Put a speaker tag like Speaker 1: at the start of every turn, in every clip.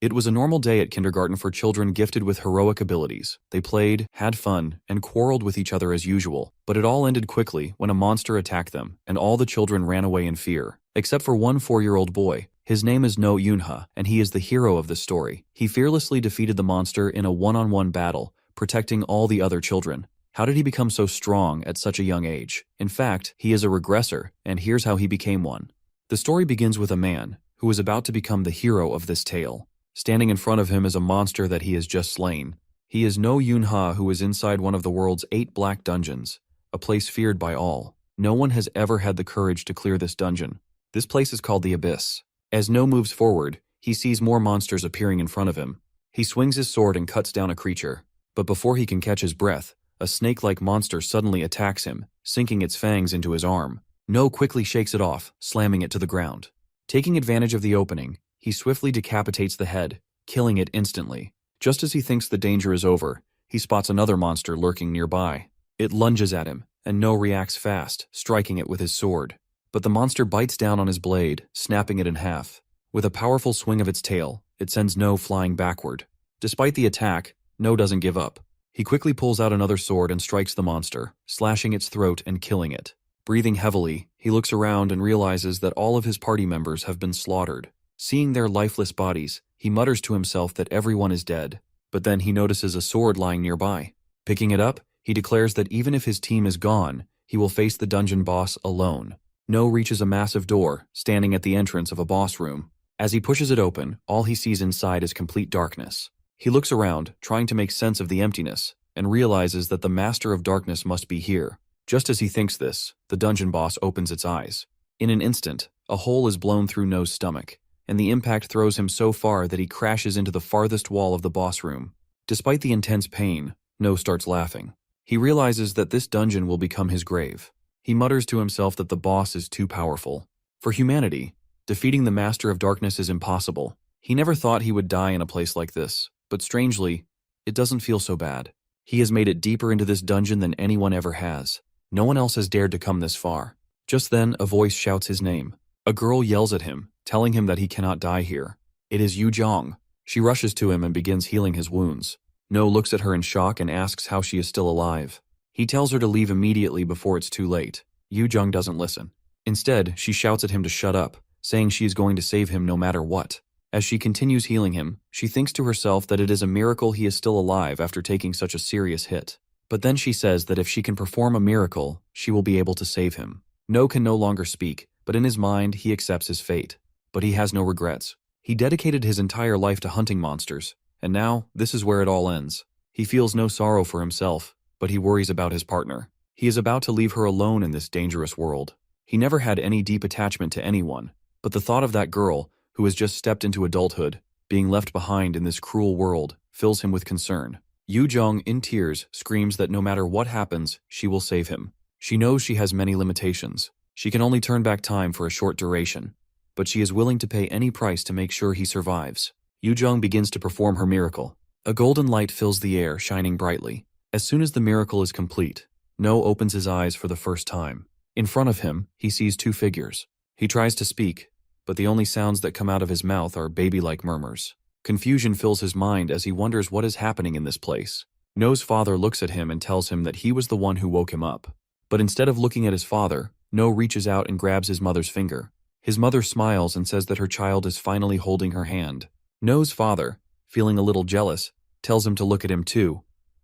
Speaker 1: It was a normal day at kindergarten for children gifted with heroic abilities. They played, had fun, and quarreled with each other as usual, but it all ended quickly when a monster attacked them, and all the children ran away in fear. Except for one 4-year-old boy. His name is No Yunha, and he is the hero of the story. He fearlessly defeated the monster in a one-on-one battle, protecting all the other children. How did he become so strong at such a young age? In fact, he is a regressor, and here's how he became one. The story begins with a man who is about to become the hero of this tale. Standing in front of him is a monster that he has just slain. He is No Yunha, who is inside one of the world's 8 black dungeons, a place feared by all. No one has ever had the courage to clear this dungeon. This place is called the Abyss. As No moves forward, he sees more monsters appearing in front of him. He swings his sword and cuts down a creature. But before he can catch his breath, a snake-like monster suddenly attacks him, sinking its fangs into his arm. No quickly shakes it off, slamming it to the ground. Taking advantage of the opening, he swiftly decapitates the head, killing it instantly. Just as he thinks the danger is over, he spots another monster lurking nearby. It lunges at him, and No reacts fast, striking it with his sword. But the monster bites down on his blade, snapping it in half. With a powerful swing of its tail, it sends No flying backward. Despite the attack, No doesn't give up. He quickly pulls out another sword and strikes the monster, slashing its throat and killing it. Breathing heavily, he looks around and realizes that all of his party members have been slaughtered. Seeing their lifeless bodies, he mutters to himself that everyone is dead. But then he notices a sword lying nearby. Picking it up, he declares that even if his team is gone, he will face the dungeon boss alone. No reaches a massive door, standing at the entrance of a boss room. As he pushes it open, all he sees inside is complete darkness. He looks around, trying to make sense of the emptiness, and realizes that the Master of Darkness must be here. Just as he thinks this, the dungeon boss opens its eyes. In an instant, a hole is blown through No's stomach, and the impact throws him so far that he crashes into the farthest wall of the boss room. Despite the intense pain, No starts laughing. He realizes that this dungeon will become his grave. He mutters to himself that the boss is too powerful. For humanity, defeating the Master of Darkness is impossible. He never thought he would die in a place like this, but strangely, it doesn't feel so bad. He has made it deeper into this dungeon than anyone ever has. No one else has dared to come this far. Just then, a voice shouts his name. A girl yells at him, telling him that he cannot die here. It is Yu Jong. She rushes to him and begins healing his wounds. No looks at her in shock and asks how she is still alive. He tells her to leave immediately before it's too late. Yu Jong doesn't listen. Instead, she shouts at him to shut up, saying she is going to save him no matter what. As she continues healing him, she thinks to herself that it is a miracle he is still alive after taking such a serious hit. But then she says that if she can perform a miracle, she will be able to save him. No can no longer speak, but in his mind he accepts his fate. But he has no regrets. He dedicated his entire life to hunting monsters, and now this is where it all ends. He feels no sorrow for himself, but he worries about his partner. He is about to leave her alone in this dangerous world. He never had any deep attachment to anyone, but the thought of that girl, who has just stepped into adulthood, being left behind in this cruel world, fills him with concern. Yu Jong, in tears, screams that no matter what happens, she will save him. She knows she has many limitations. She can only turn back time for a short duration, but she is willing to pay any price to make sure he survives. Yu Jong begins to perform her miracle. A golden light fills the air, shining brightly. As soon as the miracle is complete, No opens his eyes for the first time. In front of him, he sees 2 figures. He tries to speak, but the only sounds that come out of his mouth are baby-like murmurs. Confusion fills his mind as he wonders what is happening in this place. No's father looks at him and tells him that he was the one who woke him up. But instead of looking at his father, No reaches out and grabs his mother's finger. His mother smiles and says that her child is finally holding her hand. No's father, feeling a little jealous, tells him to look at him too.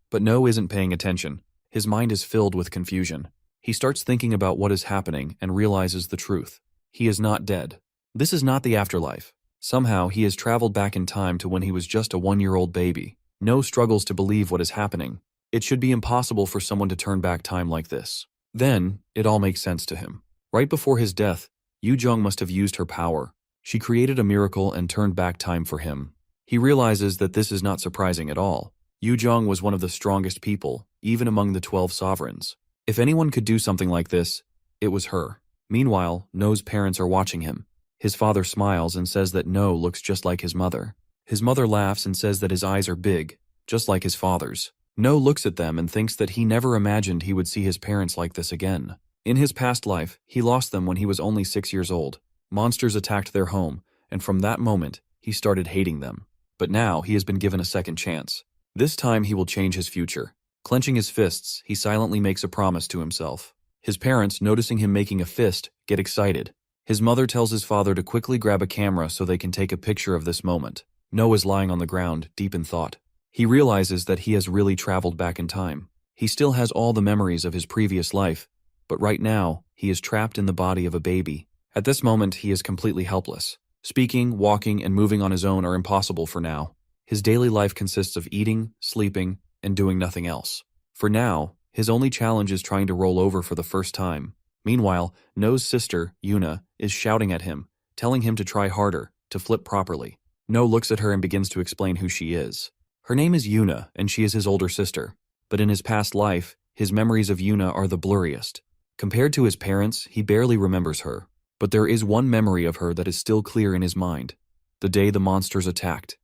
Speaker 1: But No isn't paying attention. His mind is filled with confusion. He starts thinking about what is happening and realizes the truth. He is not dead. This is not the afterlife. Somehow, he has traveled back in time to when he was just a 1-year-old baby. No struggles to believe what is happening. It should be impossible for someone to turn back time like this. Then, it all makes sense to him. Right before his death, Yu Jong must have used her power. She created a miracle and turned back time for him. He realizes that this is not surprising at all. Yu Jong was one of the strongest people, even among the 12 sovereigns. If anyone could do something like this, it was her. Meanwhile, No's parents are watching him. His father smiles and says that No looks just like his mother. His mother laughs and says that his eyes are big, just like his father's. No looks at them and thinks that he never imagined he would see his parents like this again. In his past life, he lost them when he was only 6 years old. Monsters attacked their home, and from that moment, he started hating them. But now he has been given a second chance. This time he will change his future. Clenching his fists, he silently makes a promise to himself. His parents, noticing him making a fist, get excited. His mother tells his father to quickly grab a camera so they can take a picture of this moment. No is lying on the ground, deep in thought. He realizes that he has really traveled back in time. He still has all the memories of his previous life, but right now, he is trapped in the body of a baby. At this moment, he is completely helpless. Speaking, walking, and moving on his own are impossible for now. His daily life consists of eating, sleeping, and doing nothing else. For now, his only challenge is trying to roll over for the first time. Meanwhile, No's sister, Yuna, is shouting at him, telling him to try harder, to flip properly. No looks at her and begins to explain who she is. Her name is Yuna, and she is his older sister. But in his past life, his memories of Yuna are the blurriest. Compared to his parents, he barely remembers her. But there is one memory of her that is still clear in his mind. The day the monsters attacked.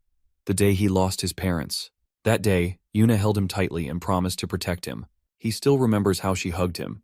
Speaker 1: The day he lost his parents. That day, Yuna held him tightly and promised to protect him. He still remembers how she hugged him.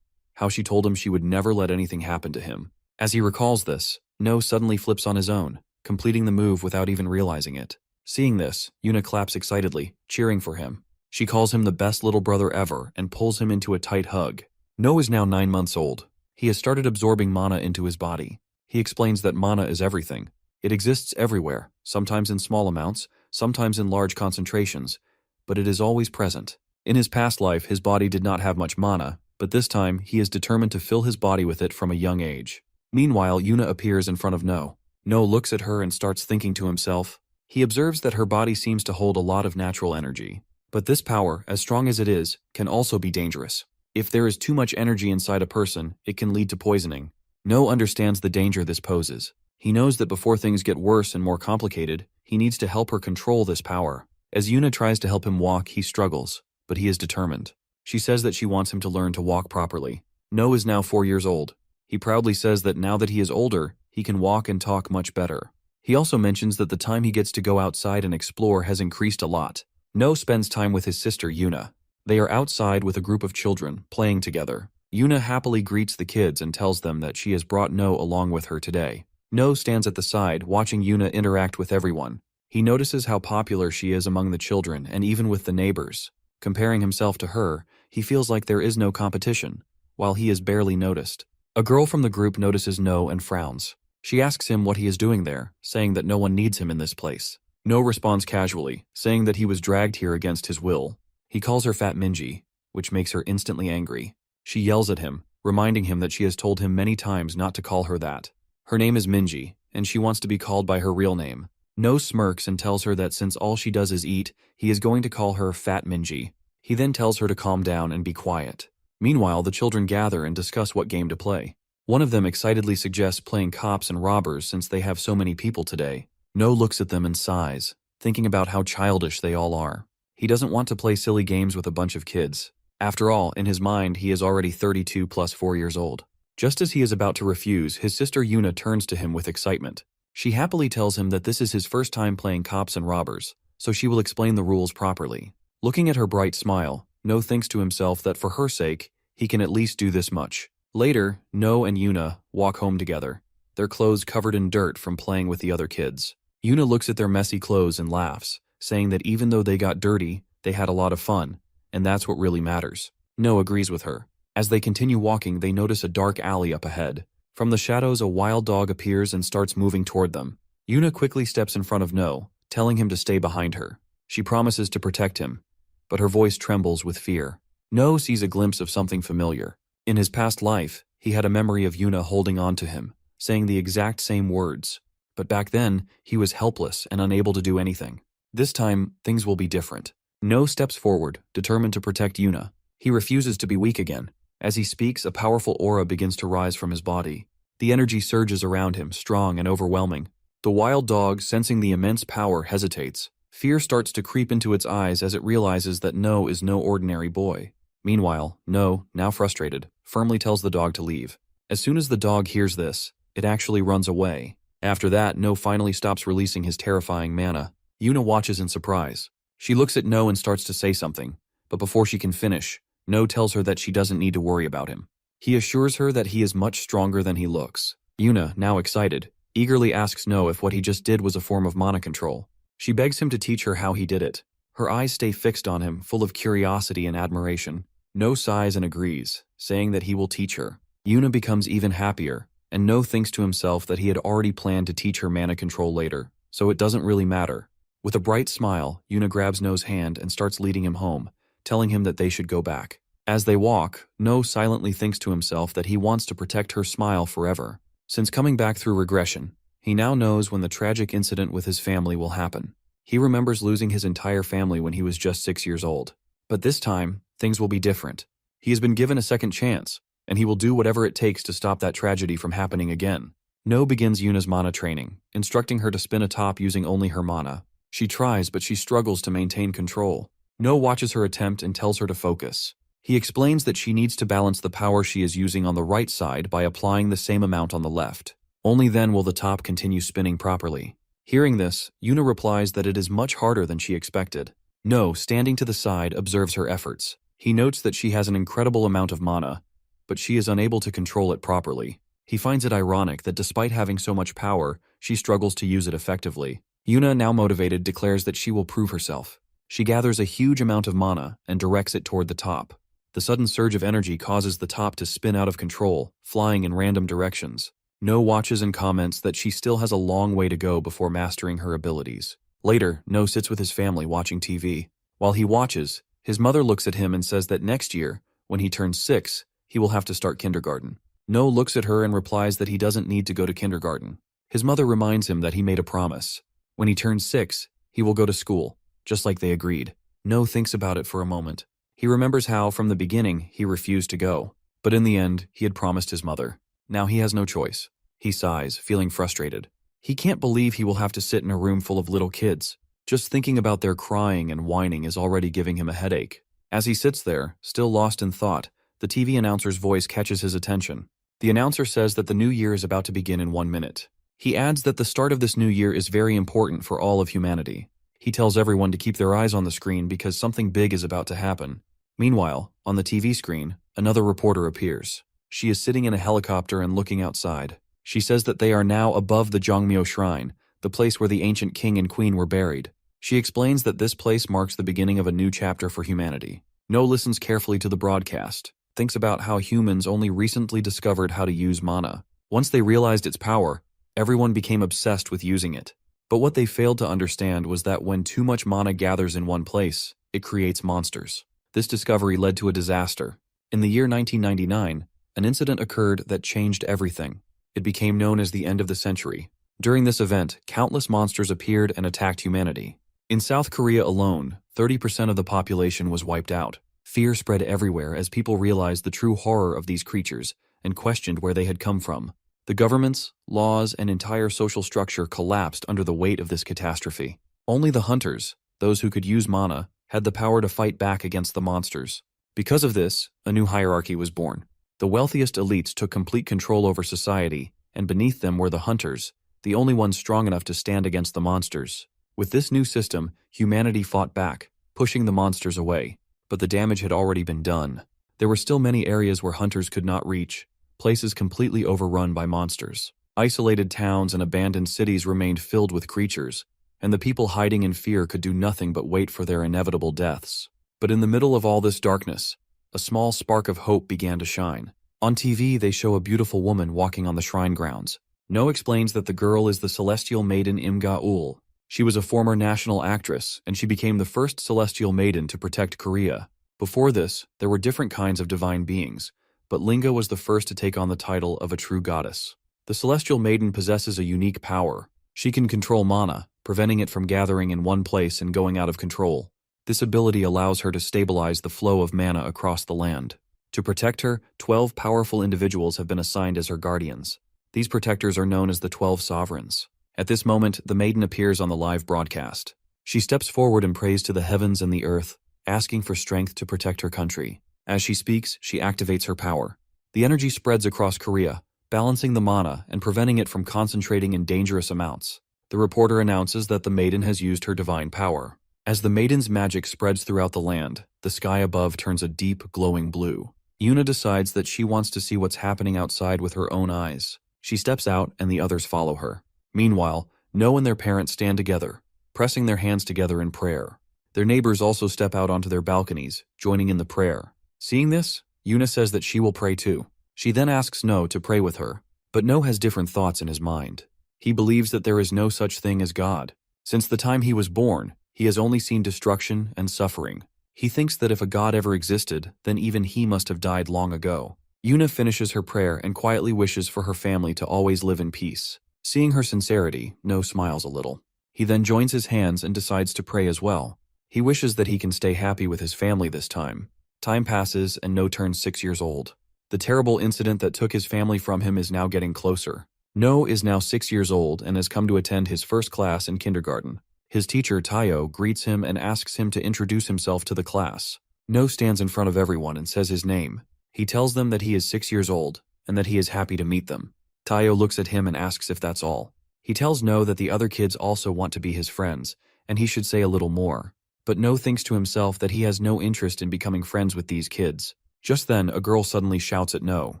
Speaker 1: How she told him she would never let anything happen to him. As he recalls this, No suddenly flips on his own, completing the move without even realizing it. Seeing this, Yuna claps excitedly, cheering for him. She calls him the best little brother ever and pulls him into a tight hug. No is now 9 months old. He has started absorbing mana into his body. He explains that mana is everything. It exists everywhere, sometimes in small amounts, sometimes in large concentrations, but it is always present. In his past life, his body did not have much mana, but this time he is determined to fill his body with it from a young age. Meanwhile, Yuna appears in front of No. No looks at her and starts thinking to himself. He observes that her body seems to hold a lot of natural energy. But this power, as strong as it is, can also be dangerous. If there is too much energy inside a person, it can lead to poisoning. No understands the danger this poses. He knows that before things get worse and more complicated, he needs to help her control this power. As Yuna tries to help him walk, he struggles, but he is determined. She says that she wants him to learn to walk properly. No is now 4 years old. He proudly says that now that he is older, he can walk and talk much better. He also mentions that the time he gets to go outside and explore has increased a lot. No spends time with his sister Yuna. They are outside with a group of children, playing together. Yuna happily greets the kids and tells them that she has brought No along with her today. No stands at the side, watching Yuna interact with everyone. He notices how popular she is among the children and even with the neighbors. Comparing himself to her, he feels like there is no competition, while he is barely noticed. A girl from the group notices No and frowns. She asks him what he is doing there, saying that no one needs him in this place. No responds casually, saying that he was dragged here against his will. He calls her Fat Minji, which makes her instantly angry. She yells at him, reminding him that she has told him many times not to call her that. Her name is Minji, and she wants to be called by her real name. No smirks and tells her that since all she does is eat, he is going to call her Fat Minji. He then tells her to calm down and be quiet. Meanwhile, the children gather and discuss what game to play. One of them excitedly suggests playing cops and robbers since they have so many people today. No looks at them and sighs, thinking about how childish they all are. He doesn't want to play silly games with a bunch of kids. After all, in his mind, he is already 32 plus 4 years old. Just as he is about to refuse, his sister Yuna turns to him with excitement. She happily tells him that this is his first time playing cops and robbers, so she will explain the rules properly. Looking at her bright smile, No thinks to himself that for her sake, he can at least do this much. Later, No and Yuna walk home together, their clothes covered in dirt from playing with the other kids. Yuna looks at their messy clothes and laughs, saying that even though they got dirty, they had a lot of fun, and that's what really matters. No agrees with her. As they continue walking, they notice a dark alley up ahead. From the shadows, a wild dog appears and starts moving toward them. Yuna quickly steps in front of No, telling him to stay behind her. She promises to protect him, but her voice trembles with fear. No sees a glimpse of something familiar. In his past life, he had a memory of Yuna holding on to him, saying the exact same words. But back then, he was helpless and unable to do anything. This time, things will be different. No steps forward, determined to protect Yuna. He refuses to be weak again. As he speaks, a powerful aura begins to rise from his body. The energy surges around him, strong and overwhelming. The wild dog, sensing the immense power, hesitates. Fear starts to creep into its eyes as it realizes that No is no ordinary boy. Meanwhile, No, now frustrated, firmly tells the dog to leave. As soon as the dog hears this, it actually runs away. After that, No finally stops releasing his terrifying mana. Yuna watches in surprise. She looks at No and starts to say something, but before she can finish, No tells her that she doesn't need to worry about him. He assures her that he is much stronger than he looks. Yuna, now excited, eagerly asks No if what he just did was a form of mana control. She begs him to teach her how he did it. Her eyes stay fixed on him, full of curiosity and admiration. No sighs and agrees, saying that he will teach her. Yuna becomes even happier, and No thinks to himself that he had already planned to teach her mana control later, so it doesn't really matter. With a bright smile, Yuna grabs No's hand and starts leading him home, telling him that they should go back. As they walk, No silently thinks to himself that he wants to protect her smile forever. Since coming back through regression, he now knows when the tragic incident with his family will happen. He remembers losing his entire family when he was just 6 years old. But this time, things will be different. He has been given a second chance, and he will do whatever it takes to stop that tragedy from happening again. No begins Yuna's mana training, instructing her to spin a top using only her mana. She tries, but she struggles to maintain control. No watches her attempt and tells her to focus. He explains that she needs to balance the power she is using on the right side by applying the same amount on the left. Only then will the top continue spinning properly. Hearing this, Yuna replies that it is much harder than she expected. No, standing to the side, observes her efforts. He notes that she has an incredible amount of mana, but she is unable to control it properly. He finds it ironic that despite having so much power, she struggles to use it effectively. Yuna, now motivated, declares that she will prove herself. She gathers a huge amount of mana and directs it toward the top. The sudden surge of energy causes the top to spin out of control, flying in random directions. No watches and comments that she still has a long way to go before mastering her abilities. Later, No sits with his family watching TV. While he watches, his mother looks at him and says that next year, when he turns 6, he will have to start kindergarten. No looks at her and replies that he doesn't need to go to kindergarten. His mother reminds him that he made a promise. When he turns 6, he will go to school, just like they agreed. No thinks about it for a moment. He remembers how, from the beginning, he refused to go. But in the end, he had promised his mother. Now he has no choice. He sighs, feeling frustrated. He can't believe he will have to sit in a room full of little kids. Just thinking about their crying and whining is already giving him a headache. As he sits there, still lost in thought, the TV announcer's voice catches his attention. The announcer says that the new year is about to begin in 1 minute. He adds that the start of this new year is very important for all of humanity. He tells everyone to keep their eyes on the screen because something big is about to happen. Meanwhile, on the TV screen, another reporter appears. She is sitting in a helicopter and looking outside. She says that they are now above the Jongmyo Shrine, the place where the ancient king and queen were buried. She explains that this place marks the beginning of a new chapter for humanity. No listens carefully to the broadcast, thinks about how humans only recently discovered how to use mana. Once they realized its power, everyone became obsessed with using it. But what they failed to understand was that when too much mana gathers in one place, it creates monsters. This discovery led to a disaster. In the year 1999, an incident occurred that changed everything. It became known as the end of the century. During this event, countless monsters appeared and attacked humanity. In South Korea alone, 30% of the population was wiped out. Fear spread everywhere as people realized the true horror of these creatures and questioned where they had come from. The governments, laws, and entire social structure collapsed under the weight of this catastrophe. Only the hunters, those who could use mana, had the power to fight back against the monsters. Because of this, a new hierarchy was born. The wealthiest elites took complete control over society, and beneath them were the hunters, the only ones strong enough to stand against the monsters. With this new system, humanity fought back, pushing the monsters away. But the damage had already been done. There were still many areas where hunters could not reach, places completely overrun by monsters. Isolated towns and abandoned cities remained filled with creatures, and the people hiding in fear could do nothing but wait for their inevitable deaths. But in the middle of all this darkness, a small spark of hope began to shine. On TV, they show a beautiful woman walking on the shrine grounds. No explains that the girl is the celestial maiden Imga-ul. She was a former national actress, and she became the first celestial maiden to protect Korea. Before this, there were different kinds of divine beings, but Linga was the first to take on the title of a true goddess. The celestial maiden possesses a unique power. She can control mana, preventing it from gathering in one place and going out of control. This ability allows her to stabilize the flow of mana across the land. To protect her, 12 powerful individuals have been assigned as her guardians. These protectors are known as the 12 sovereigns. At this moment, the maiden appears on the live broadcast. She steps forward and prays to the heavens and the earth, asking for strength to protect her country. As she speaks, she activates her power. The energy spreads across Korea, balancing the mana and preventing it from concentrating in dangerous amounts. The reporter announces that the maiden has used her divine power. As the maiden's magic spreads throughout the land, the sky above turns a deep, glowing blue. Yuna decides that she wants to see what's happening outside with her own eyes. She steps out and the others follow her. Meanwhile, No and their parents stand together. pressing their hands together in prayer. Their neighbors also step out onto their balconies, joining in the prayer. Seeing this, Yuna says that she will pray too. She then asks No to pray with her, but No has different thoughts in his mind. He believes that there is no such thing as God. Since the time he was born, he has only seen destruction and suffering. He thinks that if a God ever existed, then even he must have died long ago. Yuna finishes her prayer and quietly wishes for her family to always live in peace. Seeing her sincerity, No smiles a little. He then joins his hands and decides to pray as well. He wishes that he can stay happy with his family this time. Time passes and No turns 6 years old. The terrible incident that took his family from him is now getting closer. No is now 6 years old and has come to attend his first class in kindergarten. His teacher, Tayo, greets him and asks him to introduce himself to the class. No stands in front of everyone and says his name. He tells them that he is 6 years old and that he is happy to meet them. Tayo looks at him and asks if that's all. He tells No that the other kids also want to be his friends, and he should say a little more. But No thinks to himself that he has no interest in becoming friends with these kids. Just then, a girl suddenly shouts at No.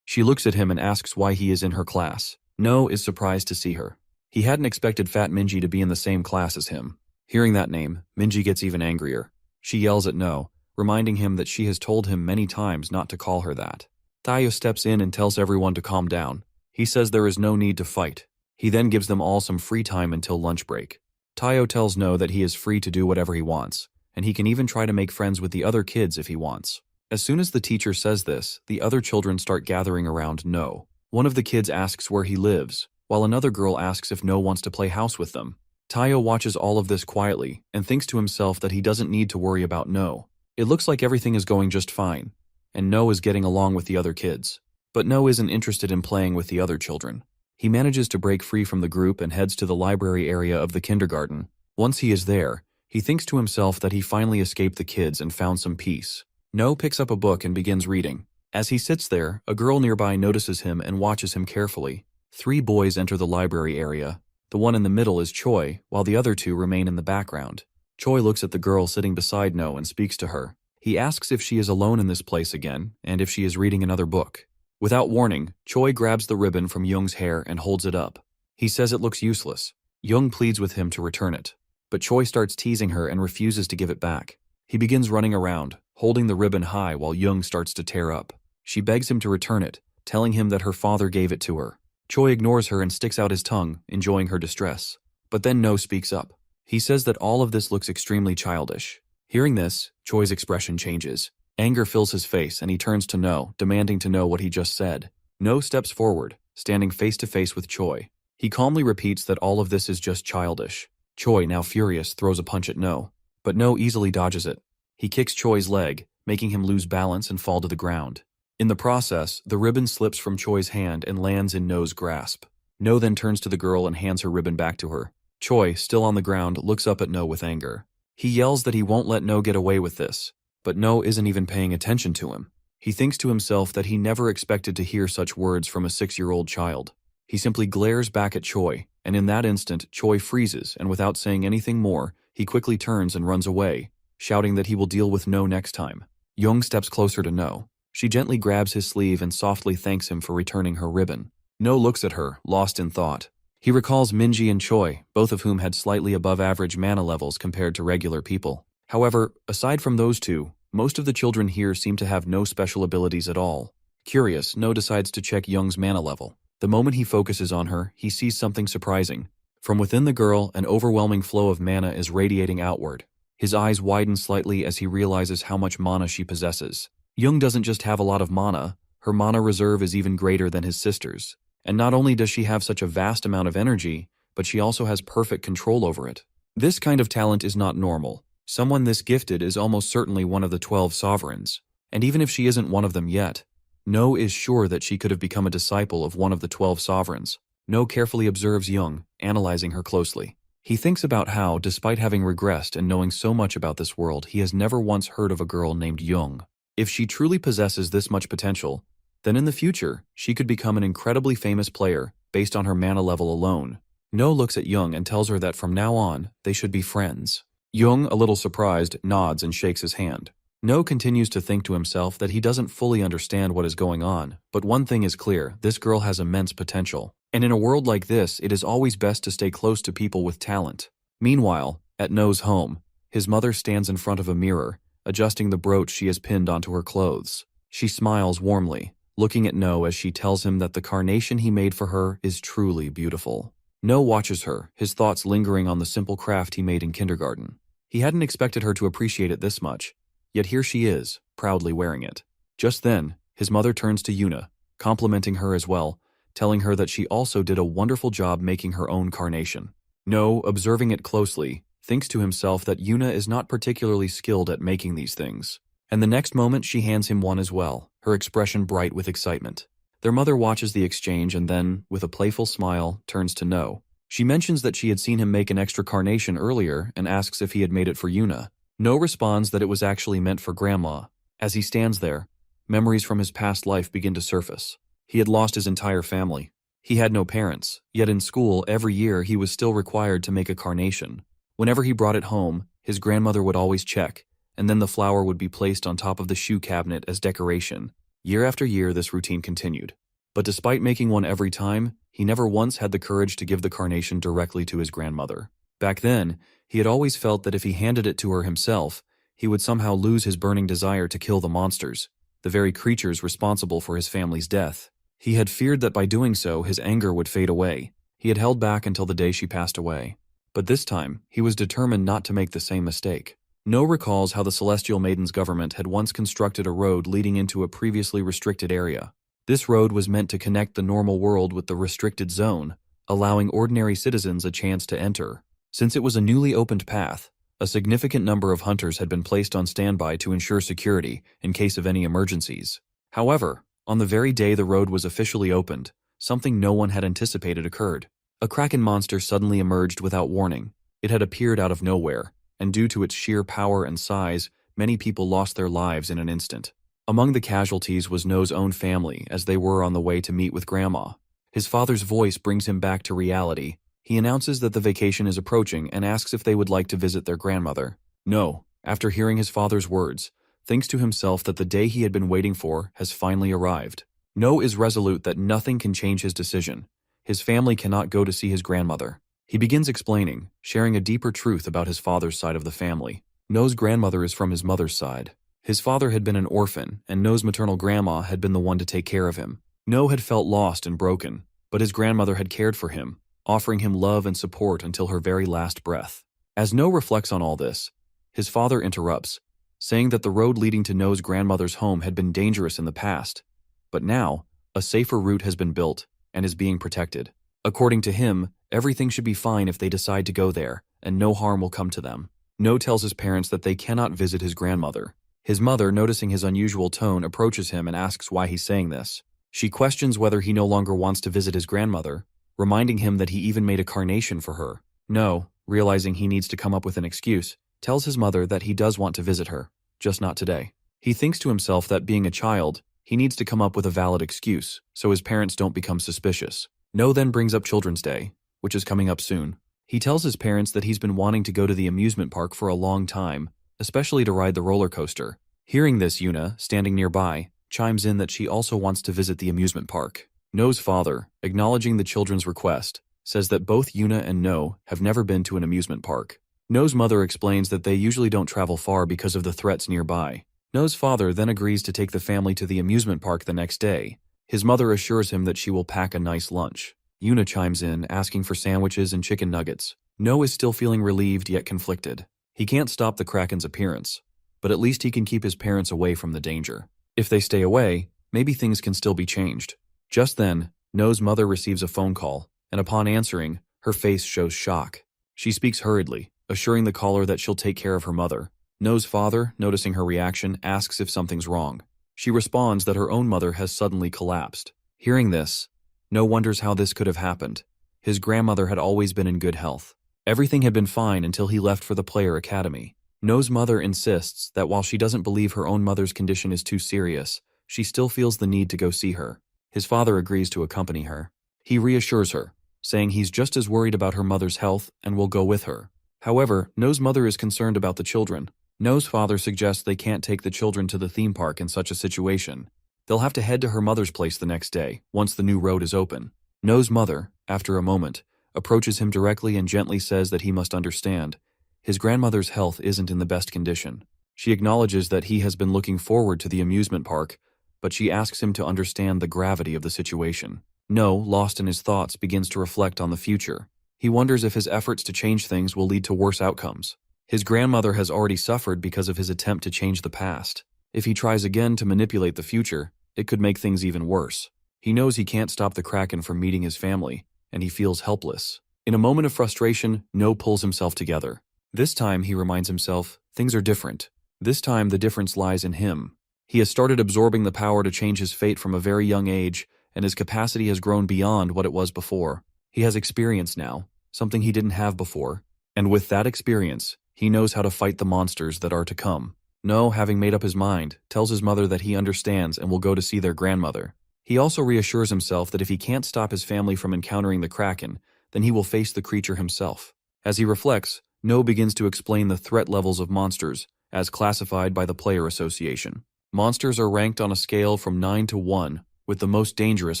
Speaker 1: She looks at him and asks why he is in her class. No is surprised to see her. He hadn't expected Fat Minji to be in the same class as him. Hearing that name, Minji gets even angrier. She yells at No, reminding him that she has told him many times not to call her that. Tayo steps in and tells everyone to calm down. He says there is no need to fight. He then gives them all some free time until lunch break. Tayo tells No that he is free to do whatever he wants, and he can even try to make friends with the other kids if he wants. As soon as the teacher says this, the other children start gathering around No. One of the kids asks where he lives, while another girl asks if No wants to play house with them. Tayo watches all of this quietly and thinks to himself that he doesn't need to worry about No. It looks like everything is going just fine, and No is getting along with the other kids. But No isn't interested in playing with the other children. He manages to break free from the group and heads to the library area of the kindergarten. Once he is there, he thinks to himself that he finally escaped the kids and found some peace. No picks up a book and begins reading. As he sits there, a girl nearby notices him and watches him carefully. 3 boys enter the library area. The one in the middle is Choi, while the other 2 remain in the background. Choi looks at the girl sitting beside No and speaks to her. He asks if she is alone in this place again, and if she is reading another book. Without warning, Choi grabs the ribbon from Young's hair and holds it up. He says it looks useless. Young pleads with him to return it, but Choi starts teasing her and refuses to give it back. He begins running around, holding the ribbon high while Young starts to tear up. She begs him to return it, telling him that her father gave it to her. Choi ignores her and sticks out his tongue, enjoying her distress. But then No speaks up. He says that all of this looks extremely childish. Hearing this, Choi's expression changes. Anger fills his face and he turns to No, demanding to know what he just said. No steps forward, standing face to face with Choi. He calmly repeats that all of this is just childish. Choi, now furious, throws a punch at No, but No easily dodges it. He kicks Choi's leg, making him lose balance and fall to the ground. In the process, the ribbon slips from Choi's hand and lands in No's grasp. No then turns to the girl and hands her ribbon back to her. Choi, still on the ground, looks up at No with anger. He yells that he won't let No get away with this, but No isn't even paying attention to him. He thinks to himself that he never expected to hear such words from a 6-year-old child. He simply glares back at Choi, and in that instant, Choi freezes, and without saying anything more, he quickly turns and runs away, shouting that he will deal with No next time. Young steps closer to No. She gently grabs his sleeve and softly thanks him for returning her ribbon. No looks at her, lost in thought. He recalls Minji and Choi, both of whom had slightly above average mana levels compared to regular people. However, aside from those 2, most of the children here seem to have no special abilities at all. Curious, No decides to check Young's mana level. The moment he focuses on her, he sees something surprising. From within the girl, an overwhelming flow of mana is radiating outward. His eyes widen slightly as he realizes how much mana she possesses. Young doesn't just have a lot of mana, her mana reserve is even greater than his sister's. And not only does she have such a vast amount of energy, but she also has perfect control over it. This kind of talent is not normal. Someone this gifted is almost certainly one of the 12 sovereigns. And even if she isn't one of them yet, No is sure that she could have become a disciple of one of the 12 sovereigns. No carefully observes Young, analyzing her closely. He thinks about how, despite having regressed and knowing so much about this world, he has never once heard of a girl named Young. If she truly possesses this much potential, then in the future, she could become an incredibly famous player based on her mana level alone. No looks at Young and tells her that from now on, they should be friends. Young, a little surprised, nods and shakes his hand. No continues to think to himself that he doesn't fully understand what is going on, but one thing is clear, this girl has immense potential. And in a world like this, it is always best to stay close to people with talent. Meanwhile, At No's home, his mother stands in front of a mirror, adjusting the brooch she has pinned onto her clothes. She smiles warmly, looking at No as she tells him that the carnation he made for her is truly beautiful. No watches her, his thoughts lingering on the simple craft he made in kindergarten. He hadn't expected her to appreciate it this much, yet here she is, proudly wearing it. Just then, his mother turns to Yuna, complimenting her as well, telling her that she also did a wonderful job making her own carnation. No, observing it closely, thinks to himself that Yuna is not particularly skilled at making these things. And the next moment she hands him one as well, her expression bright with excitement. Their mother watches the exchange and then, with a playful smile, turns to No. She mentions that she had seen him make an extra carnation earlier and asks if he had made it for Yuna. No responds that it was actually meant for Grandma. As he stands there, memories from his past life begin to surface. He had lost his entire family. He had no parents, yet in school every year he was still required to make a carnation. Whenever he brought it home, his grandmother would always check, and then the flower would be placed on top of the shoe cabinet as decoration. Year after year this routine continued. But despite making one every time, he never once had the courage to give the carnation directly to his grandmother. Back then, he had always felt that if he handed it to her himself, he would somehow lose his burning desire to kill the monsters, the very creatures responsible for his family's death. He had feared that by doing so, his anger would fade away. He had held back until the day she passed away. But this time, he was determined not to make the same mistake. No recalls how the Celestial Maiden's government had once constructed a road leading into a previously restricted area. This road was meant to connect the normal world with the restricted zone, allowing ordinary citizens a chance to enter. Since it was a newly opened path, a significant number of hunters had been placed on standby to ensure security in case of any emergencies. However, on the very day the road was officially opened, something no one had anticipated occurred. A kraken monster suddenly emerged without warning. It had appeared out of nowhere, and due to its sheer power and size, many people lost their lives in an instant. Among the casualties was No's own family as they were on the way to meet with Grandma. His father's voice brings him back to reality. He announces that the vacation is approaching and asks if they would like to visit their grandmother. No, after hearing his father's words, thinks to himself that the day he had been waiting for has finally arrived. No is resolute that nothing can change his decision. His family cannot go to see his grandmother. He begins explaining, sharing a deeper truth about his father's side of the family. No's grandmother is from his mother's side. His father had been an orphan, and No's maternal grandma had been the one to take care of him. No had felt lost and broken, but his grandmother had cared for him, offering him love and support until her very last breath. As No reflects on all this, his father interrupts, saying that the road leading to No's grandmother's home had been dangerous in the past, but now, a safer route has been built and is being protected. According to him, everything should be fine if they decide to go there, and no harm will come to them. No tells his parents that they cannot visit his grandmother. His mother, noticing his unusual tone, approaches him and asks why he's saying this. She questions whether he no longer wants to visit his grandmother, reminding him that he even made a carnation for her. No, realizing he needs to come up with an excuse, tells his mother that he does want to visit her, just not today. He thinks to himself that being a child, he needs to come up with a valid excuse, so his parents don't become suspicious. No then brings up Children's Day, which is coming up soon. He tells his parents that he's been wanting to go to the amusement park for a long time, especially to ride the roller coaster. Hearing this, Yuna, standing nearby, chimes in that she also wants to visit the amusement park. No's father, acknowledging the children's request, says that both Yuna and No have never been to an amusement park. No's mother explains that they usually don't travel far because of the threats nearby. No's father then agrees to take the family to the amusement park the next day. His mother assures him that she will pack a nice lunch. Yuna chimes in, asking for sandwiches and chicken nuggets. No is still feeling relieved yet conflicted. He can't stop the Kraken's appearance, but at least he can keep his parents away from the danger. If they stay away, maybe things can still be changed. Just then, No's mother receives a phone call, and upon answering, her face shows shock. She speaks hurriedly, assuring the caller that she'll take care of her mother. No's father, noticing her reaction, asks if something's wrong. She responds that her own mother has suddenly collapsed. Hearing this, No wonders how this could have happened. His grandmother had always been in good health. Everything had been fine until he left for the Player Academy. No's mother insists that while she doesn't believe her own mother's condition is too serious, she still feels the need to go see her. His father agrees to accompany her. He reassures her, saying he's just as worried about her mother's health and will go with her. However, No's mother is concerned about the children. No's father suggests they can't take the children to the theme park in such a situation. They'll have to head to her mother's place the next day, once the new road is open. No's mother, after a moment, approaches him directly and gently says that he must understand. His grandmother's health isn't in the best condition. She acknowledges that he has been looking forward to the amusement park, but she asks him to understand the gravity of the situation. No, lost in his thoughts, begins to reflect on the future. He wonders if his efforts to change things will lead to worse outcomes. His grandmother has already suffered because of his attempt to change the past. If he tries again to manipulate the future, it could make things even worse. He knows he can't stop the Kraken from meeting his family, and he feels helpless. In a moment of frustration, No pulls himself together. This time, he reminds himself, things are different. This time, the difference lies in him. He has started absorbing the power to change his fate from a very young age, and his capacity has grown beyond what it was before. He has experience now, something he didn't have before, and with that experience, he knows how to fight the monsters that are to come. No, having made up his mind, tells his mother that he understands and will go to see their grandmother. He also reassures himself that if he can't stop his family from encountering the Kraken, then he will face the creature himself. As he reflects, No begins to explain the threat levels of monsters, as classified by the Player Association. Monsters are ranked on a scale from 9 to 1, with the most dangerous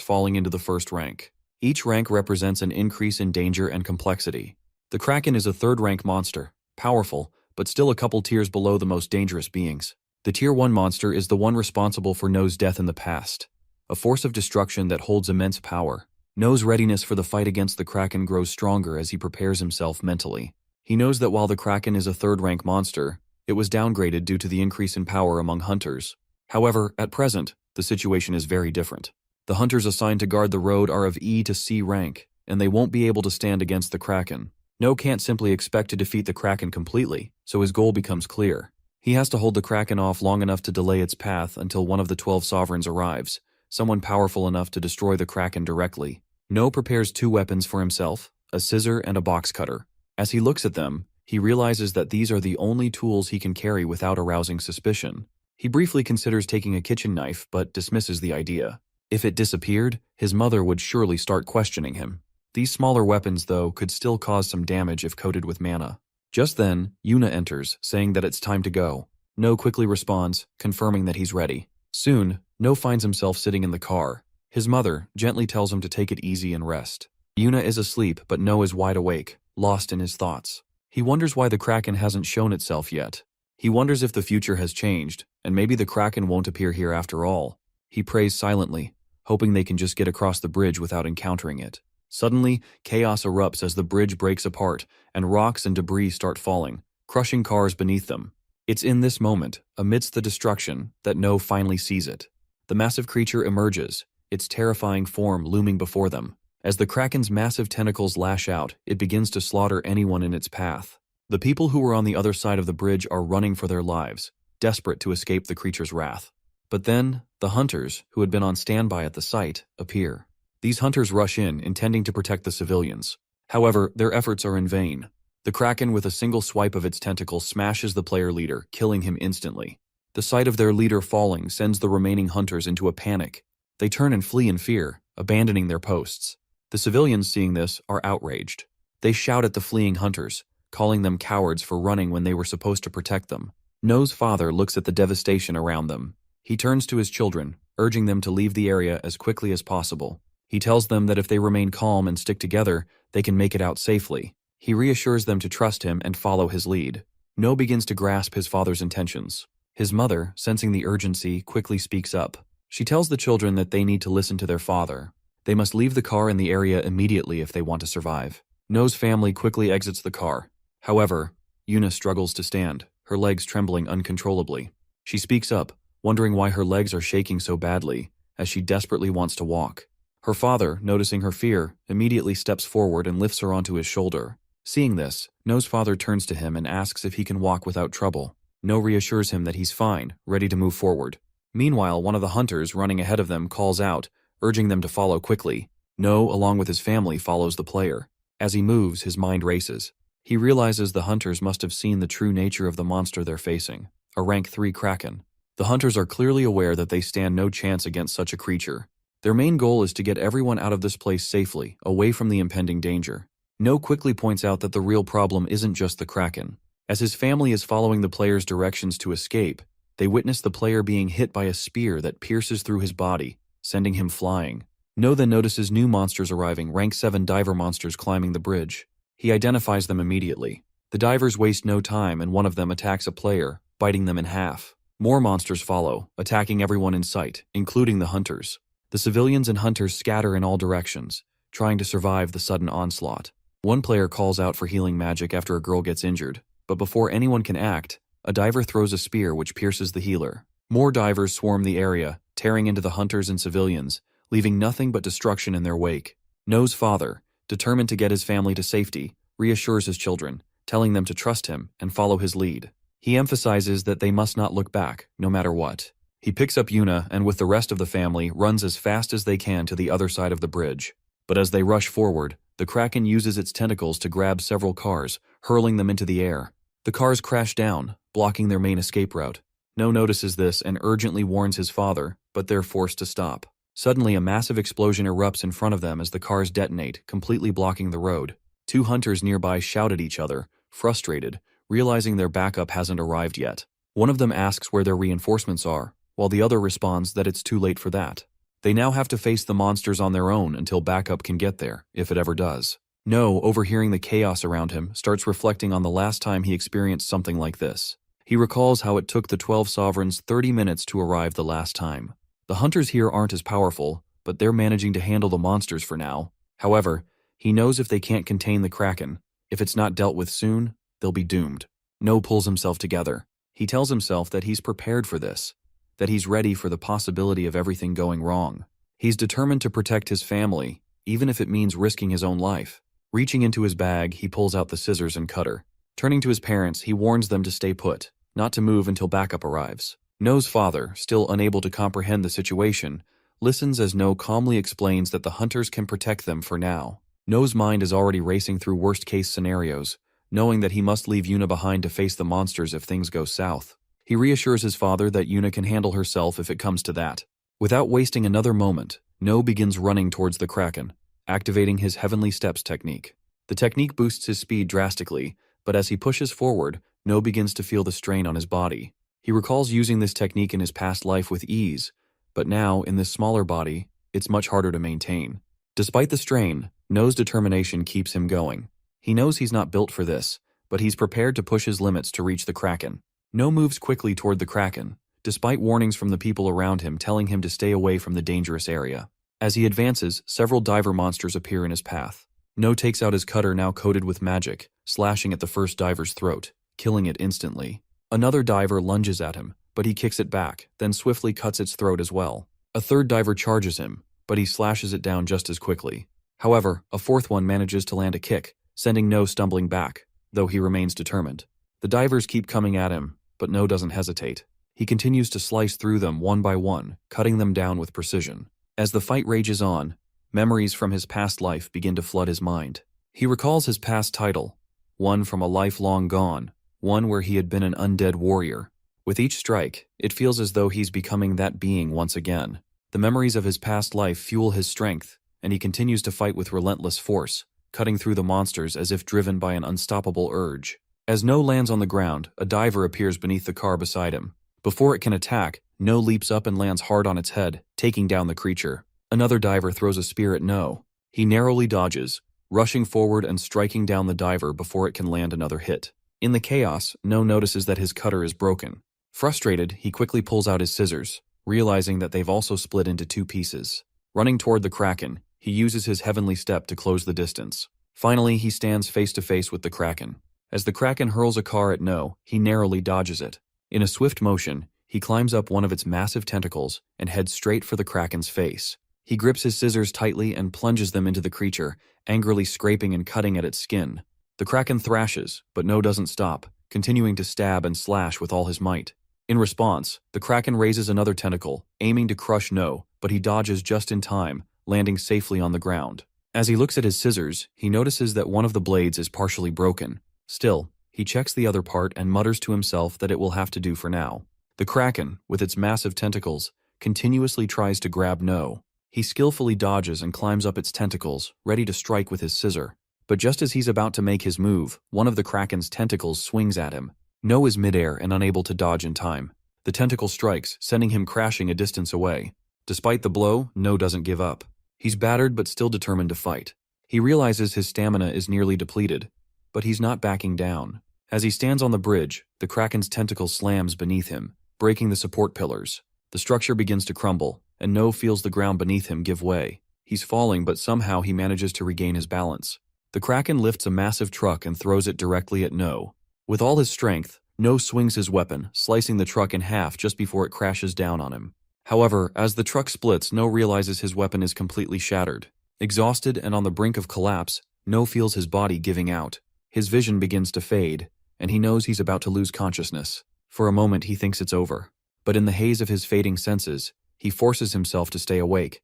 Speaker 1: falling into the first rank. Each rank represents an increase in danger and complexity. The Kraken is a third-rank monster, powerful, but still a couple tiers below the most dangerous beings. The Tier 1 monster is the one responsible for No's death in the past, a force of destruction that holds immense power. No's readiness for the fight against the Kraken grows stronger as he prepares himself mentally. He knows that while the Kraken is a third-rank monster, it was downgraded due to the increase in power among hunters. However, at present, the situation is very different. The hunters assigned to guard the road are of E to C rank, and they won't be able to stand against the Kraken. No can't simply expect to defeat the Kraken completely, so his goal becomes clear. He has to hold the Kraken off long enough to delay its path until one of the 12 sovereigns arrives, someone powerful enough to destroy the Kraken directly. No prepares 2 weapons for himself, a scissor and a box cutter. As he looks at them, he realizes that these are the only tools he can carry without arousing suspicion. He briefly considers taking a kitchen knife, but dismisses the idea. If it disappeared, his mother would surely start questioning him. These smaller weapons, though, could still cause some damage if coated with mana. Just then, Yuna enters, saying that it's time to go. No quickly responds, confirming that he's ready. Soon, No finds himself sitting in the car. His mother gently tells him to take it easy and rest. Yuna is asleep, but No is wide awake, lost in his thoughts. He wonders why the Kraken hasn't shown itself yet. He wonders if the future has changed, and maybe the Kraken won't appear here after all. He prays silently, hoping they can just get across the bridge without encountering it. Suddenly, chaos erupts as the bridge breaks apart, and rocks and debris start falling, crushing cars beneath them. It's in this moment, amidst the destruction, that No finally sees it. The massive creature emerges, its terrifying form looming before them. As the Kraken's massive tentacles lash out, it begins to slaughter anyone in its path. The people who were on the other side of the bridge are running for their lives, desperate to escape the creature's wrath. But then, the hunters, who had been on standby at the site, appear. These hunters rush in, intending to protect the civilians. However, their efforts are in vain. The Kraken, with a single swipe of its tentacle, smashes the player leader, killing him instantly. The sight of their leader falling sends the remaining hunters into a panic. They turn and flee in fear, abandoning their posts. The civilians, seeing this, are outraged. They shout at the fleeing hunters, calling them cowards for running when they were supposed to protect them. No's father looks at the devastation around them. He turns to his children, urging them to leave the area as quickly as possible. He tells them that if they remain calm and stick together, they can make it out safely. He reassures them to trust him and follow his lead. No begins to grasp his father's intentions. His mother, sensing the urgency, quickly speaks up. She tells the children that they need to listen to their father. They must leave the car in the area immediately if they want to survive. No's family quickly exits the car. However, Yuna struggles to stand, her legs trembling uncontrollably. She speaks up, wondering why her legs are shaking so badly, as she desperately wants to walk. Her father, noticing her fear, immediately steps forward and lifts her onto his shoulder. Seeing this, No's father turns to him and asks if he can walk without trouble. No reassures him that he's fine, ready to move forward. Meanwhile, one of the hunters running ahead of them calls out, urging them to follow quickly. No, along with his family, follows the player. As he moves, his mind races. He realizes the hunters must have seen the true nature of the monster they're facing, a rank 3 Kraken. The hunters are clearly aware that they stand no chance against such a creature. Their main goal is to get everyone out of this place safely, away from the impending danger. No quickly points out that the real problem isn't just the Kraken. As his family is following the player's directions to escape, they witness the player being hit by a spear that pierces through his body, sending him flying. No then notices new monsters arriving, rank 7 diver monsters climbing the bridge. He identifies them immediately. The divers waste no time and one of them attacks a player, biting them in half. More monsters follow, attacking everyone in sight, including the hunters. The civilians and hunters scatter in all directions, trying to survive the sudden onslaught. One player calls out for healing magic after a girl gets injured, but before anyone can act, a diver throws a spear which pierces the healer. More divers swarm the area, tearing into the hunters and civilians, leaving nothing but destruction in their wake. No's father, determined to get his family to safety, reassures his children, telling them to trust him and follow his lead. He emphasizes that they must not look back, no matter what. He picks up Yuna and with the rest of the family runs as fast as they can to the other side of the bridge. But as they rush forward, the Kraken uses its tentacles to grab several cars, hurling them into the air. The cars crash down, blocking their main escape route. No notices this and urgently warns his father, but they're forced to stop. Suddenly, a massive explosion erupts in front of them as the cars detonate, completely blocking the road. Two hunters nearby shout at each other, frustrated, realizing their backup hasn't arrived yet. One of them asks where their reinforcements are, while the other responds that it's too late for that. They now have to face the monsters on their own until backup can get there, if it ever does. No, overhearing the chaos around him, starts reflecting on the last time he experienced something like this. He recalls how it took the 12 sovereigns 30 minutes to arrive the last time. The hunters here aren't as powerful, but they're managing to handle the monsters for now. However, he knows if they can't contain the Kraken, if it's not dealt with soon, they'll be doomed. No pulls himself together. He tells himself that he's prepared for this, that he's ready for the possibility of everything going wrong. He's determined to protect his family, even if it means risking his own life. Reaching into his bag, he pulls out the scissors and cutter. Turning to his parents, he warns them to stay put, not to move until backup arrives. No's father, still unable to comprehend the situation, listens as No calmly explains that the hunters can protect them for now. No's mind is already racing through worst-case scenarios, knowing that he must leave Yuna behind to face the monsters if things go south. He reassures his father that Yuna can handle herself if it comes to that. Without wasting another moment, No begins running towards the Kraken, activating his Heavenly Steps technique. The technique boosts his speed drastically, but as he pushes forward, No begins to feel the strain on his body. He recalls using this technique in his past life with ease, but now, in this smaller body, it's much harder to maintain. Despite the strain, No's determination keeps him going. He knows he's not built for this, but he's prepared to push his limits to reach the Kraken. No moves quickly toward the Kraken, despite warnings from the people around him telling him to stay away from the dangerous area. As he advances, several diver monsters appear in his path. No takes out his cutter now coated with magic, slashing at the first diver's throat, killing it instantly. Another diver lunges at him, but he kicks it back, then swiftly cuts its throat as well. A third diver charges him, but he slashes it down just as quickly. However, a fourth one manages to land a kick, sending No stumbling back, though he remains determined. The divers keep coming at him, but No doesn't hesitate. He continues to slice through them one by one, cutting them down with precision. As the fight rages on, memories from his past life begin to flood his mind. He recalls his past title, one from a life long gone, one where he had been an undead warrior. With each strike, it feels as though he's becoming that being once again. The memories of his past life fuel his strength, and he continues to fight with relentless force, cutting through the monsters as if driven by an unstoppable urge. As No lands on the ground, a diver appears beneath the car beside him. Before it can attack, No leaps up and lands hard on its head, taking down the creature. Another diver throws a spear at No. He narrowly dodges, rushing forward and striking down the diver before it can land another hit. In the chaos, No notices that his cutter is broken. Frustrated, he quickly pulls out his scissors, realizing that they've also split into two pieces. Running toward the Kraken, he uses his Heavenly Step to close the distance. Finally, he stands face to face with the Kraken. As the Kraken hurls a car at No, he narrowly dodges it. In a swift motion, he climbs up one of its massive tentacles and heads straight for the Kraken's face. He grips his scissors tightly and plunges them into the creature, angrily scraping and cutting at its skin. The Kraken thrashes, but No doesn't stop, continuing to stab and slash with all his might. In response, the Kraken raises another tentacle, aiming to crush No, but he dodges just in time, landing safely on the ground. As he looks at his scissors, he notices that one of the blades is partially broken. Still, he checks the other part and mutters to himself that it will have to do for now. The Kraken, with its massive tentacles, continuously tries to grab No. He skillfully dodges and climbs up its tentacles, ready to strike with his scissor. But just as he's about to make his move, one of the Kraken's tentacles swings at him. No is midair and unable to dodge in time. The tentacle strikes, sending him crashing a distance away. Despite the blow, No doesn't give up. He's battered but still determined to fight. He realizes his stamina is nearly depleted, but he's not backing down. As he stands on the bridge, the Kraken's tentacle slams beneath him, breaking the support pillars. The structure begins to crumble, and No feels the ground beneath him give way. He's falling, but somehow he manages to regain his balance. The Kraken lifts a massive truck and throws it directly at No. With all his strength, No swings his weapon, slicing the truck in half just before it crashes down on him. However, as the truck splits, No realizes his weapon is completely shattered. Exhausted and on the brink of collapse, No feels his body giving out. His vision begins to fade, and he knows he's about to lose consciousness. For a moment he thinks it's over. But in the haze of his fading senses, he forces himself to stay awake,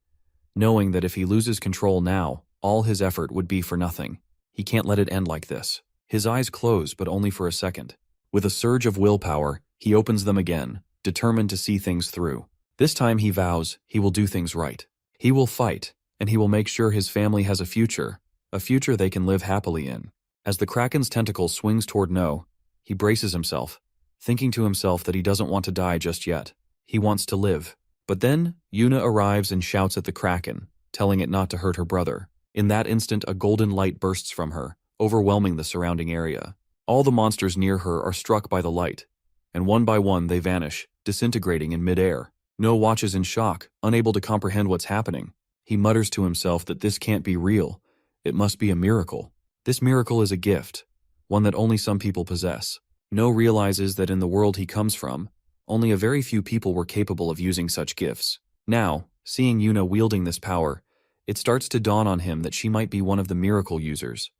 Speaker 1: knowing that if he loses control now, all his effort would be for nothing. He can't let it end like this. His eyes close, but only for a second. With a surge of willpower, he opens them again, determined to see things through. This time he vows he will do things right. He will fight, and he will make sure his family has a future they can live happily in. As the Kraken's tentacle swings toward No, he braces himself, thinking to himself that he doesn't want to die just yet. He wants to live. But then, Yuna arrives and shouts at the Kraken, telling it not to hurt her brother. In that instant, a golden light bursts from her, overwhelming the surrounding area. All the monsters near her are struck by the light, and one by one they vanish, disintegrating in midair. No watches in shock, unable to comprehend what's happening. He mutters to himself that this can't be real. It must be a miracle. This miracle is a gift, one that only some people possess. No realizes that in the world he comes from, only a very few people were capable of using such gifts. Now, seeing Yuna wielding this power, it starts to dawn on him that she might be one of the miracle users.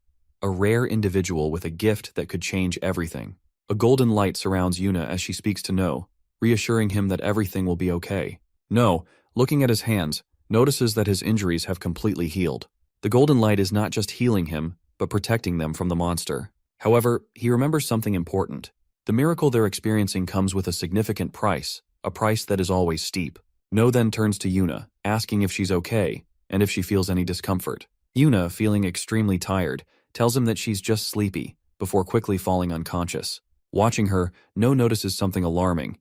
Speaker 1: A rare individual with a gift that could change everything. A golden light surrounds Yuna as she speaks to No, reassuring him that everything will be okay. No, looking at his hands, notices that his injuries have completely healed. The golden light is not just healing him, but protecting them from the monster. However, he remembers something important. The miracle they're experiencing comes with a significant price, a price that is always steep. No then turns to Yuna, asking if she's okay, and if she feels any discomfort. Yuna, feeling extremely tired, tells him that she's just sleepy, before quickly falling unconscious. Watching her, No notices something alarming.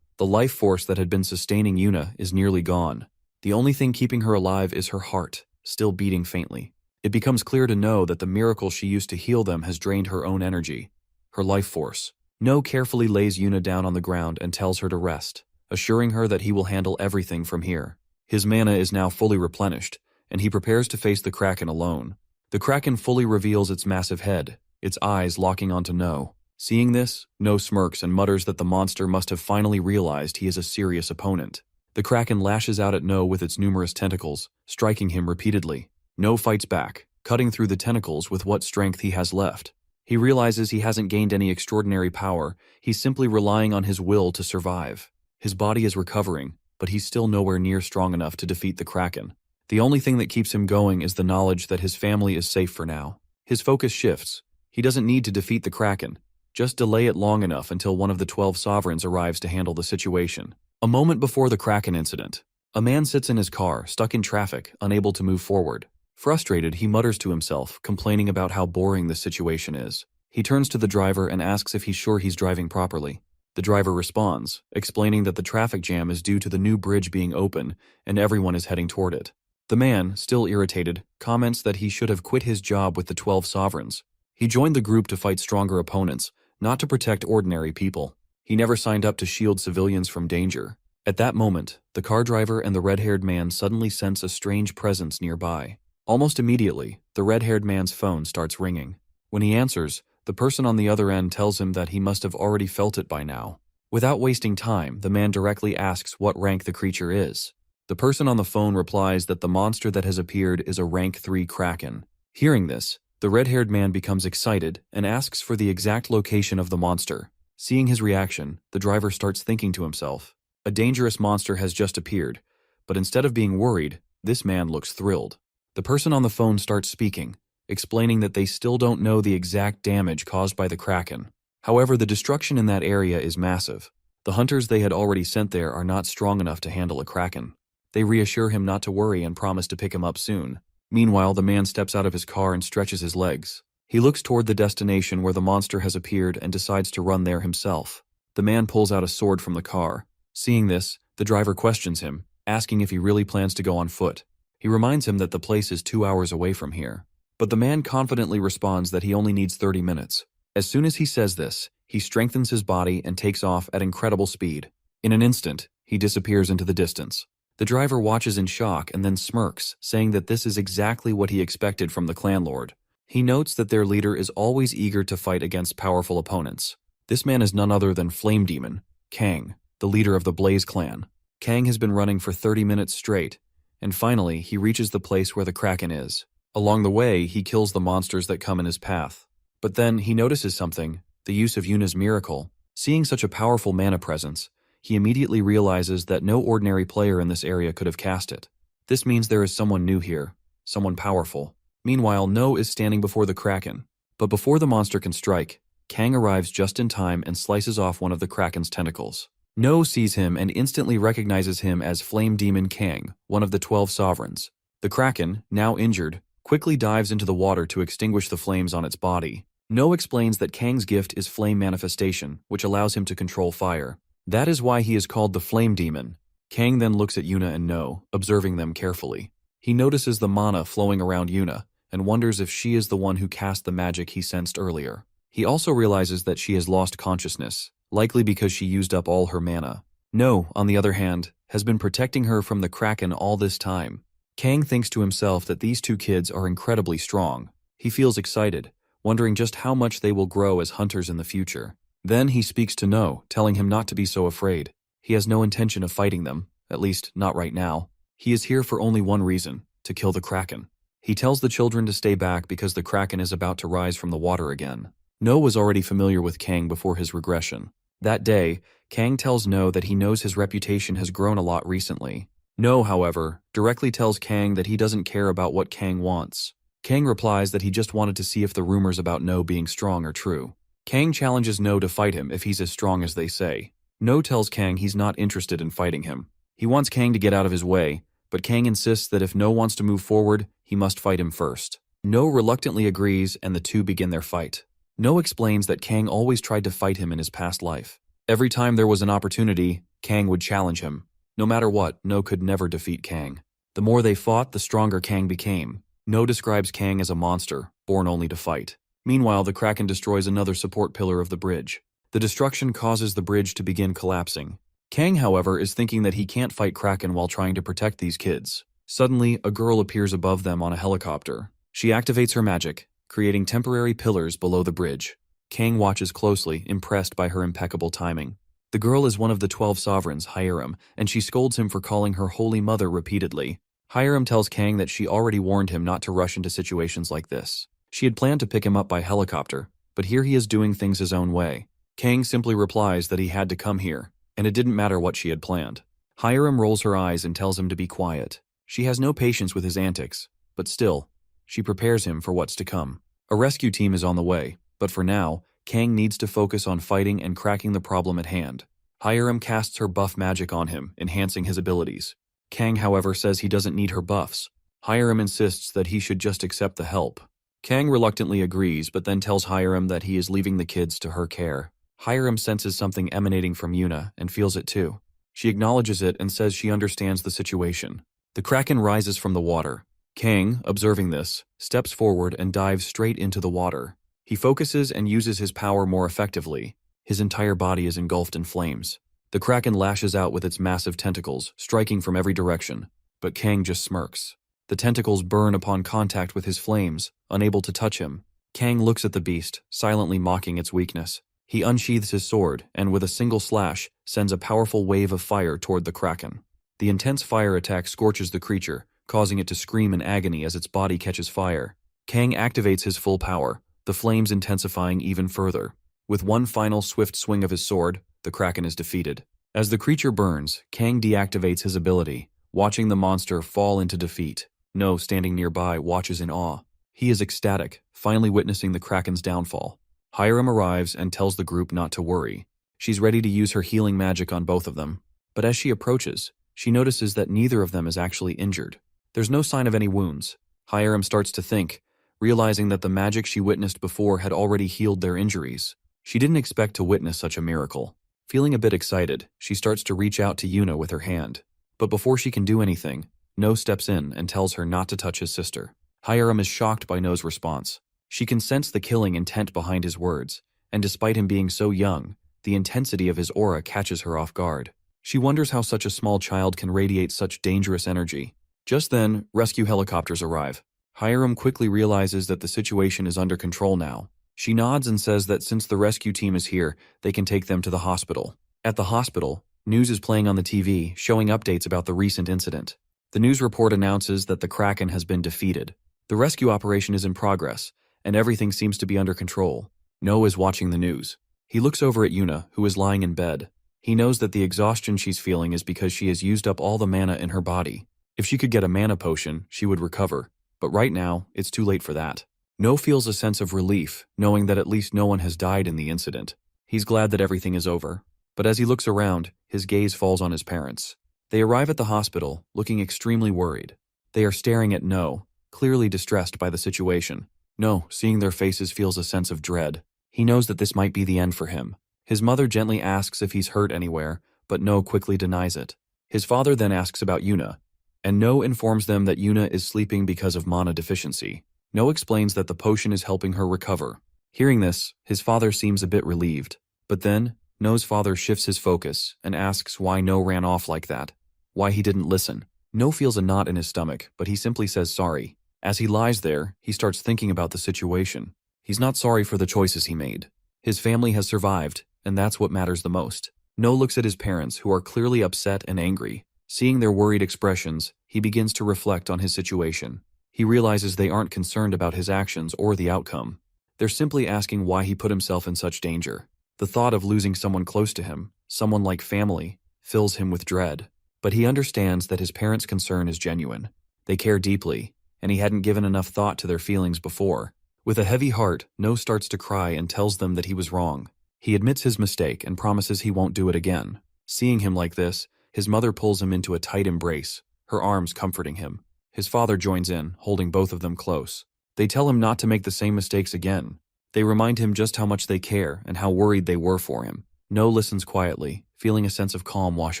Speaker 1: The life force that had been sustaining Yuna is nearly gone. The only thing keeping her alive is her heart, still beating faintly. It becomes clear to No that the miracle she used to heal them has drained her own energy, her life force. No carefully lays Yuna down on the ground and tells her to rest, assuring her that he will handle everything from here. His mana is now fully replenished, and he prepares to face the Kraken alone. The Kraken fully reveals its massive head, its eyes locking onto No. Seeing this, No smirks and mutters that the monster must have finally realized he is a serious opponent. The Kraken lashes out at No with its numerous tentacles, striking him repeatedly. No fights back, cutting through the tentacles with what strength he has left. He realizes he hasn't gained any extraordinary power, he's simply relying on his will to survive. His body is recovering, but he's still nowhere near strong enough to defeat the Kraken. The only thing that keeps him going is the knowledge that his family is safe for now. His focus shifts. He doesn't need to defeat the Kraken. Just delay it long enough until one of the 12 sovereigns arrives to handle the situation. A moment before the Kraken incident, a man sits in his car, stuck in traffic, unable to move forward. Frustrated, he mutters to himself, complaining about how boring this situation is. He turns to the driver and asks if he's sure he's driving properly. The driver responds, explaining that the traffic jam is due to the new bridge being open and everyone is heading toward it. The man, still irritated, comments that he should have quit his job with the 12 sovereigns. He joined the group to fight stronger opponents, not to protect ordinary people. He never signed up to shield civilians from danger. At that moment, the car driver and the red-haired man suddenly sense a strange presence nearby. Almost immediately, the red-haired man's phone starts ringing. When he answers, the person on the other end tells him that he must have already felt it by now. Without wasting time, the man directly asks what rank the creature is. The person on the phone replies that the monster that has appeared is a rank 3 Kraken. Hearing this, the red-haired man becomes excited and asks for the exact location of the monster. Seeing his reaction, the driver starts thinking to himself, a dangerous monster has just appeared, but instead of being worried, this man looks thrilled. The person on the phone starts speaking, explaining that they still don't know the exact damage caused by the Kraken. However, the destruction in that area is massive. The hunters they had already sent there are not strong enough to handle a Kraken. They reassure him not to worry and promise to pick him up soon. Meanwhile, the man steps out of his car and stretches his legs. He looks toward the destination where the monster has appeared and decides to run there himself. The man pulls out a sword from the car. Seeing this, the driver questions him, asking if he really plans to go on foot. He reminds him that the place is 2 hours away from here. But the man confidently responds that he only needs 30 minutes. As soon as he says this, he strengthens his body and takes off at incredible speed. In an instant, he disappears into the distance. The driver watches in shock and then smirks, saying that this is exactly what he expected from the clan lord. He notes that their leader is always eager to fight against powerful opponents. This man is none other than Flame Demon, Kang, the leader of the Blaze clan. Kang has been running for 30 minutes straight, and finally he reaches the place where the Kraken is. Along the way, he kills the monsters that come in his path. But then he notices something, the use of Yuna's miracle. Seeing such a powerful mana presence, he immediately realizes that no ordinary player in this area could have cast it. This means there is someone new here, someone powerful. Meanwhile, No is standing before the Kraken. But before the monster can strike, Kang arrives just in time and slices off one of the Kraken's tentacles. No sees him and instantly recognizes him as Flame Demon Kang, one of the 12 sovereigns. The Kraken, now injured, quickly dives into the water to extinguish the flames on its body. No explains that Kang's gift is flame manifestation, which allows him to control fire. That is why he is called the Flame Demon. Kang then looks at Yuna and No, observing them carefully. He notices the mana flowing around Yuna, and wonders if she is the one who cast the magic he sensed earlier. He also realizes that she has lost consciousness, likely because she used up all her mana. No, on the other hand, has been protecting her from the Kraken all this time. Kang thinks to himself that these two kids are incredibly strong. He feels excited, wondering just how much they will grow as hunters in the future. Then he speaks to No, telling him not to be so afraid. He has no intention of fighting them, at least not right now. He is here for only one reason, to kill the Kraken. He tells the children to stay back because the Kraken is about to rise from the water again. No was already familiar with Kang before his regression. That day, Kang tells No that he knows his reputation has grown a lot recently. No, however, directly tells Kang that he doesn't care about what Kang wants. Kang replies that he just wanted to see if the rumors about No being strong are true. Kang challenges No to fight him if he's as strong as they say. No tells Kang he's not interested in fighting him. He wants Kang to get out of his way, but Kang insists that if No wants to move forward, he must fight him first. No reluctantly agrees and the two begin their fight. No explains that Kang always tried to fight him in his past life. Every time there was an opportunity, Kang would challenge him. No matter what, No could never defeat Kang. The more they fought, the stronger Kang became. No describes Kang as a monster, born only to fight. Meanwhile, the Kraken destroys another support pillar of the bridge. The destruction causes the bridge to begin collapsing. Kang, however, is thinking that he can't fight Kraken while trying to protect these kids. Suddenly, a girl appears above them on a helicopter. She activates her magic, creating temporary pillars below the bridge. Kang watches closely, impressed by her impeccable timing. The girl is one of the 12 sovereigns, Hiram, and she scolds him for calling her Holy Mother repeatedly. Hiram tells Kang that she already warned him not to rush into situations like this. She had planned to pick him up by helicopter, but here he is doing things his own way. Kang simply replies that he had to come here, and it didn't matter what she had planned. Hiram rolls her eyes and tells him to be quiet. She has no patience with his antics, but still, she prepares him for what's to come. A rescue team is on the way, but for now, Kang needs to focus on fighting and cracking the problem at hand. Hiram casts her buff magic on him, enhancing his abilities. Kang, however, says he doesn't need her buffs. Hiram insists that he should just accept the help. Kang reluctantly agrees, but then tells Hiram that he is leaving the kids to her care. Hiram senses something emanating from Yuna and feels it too. She acknowledges it and says she understands the situation. The Kraken rises from the water. Kang, observing this, steps forward and dives straight into the water. He focuses and uses his power more effectively. His entire body is engulfed in flames. The Kraken lashes out with its massive tentacles, striking from every direction, but Kang just smirks. The tentacles burn upon contact with his flames, unable to touch him. Kang looks at the beast, silently mocking its weakness. He unsheathes his sword, and with a single slash, sends a powerful wave of fire toward the Kraken. The intense fire attack scorches the creature, causing it to scream in agony as its body catches fire. Kang activates his full power, the flames intensifying even further. With one final swift swing of his sword, the Kraken is defeated. As the creature burns, Kang deactivates his ability, watching the monster fall into defeat. No, standing nearby, watches in awe. He is ecstatic, finally witnessing the Kraken's downfall. Hiram arrives and tells the group not to worry. She's ready to use her healing magic on both of them. But as she approaches, she notices that neither of them is actually injured. There's no sign of any wounds. Hiram starts to think, realizing that the magic she witnessed before had already healed their injuries. She didn't expect to witness such a miracle. Feeling a bit excited, she starts to reach out to Yuna with her hand. But before she can do anything, No steps in and tells her not to touch his sister. Hiram is shocked by No's response. She can sense the killing intent behind his words, and despite him being so young, the intensity of his aura catches her off guard. She wonders how such a small child can radiate such dangerous energy. Just then, rescue helicopters arrive. Hiram quickly realizes that the situation is under control now. She nods and says that since the rescue team is here, they can take them to the hospital. At the hospital, news is playing on the TV, showing updates about the recent incident. The news report announces that the Kraken has been defeated. The rescue operation is in progress, and everything seems to be under control. No is watching the news. He looks over at Yuna, who is lying in bed. He knows that the exhaustion she's feeling is because she has used up all the mana in her body. If she could get a mana potion, she would recover, but right now, it's too late for that. No feels a sense of relief, knowing that at least no one has died in the incident. He's glad that everything is over, but as he looks around, his gaze falls on his parents. They arrive at the hospital, looking extremely worried. They are staring at No, clearly distressed by the situation. No, seeing their faces, feels a sense of dread. He knows that this might be the end for him. His mother gently asks if he's hurt anywhere, but No quickly denies it. His father then asks about Yuna, and No informs them that Yuna is sleeping because of mana deficiency. No explains that the potion is helping her recover. Hearing this, his father seems a bit relieved. But then, No's father shifts his focus and asks why No ran off like that, why he didn't listen. No feels a knot in his stomach, but he simply says sorry. As he lies there, he starts thinking about the situation. He's not sorry for the choices he made. His family has survived, and that's what matters the most. No looks at his parents, who are clearly upset and angry. Seeing their worried expressions, he begins to reflect on his situation. He realizes they aren't concerned about his actions or the outcome. They're simply asking why he put himself in such danger. The thought of losing someone close to him, someone like family, fills him with dread. But he understands that his parents' concern is genuine. They care deeply, and he hadn't given enough thought to their feelings before. With a heavy heart, No starts to cry and tells them that he was wrong. He admits his mistake and promises he won't do it again. Seeing him like this, his mother pulls him into a tight embrace, her arms comforting him. His father joins in, holding both of them close. They tell him not to make the same mistakes again. They remind him just how much they care and how worried they were for him. No listens quietly, feeling a sense of calm wash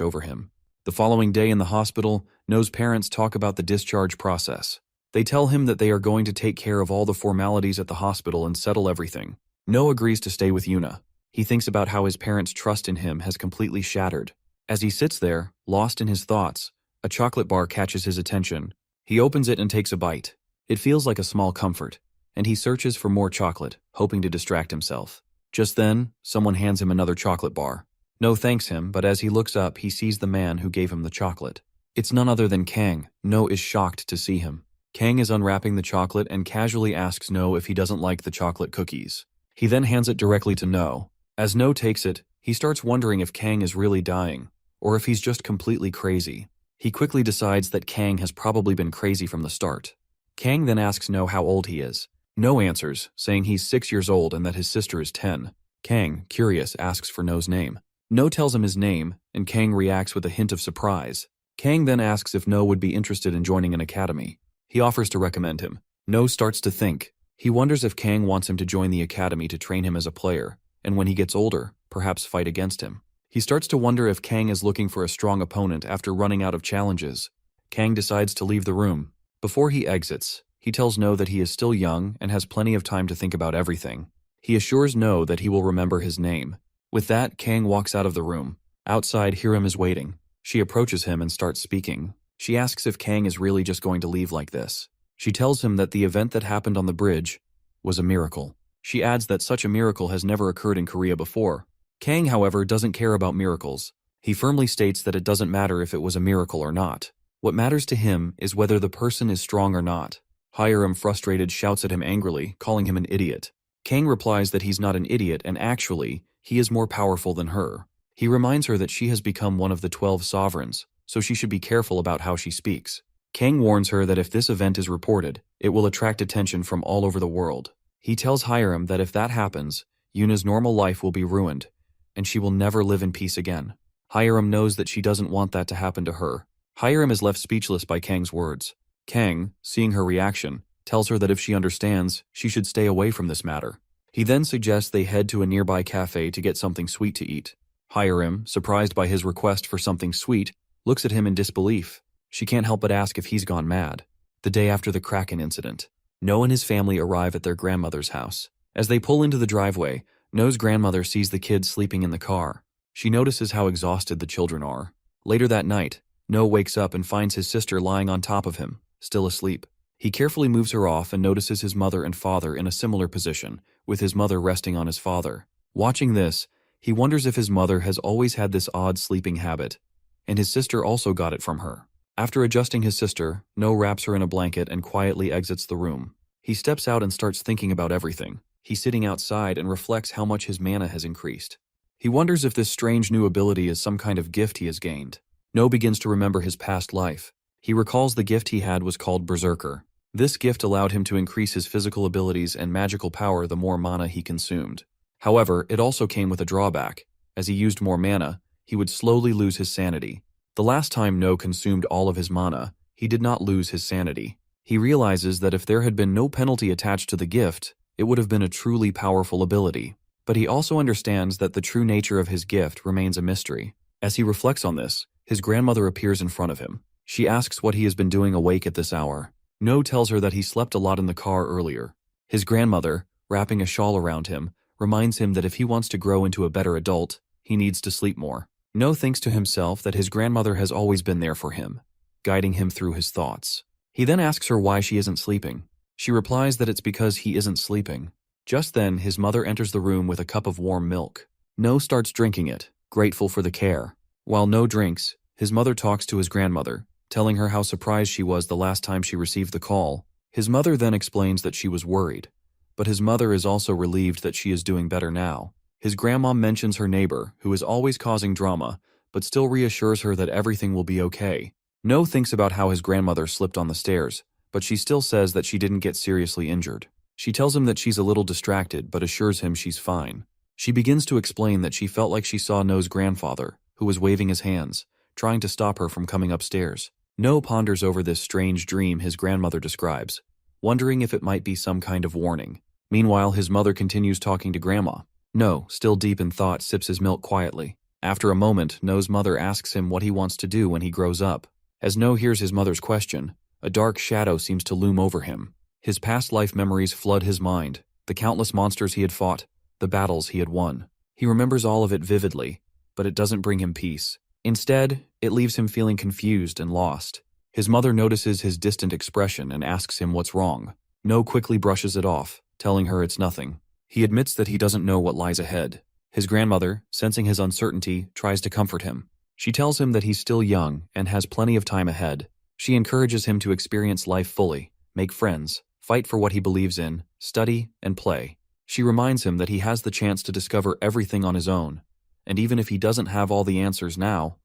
Speaker 1: over him. The following day in the hospital, No's parents talk about the discharge process. They tell him that they are going to take care of all the formalities at the hospital and settle everything. No agrees to stay with Yuna. He thinks about how his parents' trust in him has completely shattered. As he sits there, lost in his thoughts, a chocolate bar catches his attention. He opens it and takes a bite. It feels like a small comfort, and he searches for more chocolate, hoping to distract himself. Just then, someone hands him another chocolate bar. No thanks him, but as he looks up, he sees the man who gave him the chocolate. It's none other than Kang. No is shocked to see him. Kang is unwrapping the chocolate and casually asks No if he doesn't like the chocolate cookies. He then hands it directly to No. As No takes it, he starts wondering if Kang is really dying, or if he's just completely crazy. He quickly decides that Kang has probably been crazy from the start. Kang then asks No how old he is. No answers, saying he's 6 years old and that his sister is 10. Kang, curious, asks for No's name. No tells him his name, and Kang reacts with a hint of surprise. Kang then asks if No would be interested in joining an academy. He offers to recommend him. No starts to think. He wonders if Kang wants him to join the academy to train him as a player, and when he gets older, perhaps fight against him. He starts to wonder if Kang is looking for a strong opponent after running out of challenges. Kang decides to leave the room. Before he exits, he tells No that he is still young and has plenty of time to think about everything. He assures No that he will remember his name. With that, Kang walks out of the room. Outside, Hiram is waiting. She approaches him and starts speaking. She asks if Kang is really just going to leave like this. She tells him that the event that happened on the bridge was a miracle. She adds that such a miracle has never occurred in Korea before. Kang, however, doesn't care about miracles. He firmly states that it doesn't matter if it was a miracle or not. What matters to him is whether the person is strong or not. Hiram, frustrated, shouts at him angrily, calling him an idiot. Kang replies that he's not an idiot and actually, he is more powerful than her. He reminds her that she has become one of the 12 sovereigns, so she should be careful about how she speaks. Kang warns her that if this event is reported, it will attract attention from all over the world. He tells Hiram that if that happens, Yuna's normal life will be ruined, and she will never live in peace again. Hiram knows that she doesn't want that to happen to her. Hiram is left speechless by Kang's words. Kang, seeing her reaction, tells her that if she understands, she should stay away from this matter. He then suggests they head to a nearby cafe to get something sweet to eat. Hiram, surprised by his request for something sweet, looks at him in disbelief. She can't help but ask if he's gone mad. The day after the Kraken incident, No and his family arrive at their grandmother's house. As they pull into the driveway, No's grandmother sees the kids sleeping in the car. She notices how exhausted the children are. Later that night, No wakes up and finds his sister lying on top of him, still asleep. He carefully moves her off and notices his mother and father in a similar position, with his mother resting on his father. Watching this, he wonders if his mother has always had this odd sleeping habit, and his sister also got it from her. After adjusting his sister, No wraps her in a blanket and quietly exits the room. He steps out and starts thinking about everything. He's sitting outside and reflects how much his mana has increased. He wonders if this strange new ability is some kind of gift he has gained. No begins to remember his past life. He recalls the gift he had was called Berserker. This gift allowed him to increase his physical abilities and magical power the more mana he consumed. However, it also came with a drawback. As he used more mana, he would slowly lose his sanity. The last time No consumed all of his mana, he did not lose his sanity. He realizes that if there had been no penalty attached to the gift, it would have been a truly powerful ability. But he also understands that the true nature of his gift remains a mystery. As he reflects on this, his grandmother appears in front of him. She asks what he has been doing awake at this hour. No tells her that he slept a lot in the car earlier. His grandmother, wrapping a shawl around him, reminds him that if he wants to grow into a better adult, he needs to sleep more. No thinks to himself that his grandmother has always been there for him, guiding him through his thoughts. He then asks her why she isn't sleeping. She replies that it's because he isn't sleeping. Just then, his mother enters the room with a cup of warm milk. No starts drinking it, grateful for the care. While No drinks, his mother talks to his grandmother, telling her how surprised she was the last time she received the call. His mother then explains that she was worried, but his mother is also relieved that she is doing better now. His grandma mentions her neighbor, who is always causing drama, but still reassures her that everything will be okay. No thinks about how his grandmother slipped on the stairs, but she still says that she didn't get seriously injured. She tells him that she's a little distracted, but assures him she's fine. She begins to explain that she felt like she saw No's grandfather, who was waving his hands, trying to stop her from coming upstairs. No ponders over this strange dream his grandmother describes, wondering if it might be some kind of warning. Meanwhile, his mother continues talking to Grandma. No, still deep in thought, sips his milk quietly. After a moment, No's mother asks him what he wants to do when he grows up. As No hears his mother's question, a dark shadow seems to loom over him. His past life memories flood his mind, the countless monsters he had fought, the battles he had won. He remembers all of it vividly, but it doesn't bring him peace. Instead, it leaves him feeling confused and lost. His mother notices his distant expression and asks him what's wrong. No quickly brushes it off, telling her it's nothing. He admits that he doesn't know what lies ahead. His grandmother, sensing his uncertainty, tries to comfort him. She tells him that he's still young and has plenty of time ahead. She encourages him to experience life fully, make friends, fight for what he believes in, study, and play. She reminds him that he has the chance to discover everything on his own, and even if he doesn't have all the answers now,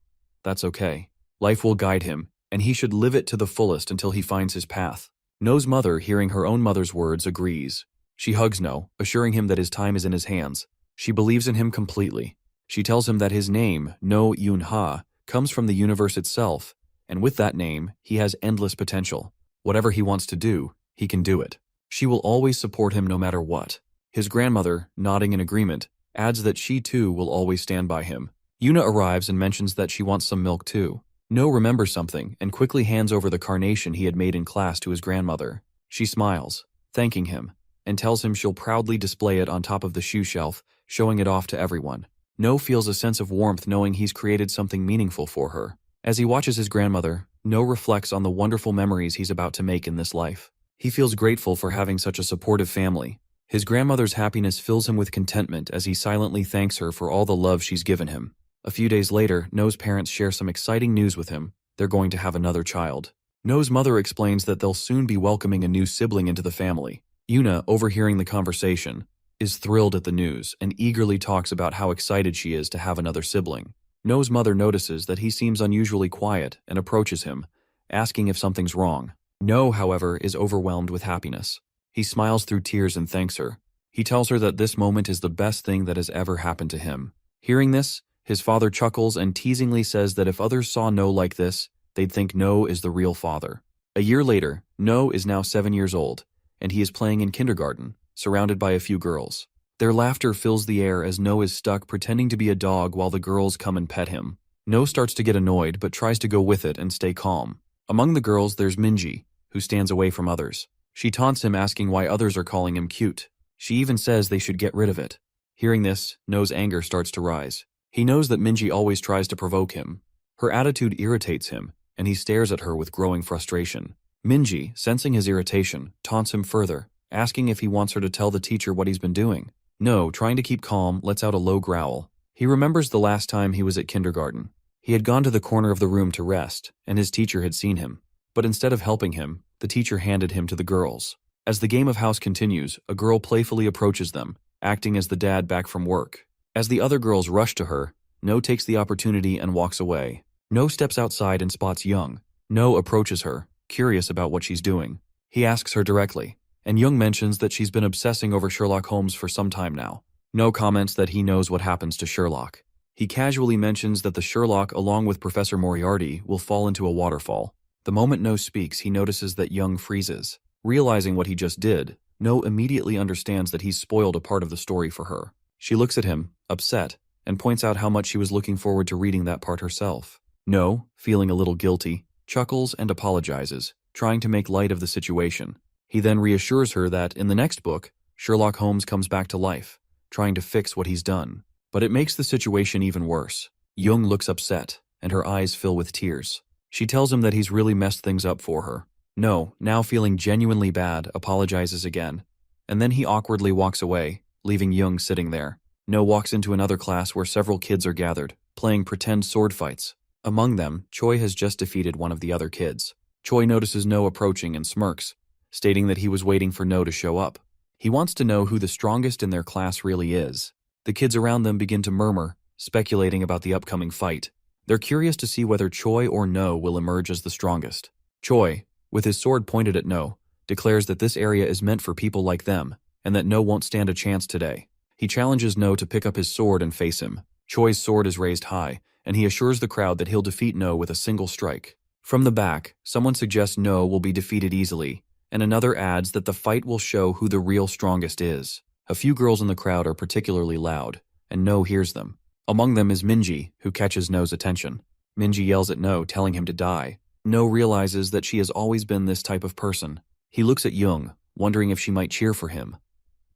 Speaker 1: that's okay. Life will guide him, and he should live it to the fullest until he finds his path. No's mother, hearing her own mother's words, agrees. She hugs No, assuring him that his time is in his hands. She believes in him completely. She tells him that his name, No Yun Ha, comes from the universe itself, and with that name, he has endless potential. Whatever he wants to do, he can do it. She will always support him no matter what. His grandmother, nodding in agreement, adds that she too will always stand by him. Yuna arrives and mentions that she wants some milk too. No remembers something and quickly hands over the carnation he had made in class to his grandmother. She smiles, thanking him, and tells him she'll proudly display it on top of the shoe shelf, showing it off to everyone. No feels a sense of warmth knowing he's created something meaningful for her. As he watches his grandmother, No reflects on the wonderful memories he's about to make in this life. He feels grateful for having such a supportive family. His grandmother's happiness fills him with contentment as he silently thanks her for all the love she's given him. A few days later, No's parents share some exciting news with him. They're going to have another child. No's mother explains that they'll soon be welcoming a new sibling into the family. Yuna, overhearing the conversation, is thrilled at the news and eagerly talks about how excited she is to have another sibling. No's mother notices that he seems unusually quiet and approaches him, asking if something's wrong. No, however, is overwhelmed with happiness. He smiles through tears and thanks her. He tells her that this moment is the best thing that has ever happened to him. Hearing this, his father chuckles and teasingly says that if others saw No like this, they'd think No is the real father. A year later, No is now 7 years old, and he is playing in kindergarten, surrounded by a few girls. Their laughter fills the air as No is stuck pretending to be a dog while the girls come and pet him. No starts to get annoyed but tries to go with it and stay calm. Among the girls, there's Minji, who stands away from others. She taunts him, asking why others are calling him cute. She even says they should get rid of it. Hearing this, No's anger starts to rise. He knows that Minji always tries to provoke him. Her attitude irritates him, and he stares at her with growing frustration. Minji, sensing his irritation, taunts him further, asking if he wants her to tell the teacher what he's been doing. No, trying to keep calm, lets out a low growl. He remembers the last time he was at kindergarten. He had gone to the corner of the room to rest, and his teacher had seen him. But instead of helping him, the teacher handed him to the girls. As the game of house continues, a girl playfully approaches them, acting as the dad back from work. As the other girls rush to her, No takes the opportunity and walks away. No steps outside and spots Young. No approaches her, curious about what she's doing. He asks her directly, and Young mentions that she's been obsessing over Sherlock Holmes for some time now. No comments that he knows what happens to Sherlock. He casually mentions that the Sherlock, along with Professor Moriarty, will fall into a waterfall. The moment No speaks, he notices that Young freezes. Realizing what he just did, No immediately understands that he's spoiled a part of the story for her. She looks at him, upset, and points out how much she was looking forward to reading that part herself. No, feeling a little guilty, chuckles and apologizes, trying to make light of the situation. He then reassures her that in the next book, Sherlock Holmes comes back to life, trying to fix what he's done. But it makes the situation even worse. Young looks upset, and her eyes fill with tears. She tells him that he's really messed things up for her. No, now feeling genuinely bad, apologizes again. And then he awkwardly walks away, leaving Young sitting there. No walks into another class where several kids are gathered, playing pretend sword fights. Among them, Choi has just defeated one of the other kids. Choi notices No approaching and smirks, stating that he was waiting for No to show up. He wants to know who the strongest in their class really is. The kids around them begin to murmur, speculating about the upcoming fight. They're curious to see whether Choi or No will emerge as the strongest. Choi, with his sword pointed at No, declares that this area is meant for people like them, and that No won't stand a chance today. He challenges No to pick up his sword and face him. Choi's sword is raised high, and he assures the crowd that he'll defeat No with a single strike. From the back, someone suggests No will be defeated easily, and another adds that the fight will show who the real strongest is. A few girls in the crowd are particularly loud, and No hears them. Among them is Minji, who catches No's attention. Minji yells at No, telling him to die. No realizes that she has always been this type of person. He looks at Young, wondering if she might cheer for him.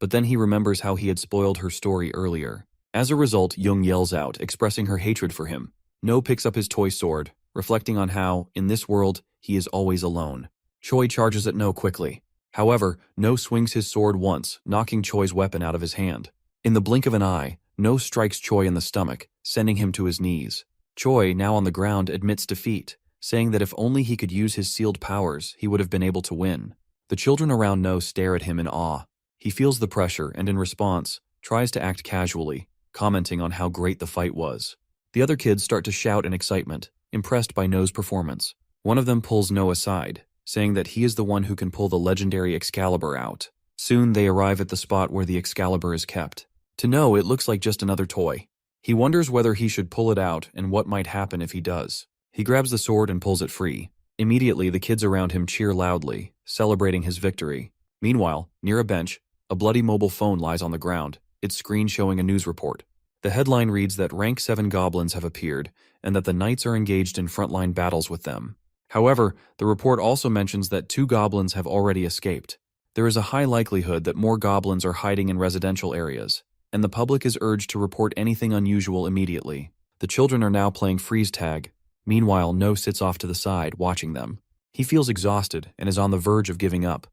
Speaker 1: But then he remembers how he had spoiled her story earlier. As a result, Young yells out, expressing her hatred for him. No picks up his toy sword, reflecting on how, in this world, he is always alone. Choi charges at No quickly. However, No swings his sword once, knocking Choi's weapon out of his hand. In the blink of an eye, No strikes Choi in the stomach, sending him to his knees. Choi, now on the ground, admits defeat, saying that if only he could use his sealed powers, he would have been able to win. The children around No stare at him in awe. He feels the pressure and, in response, tries to act casually, commenting on how great the fight was. The other kids start to shout in excitement, impressed by No's performance. One of them pulls No aside, saying that he is the one who can pull the legendary Excalibur out. Soon they arrive at the spot where the Excalibur is kept. To No, it looks like just another toy. He wonders whether he should pull it out and what might happen if he does. He grabs the sword and pulls it free. Immediately, the kids around him cheer loudly, celebrating his victory. Meanwhile, near a bench, a bloody mobile phone lies on the ground, its screen showing a news report. The headline reads that Rank 7 goblins have appeared, and that the knights are engaged in frontline battles with them. However, the report also mentions that 2 goblins have already escaped. There is a high likelihood that more goblins are hiding in residential areas, and the public is urged to report anything unusual immediately. The children are now playing freeze tag. Meanwhile, No sits off to the side, watching them. He feels exhausted and is on the verge of giving up,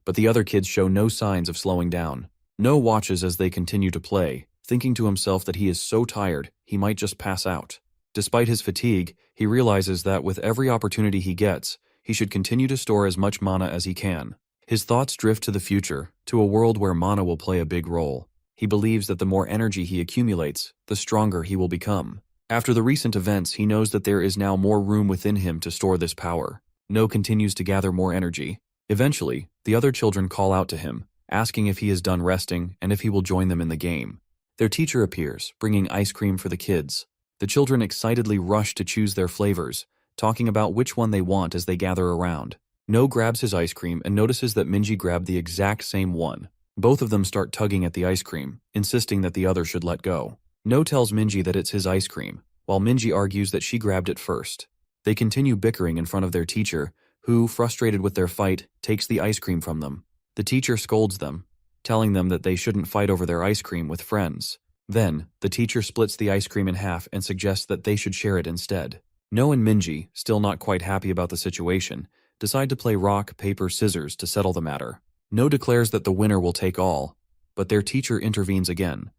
Speaker 1: but the other kids show no signs of slowing down. No watches as they continue to play, thinking to himself that he is so tired, he might just pass out. Despite his fatigue, he realizes that with every opportunity he gets, he should continue to store as much mana as he can. His thoughts drift to the future, to a world where mana will play a big role. He believes that the more energy he accumulates, the stronger he will become. After the recent events, he knows that there is now more room within him to store this power. No continues to gather more energy. Eventually, the other children call out to him, asking if he is done resting and if he will join them in the game. Their teacher appears, bringing ice cream for the kids. The children excitedly rush to choose their flavors, talking about which one they want as they gather around. No grabs his ice cream and notices that Minji grabbed the exact same one. Both of them start tugging at the ice cream, insisting that the other should let go. No tells Minji that it's his ice cream, while Minji argues that she grabbed it first. They continue bickering in front of their teacher, who, frustrated with their fight, takes the ice cream from them. The teacher scolds them, telling them that they shouldn't fight over their ice cream with friends. Then, the teacher splits the ice cream in half and suggests that they should share it instead. No and Minji, still not quite happy about the situation, decide to play rock, paper, scissors to settle the matter. No declares that the winner will take all, but their teacher intervenes again,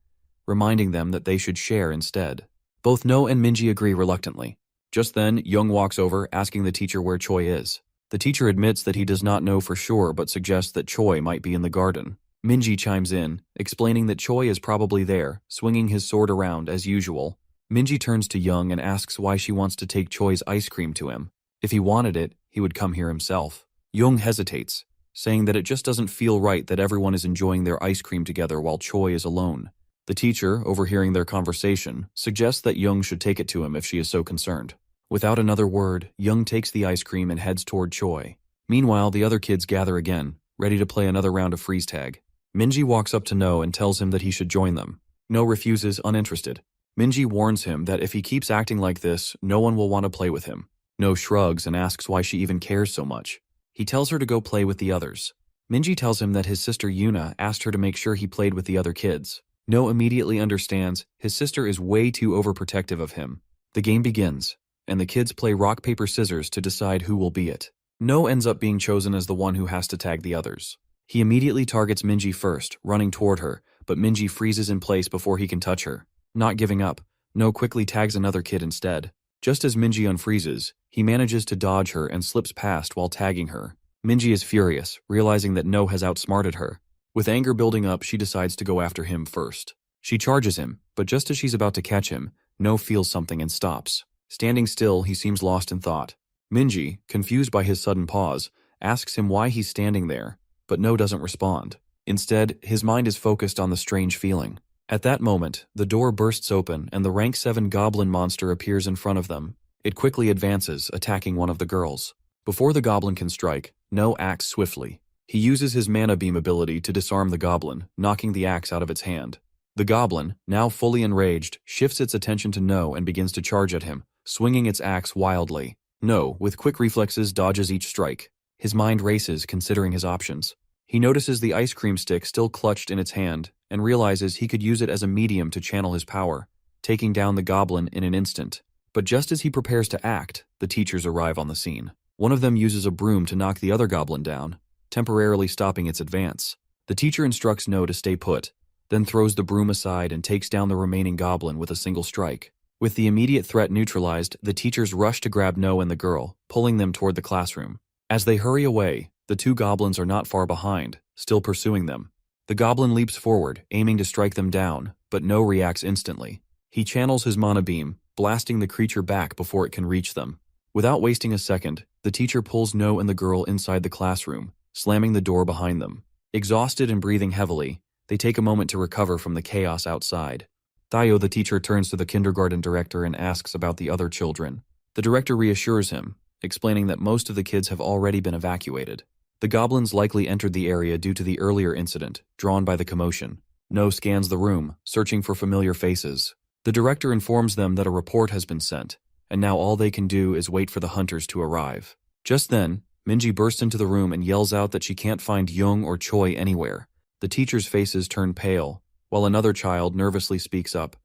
Speaker 1: reminding them that they should share instead. Both No and Minji agree reluctantly. Just then, Young walks over, asking the teacher where Choi is. The teacher admits that he does not know for sure but suggests that Choi might be in the garden. Minji chimes in, explaining that Choi is probably there, swinging his sword around as usual. Minji turns to Young and asks why she wants to take Choi's ice cream to him. If he wanted it, he would come here himself. Young hesitates, saying that it just doesn't feel right that everyone is enjoying their ice cream together while Choi is alone. The teacher, overhearing their conversation, suggests that Young should take it to him if she is so concerned. Without another word, Young takes the ice cream and heads toward Choi. Meanwhile, the other kids gather again, ready to play another round of freeze tag. Minji walks up to No and tells him that he should join them. No refuses, uninterested. Minji warns him that if he keeps acting like this, no one will want to play with him. No shrugs and asks why she even cares so much. He tells her to go play with the others. Minji tells him that his sister Yuna asked her to make sure he played with the other kids. No immediately understands his sister is way too overprotective of him. The game begins, and the kids play rock, paper, scissors to decide who will be it. No ends up being chosen as the one who has to tag the others. He immediately targets Minji first, running toward her, but Minji freezes in place before he can touch her. Not giving up, No quickly tags another kid instead. Just as Minji unfreezes, he manages to dodge her and slips past while tagging her. Minji is furious, realizing that No has outsmarted her. With anger building up, she decides to go after him first. She charges him, but just as she's about to catch him, No feels something and stops. Standing still, he seems lost in thought. Minji, confused by his sudden pause, asks him why he's standing there, but No doesn't respond. Instead, his mind is focused on the strange feeling. At that moment, the door bursts open and the rank 7 goblin monster appears in front of them. It quickly advances, attacking one of the girls. Before the goblin can strike, No acts swiftly. He uses his mana beam ability to disarm the goblin, knocking the axe out of its hand. The goblin, now fully enraged, shifts its attention to No and begins to charge at him, swinging its axe wildly. No, with quick reflexes, dodges each strike. His mind races, considering his options. He notices the ice cream stick still clutched in its hand and realizes he could use it as a medium to channel his power, taking down the goblin in an instant. But just as he prepares to act, the teachers arrive on the scene. One of them uses a broom to knock the other goblin down, temporarily stopping its advance. The teacher instructs No to stay put, then throws the broom aside and takes down the remaining goblin with a single strike. With the immediate threat neutralized, the teachers rush to grab No and the girl, pulling them toward the classroom. As they hurry away, the two goblins are not far behind, still pursuing them. The goblin leaps forward, aiming to strike them down, but No reacts instantly. He channels his mana beam, blasting the creature back before it can reach them. Without wasting a second, the teacher pulls No and the girl inside the classroom, slamming the door behind them. Exhausted and breathing heavily, they take a moment to recover from the chaos outside. Tayo, the teacher, turns to the kindergarten director and asks about the other children. The director reassures him, explaining that most of the kids have already been evacuated. The goblins likely entered the area due to the earlier incident, drawn by the commotion. No scans the room, searching for familiar faces. The director informs them that a report has been sent, and now all they can do is wait for the hunters to arrive. Just then, Minji bursts into the room and yells out that she can't find Young or Choi anywhere. The teachers' faces turn pale, while another child nervously speaks up,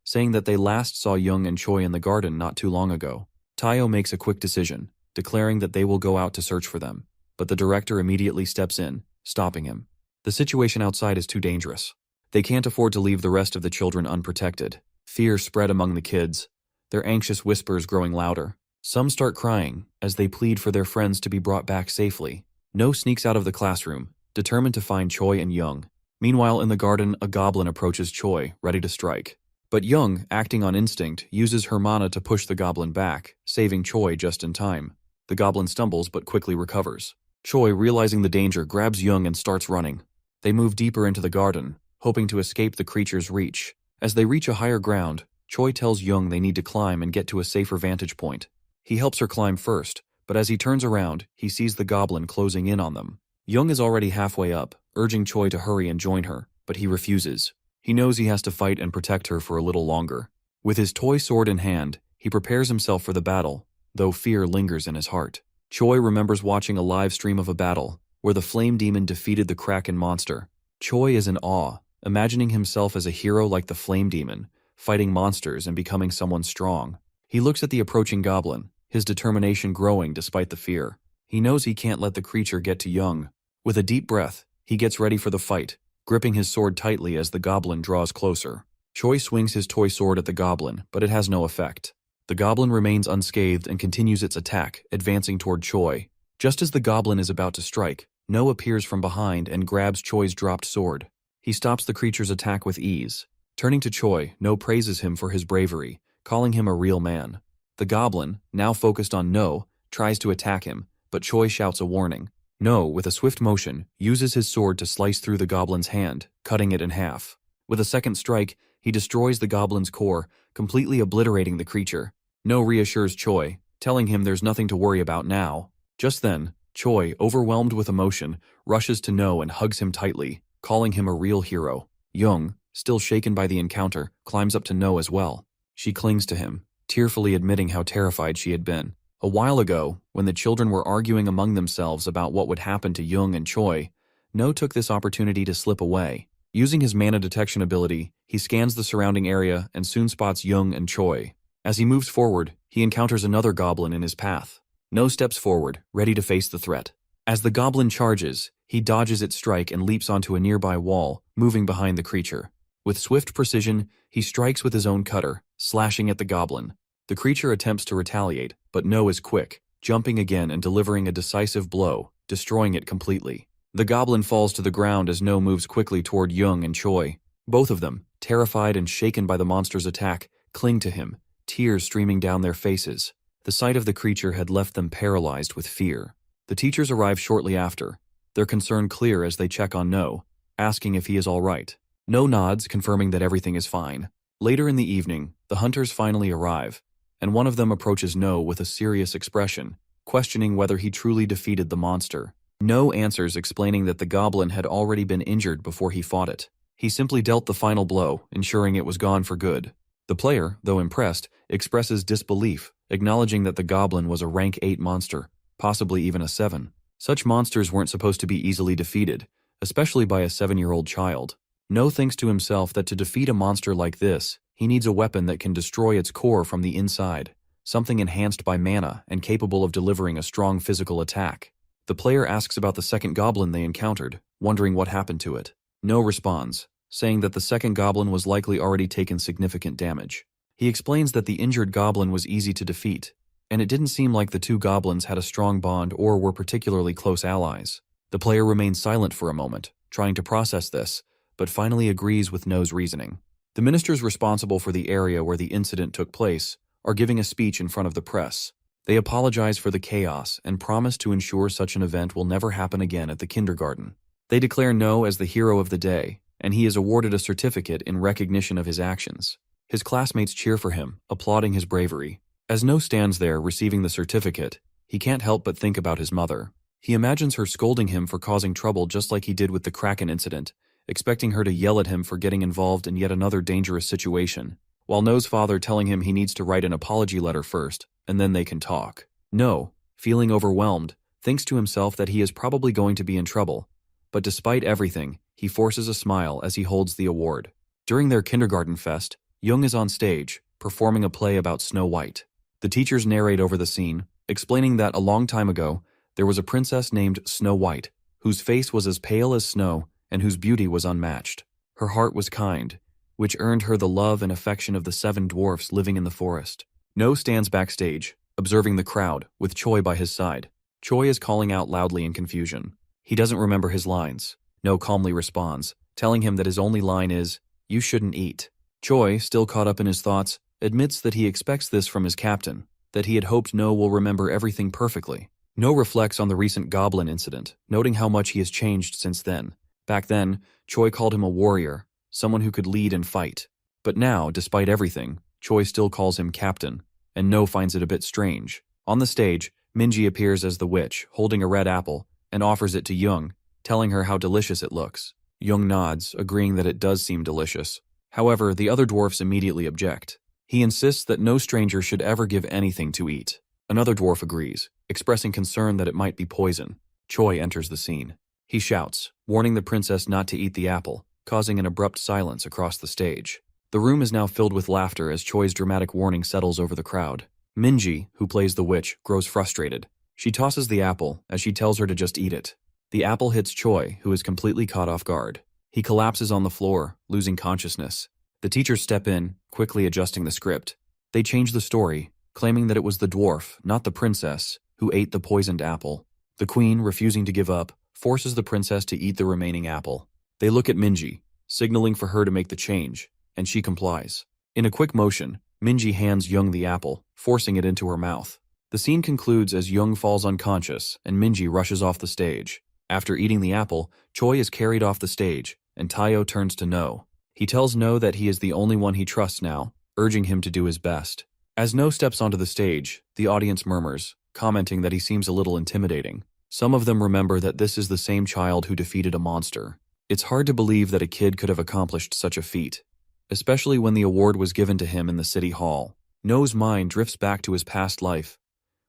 Speaker 1: saying that they last saw Young and Choi in the garden not too long ago. Tayo makes a quick decision, declaring that they will go out to search for them, but the director immediately steps in, stopping him. The situation outside is too dangerous. They can't afford to leave the rest of the children unprotected. Fear spread among the kids, their anxious whispers growing louder. Some start crying as they plead for their friends to be brought back safely. No sneaks out of the classroom, determined to find Choi and Young. Meanwhile, in the garden, a goblin approaches Choi, ready to strike. But Young, acting on instinct, uses her mana to push the goblin back, saving Choi just in time. The goblin stumbles but quickly recovers. Choi, realizing the danger, grabs Young and starts running. They move deeper into the garden, hoping to escape the creature's reach. As they reach a higher ground, Choi tells Young they need to climb and get to a safer vantage point. He helps her climb first, but as he turns around, he sees the goblin closing in on them. Young is already halfway up, urging Choi to hurry and join her, but he refuses. He knows he has to fight and protect her for a little longer. With his toy sword in hand, he prepares himself for the battle, though fear lingers in his heart. Choi remembers watching a live stream of a battle where the flame demon defeated the Kraken monster. Choi is in awe, imagining himself as a hero like the flame demon, fighting monsters and becoming someone strong. He looks at the approaching goblin, his determination growing despite the fear. He knows he can't let the creature get to Young. With a deep breath, he gets ready for the fight, gripping his sword tightly as the goblin draws closer. Choi swings his toy sword at the goblin, but it has no effect. The goblin remains unscathed and continues its attack, advancing toward Choi. Just as the goblin is about to strike, No appears from behind and grabs Choi's dropped sword. He stops the creature's attack with ease. Turning to Choi, No praises him for his bravery, calling him a real man. The goblin, now focused on No, tries to attack him, but Choi shouts a warning. No, with a swift motion, uses his sword to slice through the goblin's hand, cutting it in half. With a second strike, he destroys the goblin's core, completely obliterating the creature. No reassures Choi, telling him there's nothing to worry about now. Just then, Choi, overwhelmed with emotion, rushes to No and hugs him tightly, calling him a real hero. Young, still shaken by the encounter, climbs up to No as well. She clings to him, tearfully admitting how terrified she had been. A while ago, when the children were arguing among themselves about what would happen to Young and Choi, No took this opportunity to slip away. Using his mana detection ability, he scans the surrounding area and soon spots Young and Choi. As he moves forward, he encounters another goblin in his path. No steps forward, ready to face the threat. As the goblin charges, he dodges its strike and leaps onto a nearby wall, moving behind the creature. With swift precision, he strikes with his own cutter, slashing at the goblin. The creature attempts to retaliate, but No is quick, jumping again and delivering a decisive blow, destroying it completely. The goblin falls to the ground as No moves quickly toward Young and Choi. Both of them, terrified and shaken by the monster's attack, cling to him, tears streaming down their faces. The sight of the creature had left them paralyzed with fear. The teachers arrive shortly after, their concern clear as they check on No, asking if he is all right. No nods, confirming that everything is fine. Later in the evening, the hunters finally arrive, and one of them approaches No with a serious expression, questioning whether he truly defeated the monster. No answers, explaining that the goblin had already been injured before he fought it. He simply dealt the final blow, ensuring it was gone for good. The player, though impressed, expresses disbelief, acknowledging that the goblin was a rank 8 monster, possibly even a 7. Such monsters weren't supposed to be easily defeated, especially by a 7-year-old child. No thinks to himself that to defeat a monster like this, he needs a weapon that can destroy its core from the inside, something enhanced by mana and capable of delivering a strong physical attack. The player asks about the second goblin they encountered, wondering what happened to it. No responds, saying that the second goblin was likely already taken significant damage. He explains that the injured goblin was easy to defeat, and it didn't seem like the two goblins had a strong bond or were particularly close allies. The player remains silent for a moment, trying to process this, but finally agrees with No's reasoning. The ministers responsible for the area where the incident took place are giving a speech in front of the press. They apologize for the chaos and promise to ensure such an event will never happen again at the kindergarten. They declare No as the hero of the day, and he is awarded a certificate in recognition of his actions. His classmates cheer for him, applauding his bravery. As No stands there receiving the certificate, he can't help but think about his mother. He imagines her scolding him for causing trouble just like he did with the Kraken incident, expecting her to yell at him for getting involved in yet another dangerous situation, while No's father telling him he needs to write an apology letter first, and then they can talk. No, feeling overwhelmed, thinks to himself that he is probably going to be in trouble, but despite everything, he forces a smile as he holds the award. During their kindergarten fest, Young is on stage, performing a play about Snow White. The teachers narrate over the scene, explaining that a long time ago, there was a princess named Snow White, whose face was as pale as snow and whose beauty was unmatched. Her heart was kind, which earned her the love and affection of the 7 dwarfs living in the forest. No stands backstage, observing the crowd, with Choi by his side. Choi is calling out loudly in confusion. He doesn't remember his lines. No calmly responds, telling him that his only line is, "You shouldn't eat." Choi, still caught up in his thoughts, admits that he expects this from his captain, that he had hoped No will remember everything perfectly. No reflects on the recent goblin incident, noting how much he has changed since then. Back then, Choi called him a warrior, someone who could lead and fight. But now, despite everything, Choi still calls him captain, and No finds it a bit strange. On the stage, Minji appears as the witch, holding a red apple, and offers it to Young, telling her how delicious it looks. Young nods, agreeing that it does seem delicious. However, the other dwarfs immediately object. He insists that no stranger should ever give anything to eat. Another dwarf agrees, expressing concern that it might be poison. Choi enters the scene. He shouts, warning the princess not to eat the apple, causing an abrupt silence across the stage. The room is now filled with laughter as Choi's dramatic warning settles over the crowd. Minji, who plays the witch, grows frustrated. She tosses the apple as she tells her to just eat it. The apple hits Choi, who is completely caught off guard. He collapses on the floor, losing consciousness. The teachers step in, quickly adjusting the script. They change the story, claiming that it was the dwarf, not the princess, who ate the poisoned apple. The queen, refusing to give up, forces the princess to eat the remaining apple. They look at Minji, signaling for her to make the change, and she complies. In a quick motion, Minji hands Young the apple, forcing it into her mouth. The scene concludes as Young falls unconscious and Minji rushes off the stage. After eating the apple, Choi is carried off the stage, and Tayo turns to No. He tells No that he is the only one he trusts now, urging him to do his best. As No steps onto the stage, the audience murmurs, commenting that he seems a little intimidating. Some of them remember that this is the same child who defeated a monster. It's hard to believe that a kid could have accomplished such a feat, especially when the award was given to him in the city hall. No's mind drifts back to his past life,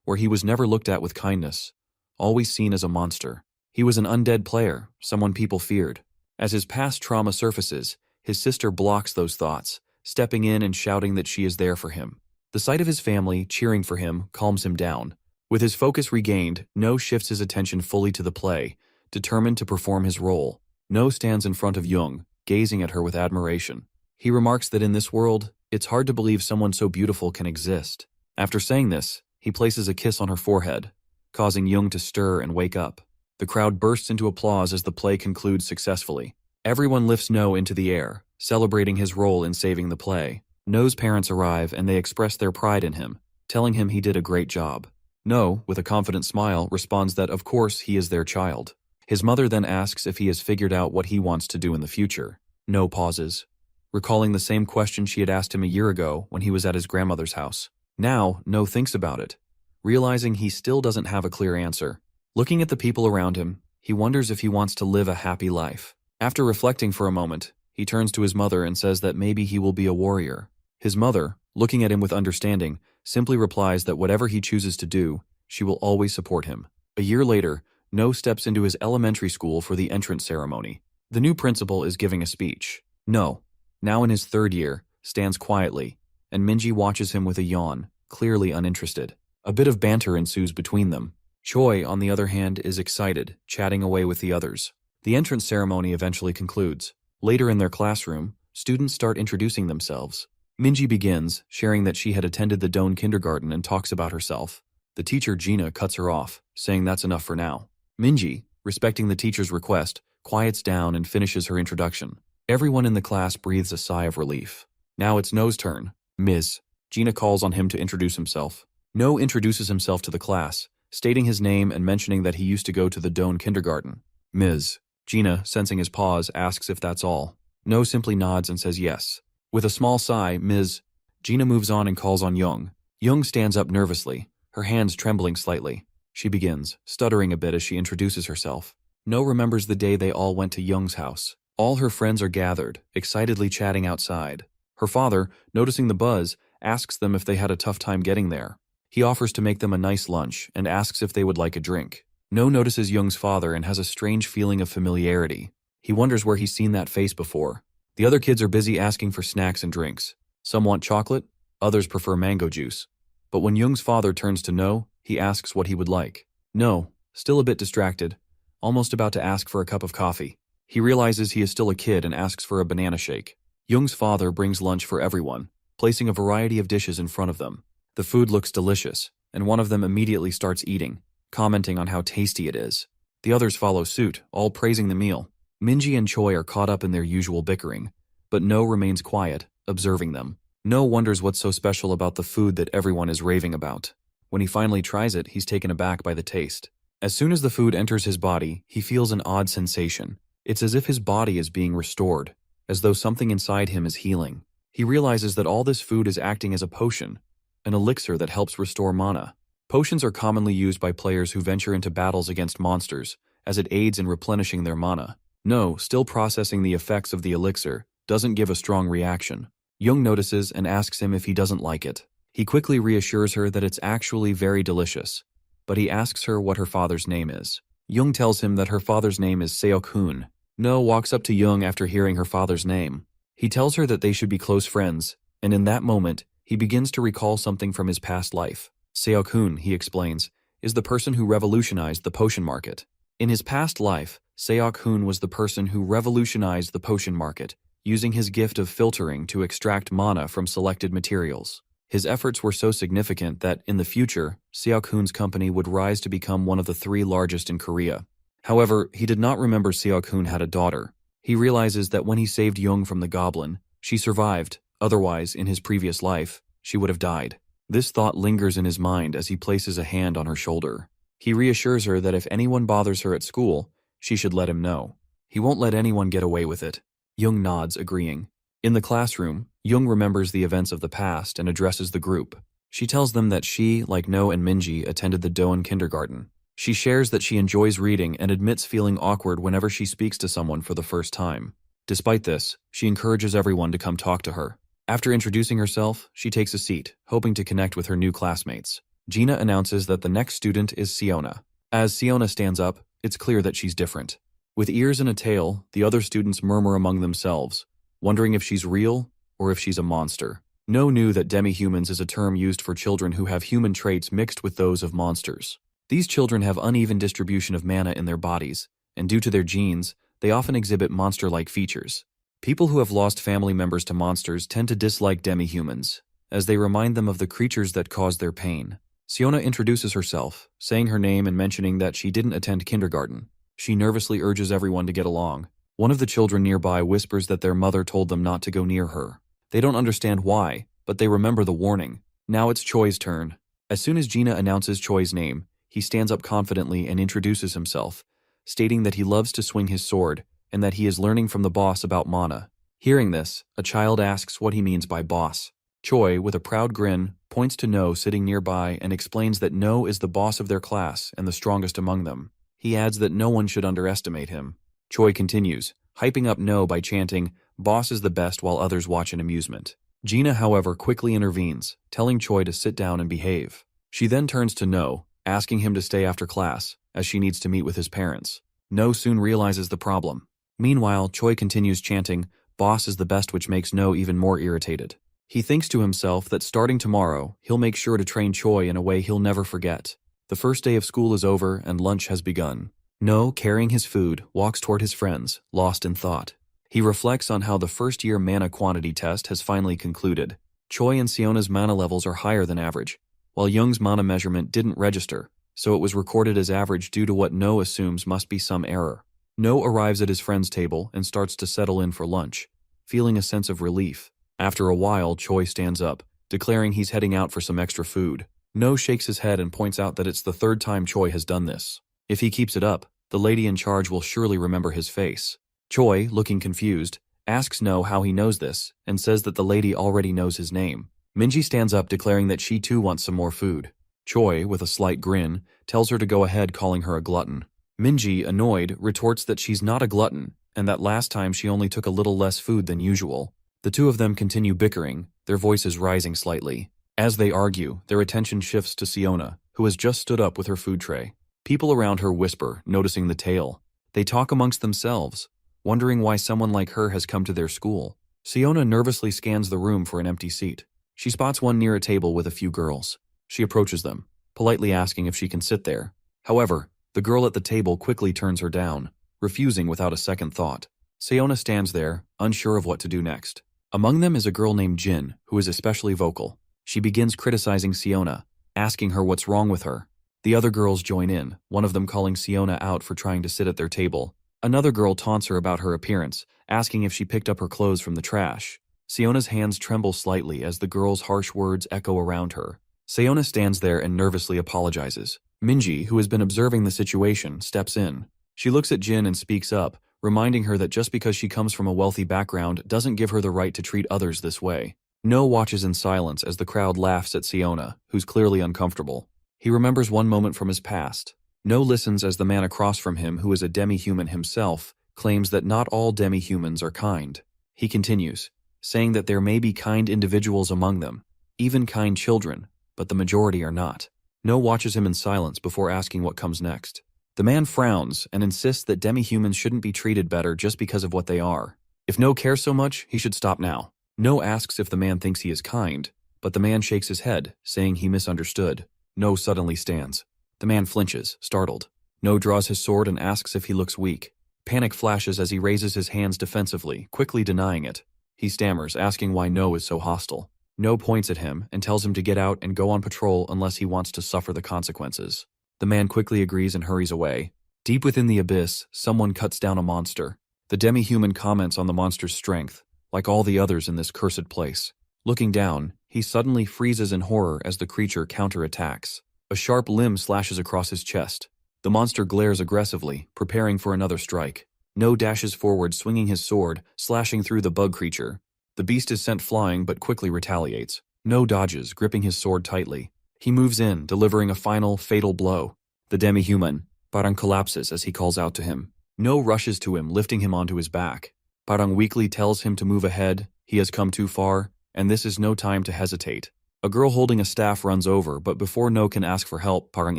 Speaker 1: where he was never looked at with kindness, always seen as a monster. He was an undead player, someone people feared. As his past trauma surfaces, his sister blocks those thoughts, stepping in and shouting that she is there for him. The sight of his family cheering for him calms him down. With his focus regained, No shifts his attention fully to the play, determined to perform his role. No stands in front of Young, gazing at her with admiration. He remarks that in this world, it's hard to believe someone so beautiful can exist. After saying this, he places a kiss on her forehead, causing Young to stir and wake up. The crowd bursts into applause as the play concludes successfully. Everyone lifts No into the air, celebrating his role in saving the play. No's parents arrive and they express their pride in him, telling him he did a great job. No, with a confident smile, responds that of course he is their child. His mother then asks if he has figured out what he wants to do in the future. No pauses, recalling the same question she had asked him a year ago when he was at his grandmother's house. Now, No thinks about it, realizing he still doesn't have a clear answer. Looking at the people around him, he wonders if he wants to live a happy life. After reflecting for a moment, he turns to his mother and says that maybe he will be a warrior. His mother, looking at him with understanding, simply replies that whatever he chooses to do, she will always support him. A year later, No steps into his elementary school for the entrance ceremony. The new principal is giving a speech. No, now in his third year, stands quietly, and Minji watches him with a yawn, clearly uninterested. A bit of banter ensues between them. Choi, on the other hand, is excited, chatting away with the others. The entrance ceremony eventually concludes. Later in their classroom, students start introducing themselves. Minji begins, sharing that she had attended the Doan kindergarten and talks about herself. The teacher Gina cuts her off, saying that's enough for now. Minji, respecting the teacher's request, quiets down and finishes her introduction. Everyone in the class breathes a sigh of relief. Now it's No's turn. Ms. Gina calls on him to introduce himself. No introduces himself to the class, stating his name and mentioning that he used to go to the Doan kindergarten. Ms. Gina, sensing his pause, asks if that's all. No simply nods and says yes. With a small sigh, Ms. Gina moves on and calls on Young. Young stands up nervously, her hands trembling slightly. She begins, stuttering a bit as she introduces herself. No remembers the day they all went to Young's house. All her friends are gathered, excitedly chatting outside. Her father, noticing the buzz, asks them if they had a tough time getting there. He offers to make them a nice lunch and asks if they would like a drink. No notices Young's father and has a strange feeling of familiarity. He wonders where he's seen that face before. The other kids are busy asking for snacks and drinks. Some want chocolate, others prefer mango juice. But when Young's father turns to No, he asks what he would like. No, still a bit distracted, almost about to ask for a cup of coffee. He realizes he is still a kid and asks for a banana shake. Young's father brings lunch for everyone, placing a variety of dishes in front of them. The food looks delicious, and one of them immediately starts eating, commenting on how tasty it is. The others follow suit, all praising the meal. Minji and Choi are caught up in their usual bickering, but No remains quiet, observing them. No wonders what's so special about the food that everyone is raving about. When he finally tries it, he's taken aback by the taste. As soon as the food enters his body, he feels an odd sensation. It's as if his body is being restored, as though something inside him is healing. He realizes that all this food is acting as a potion, an elixir that helps restore mana. Potions are commonly used by players who venture into battles against monsters, as it aids in replenishing their mana. No, still processing the effects of the elixir, doesn't give a strong reaction. Young notices and asks him if he doesn't like it. He quickly reassures her that it's actually very delicious, but he asks her what her father's name is. Jung tells him that her father's name is Seok-hoon. No walks up to Jung after hearing her father's name. He tells her that they should be close friends, and in that moment, he begins to recall something from his past life. Seok-hoon, he explains, is the person who revolutionized the potion market. In his past life, Seok-hoon was the person who revolutionized the potion market, using his gift of filtering to extract mana from selected materials. His efforts were so significant that, in the future, Seok-hoon's company would rise to become one of the 3 largest in Korea. However, he did not remember Seok-hoon had a daughter. He realizes that when he saved Jung from the goblin, she survived, otherwise, in his previous life, she would have died. This thought lingers in his mind as he places a hand on her shoulder. He reassures her that if anyone bothers her at school, she should let him know. He won't let anyone get away with it. Jung nods, agreeing. In the classroom, Jung remembers the events of the past and addresses the group. She tells them that she, like No and Minji, attended the Doan kindergarten. She shares that she enjoys reading and admits feeling awkward whenever she speaks to someone for the first time. Despite this, she encourages everyone to come talk to her. After introducing herself, she takes a seat, hoping to connect with her new classmates. Gina announces that the next student is Siona. As Siona stands up, it's clear that she's different. With ears and a tail, the other students murmur among themselves, wondering if she's real or if she's a monster. No knew that demi-humans is a term used for children who have human traits mixed with those of monsters. These children have uneven distribution of mana in their bodies, and due to their genes, they often exhibit monster-like features. People who have lost family members to monsters tend to dislike demi-humans, as they remind them of the creatures that cause their pain. Siona introduces herself, saying her name and mentioning that she didn't attend kindergarten. She nervously urges everyone to get along. One of the children nearby whispers that their mother told them not to go near her. They don't understand why, but they remember the warning. Now it's Choi's turn. As soon as Gina announces Choi's name, he stands up confidently and introduces himself, stating that he loves to swing his sword and that he is learning from the boss about mana. Hearing this, a child asks what he means by boss. Choi, with a proud grin, points to No sitting nearby and explains that No is the boss of their class and the strongest among them. He adds that no one should underestimate him. Choi continues, hyping up No by chanting, "Boss is the best," while others watch in amusement. Gina, however, quickly intervenes, telling Choi to sit down and behave. She then turns to No, asking him to stay after class, as she needs to meet with his parents. No soon realizes the problem. Meanwhile, Choi continues chanting, "Boss is the best," which makes No even more irritated. He thinks to himself that starting tomorrow, he'll make sure to train Choi in a way he'll never forget. The first day of school is over and lunch has begun. No, carrying his food, walks toward his friends, lost in thought. He reflects on how the first-year mana quantity test has finally concluded. Choi and Siona's mana levels are higher than average, while Young's mana measurement didn't register, so it was recorded as average due to what No assumes must be some error. No arrives at his friend's table and starts to settle in for lunch, feeling a sense of relief. After a while, Choi stands up, declaring he's heading out for some extra food. No shakes his head and points out that it's the 3rd time Choi has done this. If he keeps it up, the lady in charge will surely remember his face. Choi, looking confused, asks No how he knows this, and says that the lady already knows his name. Minji stands up, declaring that she too wants some more food. Choi, with a slight grin, tells her to go ahead, calling her a glutton. Minji, annoyed, retorts that she's not a glutton, and that last time she only took a little less food than usual. The two of them continue bickering, their voices rising slightly. As they argue, their attention shifts to Siona, who has just stood up with her food tray. People around her whisper, noticing the tale. They talk amongst themselves, wondering why someone like her has come to their school. Siona nervously scans the room for an empty seat. She spots one near a table with a few girls. She approaches them, politely asking if she can sit there. However, the girl at the table quickly turns her down, refusing without a second thought. Siona stands there, unsure of what to do next. Among them is a girl named Jin, who is especially vocal. She begins criticizing Siona, asking her what's wrong with her. The other girls join in, one of them calling Siona out for trying to sit at their table. Another girl taunts her about her appearance, asking if she picked up her clothes from the trash. Siona's hands tremble slightly as the girl's harsh words echo around her. Siona stands there and nervously apologizes. Minji, who has been observing the situation, steps in. She looks at Jin and speaks up, reminding her that just because she comes from a wealthy background doesn't give her the right to treat others this way. No watches in silence as the crowd laughs at Siona, who's clearly uncomfortable. He remembers one moment from his past. No listens as the man across from him, who is a demi-human himself, claims that not all demi-humans are kind. He continues, saying that there may be kind individuals among them, even kind children, but the majority are not. No watches him in silence before asking what comes next. The man frowns and insists that demi-humans shouldn't be treated better just because of what they are. If No cares so much, he should stop now. No asks if the man thinks he is kind, but the man shakes his head, saying he misunderstood. No suddenly stands. The man flinches, startled. No draws his sword and asks if he looks weak. Panic flashes as he raises his hands defensively, quickly denying it. He stammers, asking why No is so hostile. No points at him and tells him to get out and go on patrol unless he wants to suffer the consequences. The man quickly agrees and hurries away. Deep within the abyss, someone cuts down a monster. The demi-human comments on the monster's strength, like all the others in this cursed place. Looking down, he suddenly freezes in horror as the creature counterattacks. A sharp limb slashes across his chest. The monster glares aggressively, preparing for another strike. No dashes forward, swinging his sword, slashing through the bug creature. The beast is sent flying but quickly retaliates. No dodges, gripping his sword tightly. He moves in, delivering a final, fatal blow. The demi-human, Parang, collapses as he calls out to him. No rushes to him, lifting him onto his back. Parang weakly tells him to move ahead. He has come too far, and this is no time to hesitate. A girl holding a staff runs over, but before No can ask for help, Parang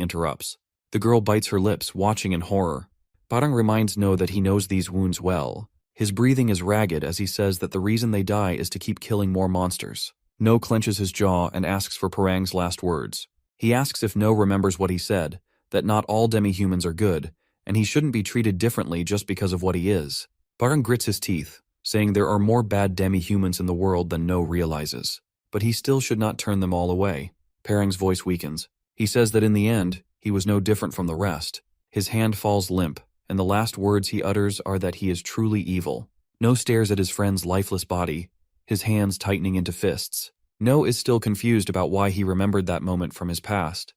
Speaker 1: interrupts. The girl bites her lips, watching in horror. Parang reminds No that he knows these wounds well. His breathing is ragged as he says that the reason they die is to keep killing more monsters. No clenches his jaw and asks for Parang's last words. He asks if No remembers what he said, that not all demi-humans are good, and he shouldn't be treated differently just because of what he is. Parang grits his teeth, saying there are more bad demi-humans in the world than No realizes. But he still should not turn them all away. Parang's voice weakens. He says that in the end, he was no different from the rest. His hand falls limp, and the last words he utters are that he is truly evil. No stares at his friend's lifeless body, his hands tightening into fists. No is still confused about why he remembered that moment from his past,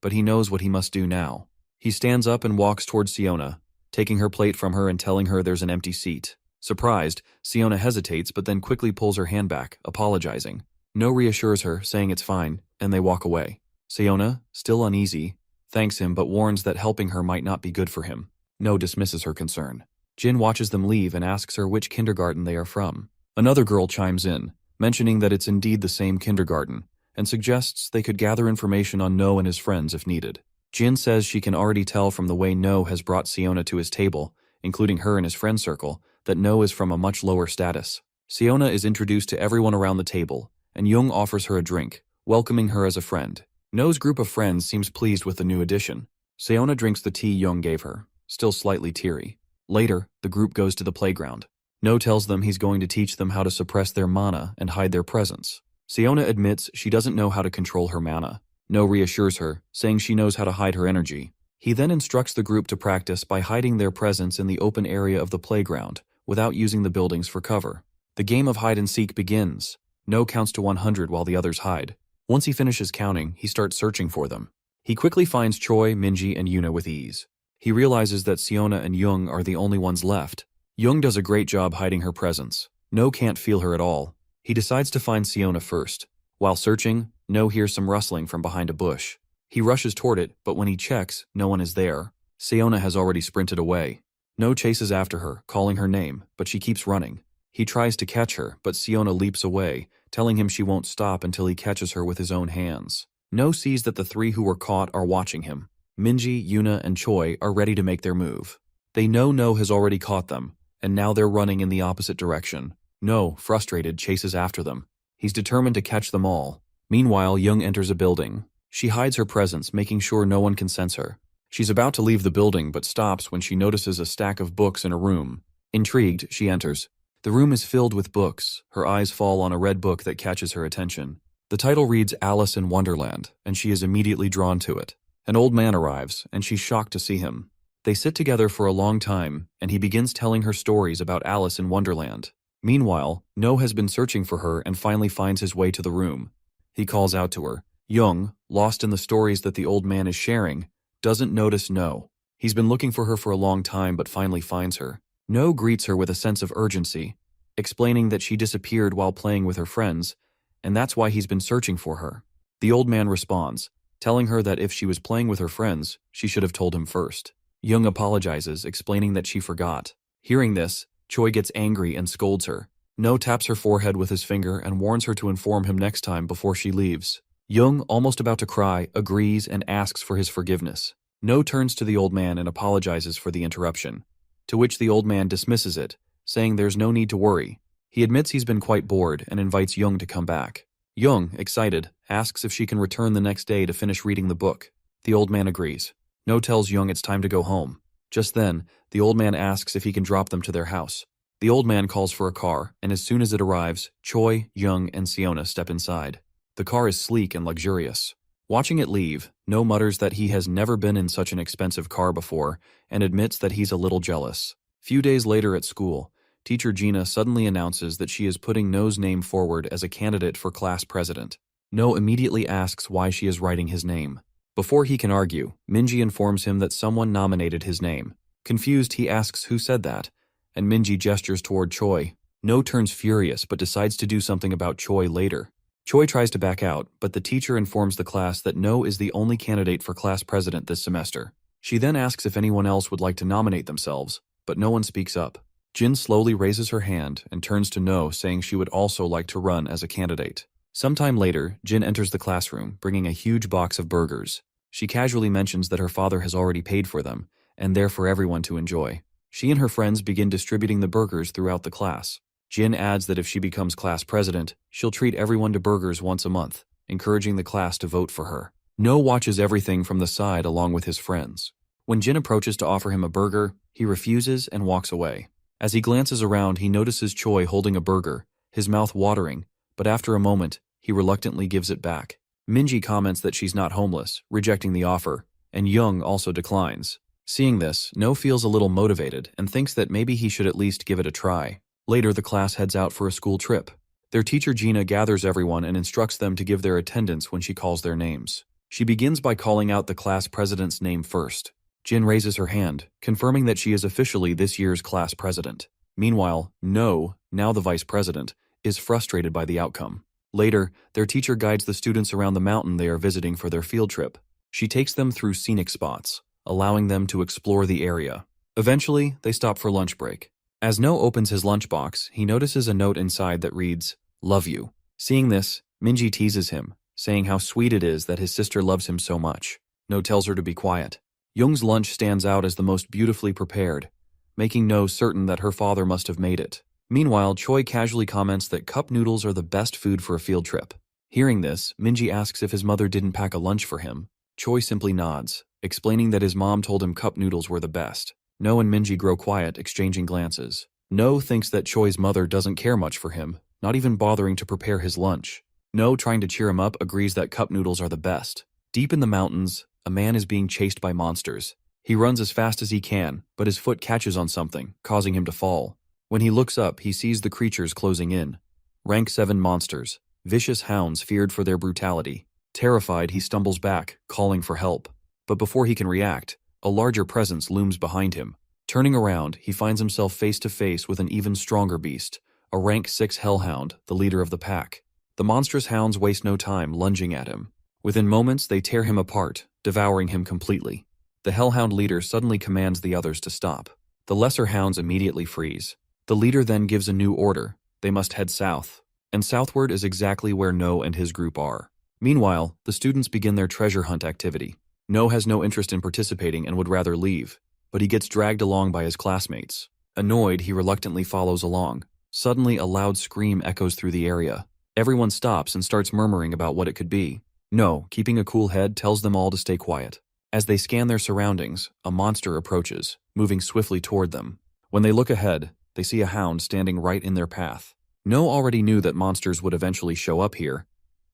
Speaker 1: but he knows what he must do now. He stands up and walks towards Siona, taking her plate from her and telling her there's an empty seat. Surprised, Siona hesitates but then quickly pulls her hand back, apologizing. No reassures her, saying it's fine, and they walk away. Siona, still uneasy, thanks him but warns that helping her might not be good for him. No dismisses her concern. Jin watches them leave and asks her which kindergarten they are from. Another girl chimes in, mentioning that it's indeed the same kindergarten, and suggests they could gather information on No and his friends if needed. Jin says she can already tell from the way No has brought Siona to his table, including her and his friend circle, that No is from a much lower status. Siona is introduced to everyone around the table, and Jung offers her a drink, welcoming her as a friend. No's group of friends seems pleased with the new addition. Siona drinks the tea Jung gave her, still slightly teary. Later, the group goes to the playground. No tells them he's going to teach them how to suppress their mana and hide their presence. Siona admits she doesn't know how to control her mana. No reassures her, saying she knows how to hide her energy. He then instructs the group to practice by hiding their presence in the open area of the playground, without using the buildings for cover. The game of hide-and-seek begins. No counts to 100 while the others hide. Once he finishes counting, he starts searching for them. He quickly finds Choi, Minji, and Yuna with ease. He realizes that Siona and Jung are the only ones left. Jung does a great job hiding her presence. No can't feel her at all. He decides to find Siona first. While searching, No hears some rustling from behind a bush. He rushes toward it, but when he checks, no one is there. Siona has already sprinted away. No chases after her, calling her name, but she keeps running. He tries to catch her, but Siona leaps away, telling him she won't stop until he catches her with his own hands. No sees that the three who were caught are watching him. Minji, Yuna, and Choi are ready to make their move. They know No has already caught them, and now they're running in the opposite direction. No, frustrated, chases after them. He's determined to catch them all. Meanwhile, Jung enters a building. She hides her presence, making sure no one can sense her. She's about to leave the building, but stops when she notices a stack of books in a room. Intrigued, she enters. The room is filled with books. Her eyes fall on a red book that catches her attention. The title reads Alice in Wonderland, and she is immediately drawn to it. An old man arrives, and she's shocked to see him. They sit together for a long time, and he begins telling her stories about Alice in Wonderland. Meanwhile, No has been searching for her and finally finds his way to the room. He calls out to her. Jung, lost in the stories that the old man is sharing, doesn't notice No. He's been looking for her for a long time but finally finds her. No greets her with a sense of urgency, explaining that she disappeared while playing with her friends, and that's why he's been searching for her. The old man responds, telling her that if she was playing with her friends, she should have told him first. Jung apologizes, explaining that she forgot. Hearing this, Choi gets angry and scolds her. No taps her forehead with his finger and warns her to inform him next time before she leaves. Jung, almost about to cry, agrees and asks for his forgiveness. No turns to the old man and apologizes for the interruption, to which the old man dismisses it, saying there's no need to worry. He admits he's been quite bored and invites Jung to come back. Jung, excited, asks if she can return the next day to finish reading the book. The old man agrees. No tells Jung it's time to go home. Just then, the old man asks if he can drop them to their house. The old man calls for a car, and as soon as it arrives, Choi, Jung, and Siona step inside. The car is sleek and luxurious. Watching it leave, No mutters that he has never been in such an expensive car before and admits that he's a little jealous. Few days later at school, teacher Gina suddenly announces that she is putting No's name forward as a candidate for class president. No immediately asks why she is writing his name. Before he can argue, Minji informs him that someone nominated his name. Confused, he asks who said that, and Minji gestures toward Choi. No turns furious but decides to do something about Choi later. Choi tries to back out, but the teacher informs the class that No is the only candidate for class president this semester. She then asks if anyone else would like to nominate themselves, but no one speaks up. Jin slowly raises her hand and turns to No, saying she would also like to run as a candidate. Sometime later, Jin enters the classroom, bringing a huge box of burgers. She casually mentions that her father has already paid for them, and they're for everyone to enjoy. She and her friends begin distributing the burgers throughout the class. Jin adds that if she becomes class president, she'll treat everyone to burgers once a month, encouraging the class to vote for her. No watches everything from the side along with his friends. When Jin approaches to offer him a burger, he refuses and walks away. As he glances around, he notices Choi holding a burger, his mouth watering, but after a moment, he reluctantly gives it back. Minji comments that she's not homeless, rejecting the offer, and Jung also declines. Seeing this, No feels a little motivated and thinks that maybe he should at least give it a try. Later, the class heads out for a school trip. Their teacher Gina gathers everyone and instructs them to give their attendance when she calls their names. She begins by calling out the class president's name first. Jin raises her hand, confirming that she is officially this year's class president. Meanwhile, No, now the vice president, is frustrated by the outcome. Later, their teacher guides the students around the mountain they are visiting for their field trip. She takes them through scenic spots, allowing them to explore the area. Eventually, they stop for lunch break. As No opens his lunchbox, he notices a note inside that reads, "Love you." Seeing this, Minji teases him, saying how sweet it is that his sister loves him so much. No tells her to be quiet. Jung's lunch stands out as the most beautifully prepared, making No certain that her father must have made it. Meanwhile, Choi casually comments that cup noodles are the best food for a field trip. Hearing this, Minji asks if his mother didn't pack a lunch for him. Choi simply nods, explaining that his mom told him cup noodles were the best. No and Minji grow quiet, exchanging glances. No thinks that Choi's mother doesn't care much for him, not even bothering to prepare his lunch. No, trying to cheer him up, agrees that cup noodles are the best. Deep in the mountains, a man is being chased by monsters. He runs as fast as he can, but his foot catches on something, causing him to fall. When he looks up, he sees the creatures closing in. Rank 7 monsters, vicious hounds feared for their brutality. Terrified, he stumbles back, calling for help. But before he can react, a larger presence looms behind him. Turning around, he finds himself face to face with an even stronger beast, a rank 6 hellhound, the leader of the pack. The monstrous hounds waste no time lunging at him. Within moments, they tear him apart, devouring him completely. The hellhound leader suddenly commands the others to stop. The lesser hounds immediately freeze. The leader then gives a new order. They must head south. And southward is exactly where No and his group are. Meanwhile, the students begin their treasure hunt activity. No has no interest in participating and would rather leave, but he gets dragged along by his classmates. Annoyed, he reluctantly follows along. Suddenly, a loud scream echoes through the area. Everyone stops and starts murmuring about what it could be. No, keeping a cool head, tells them all to stay quiet. As they scan their surroundings, a monster approaches, moving swiftly toward them. When they look ahead, they see a hound standing right in their path. No already knew that monsters would eventually show up here,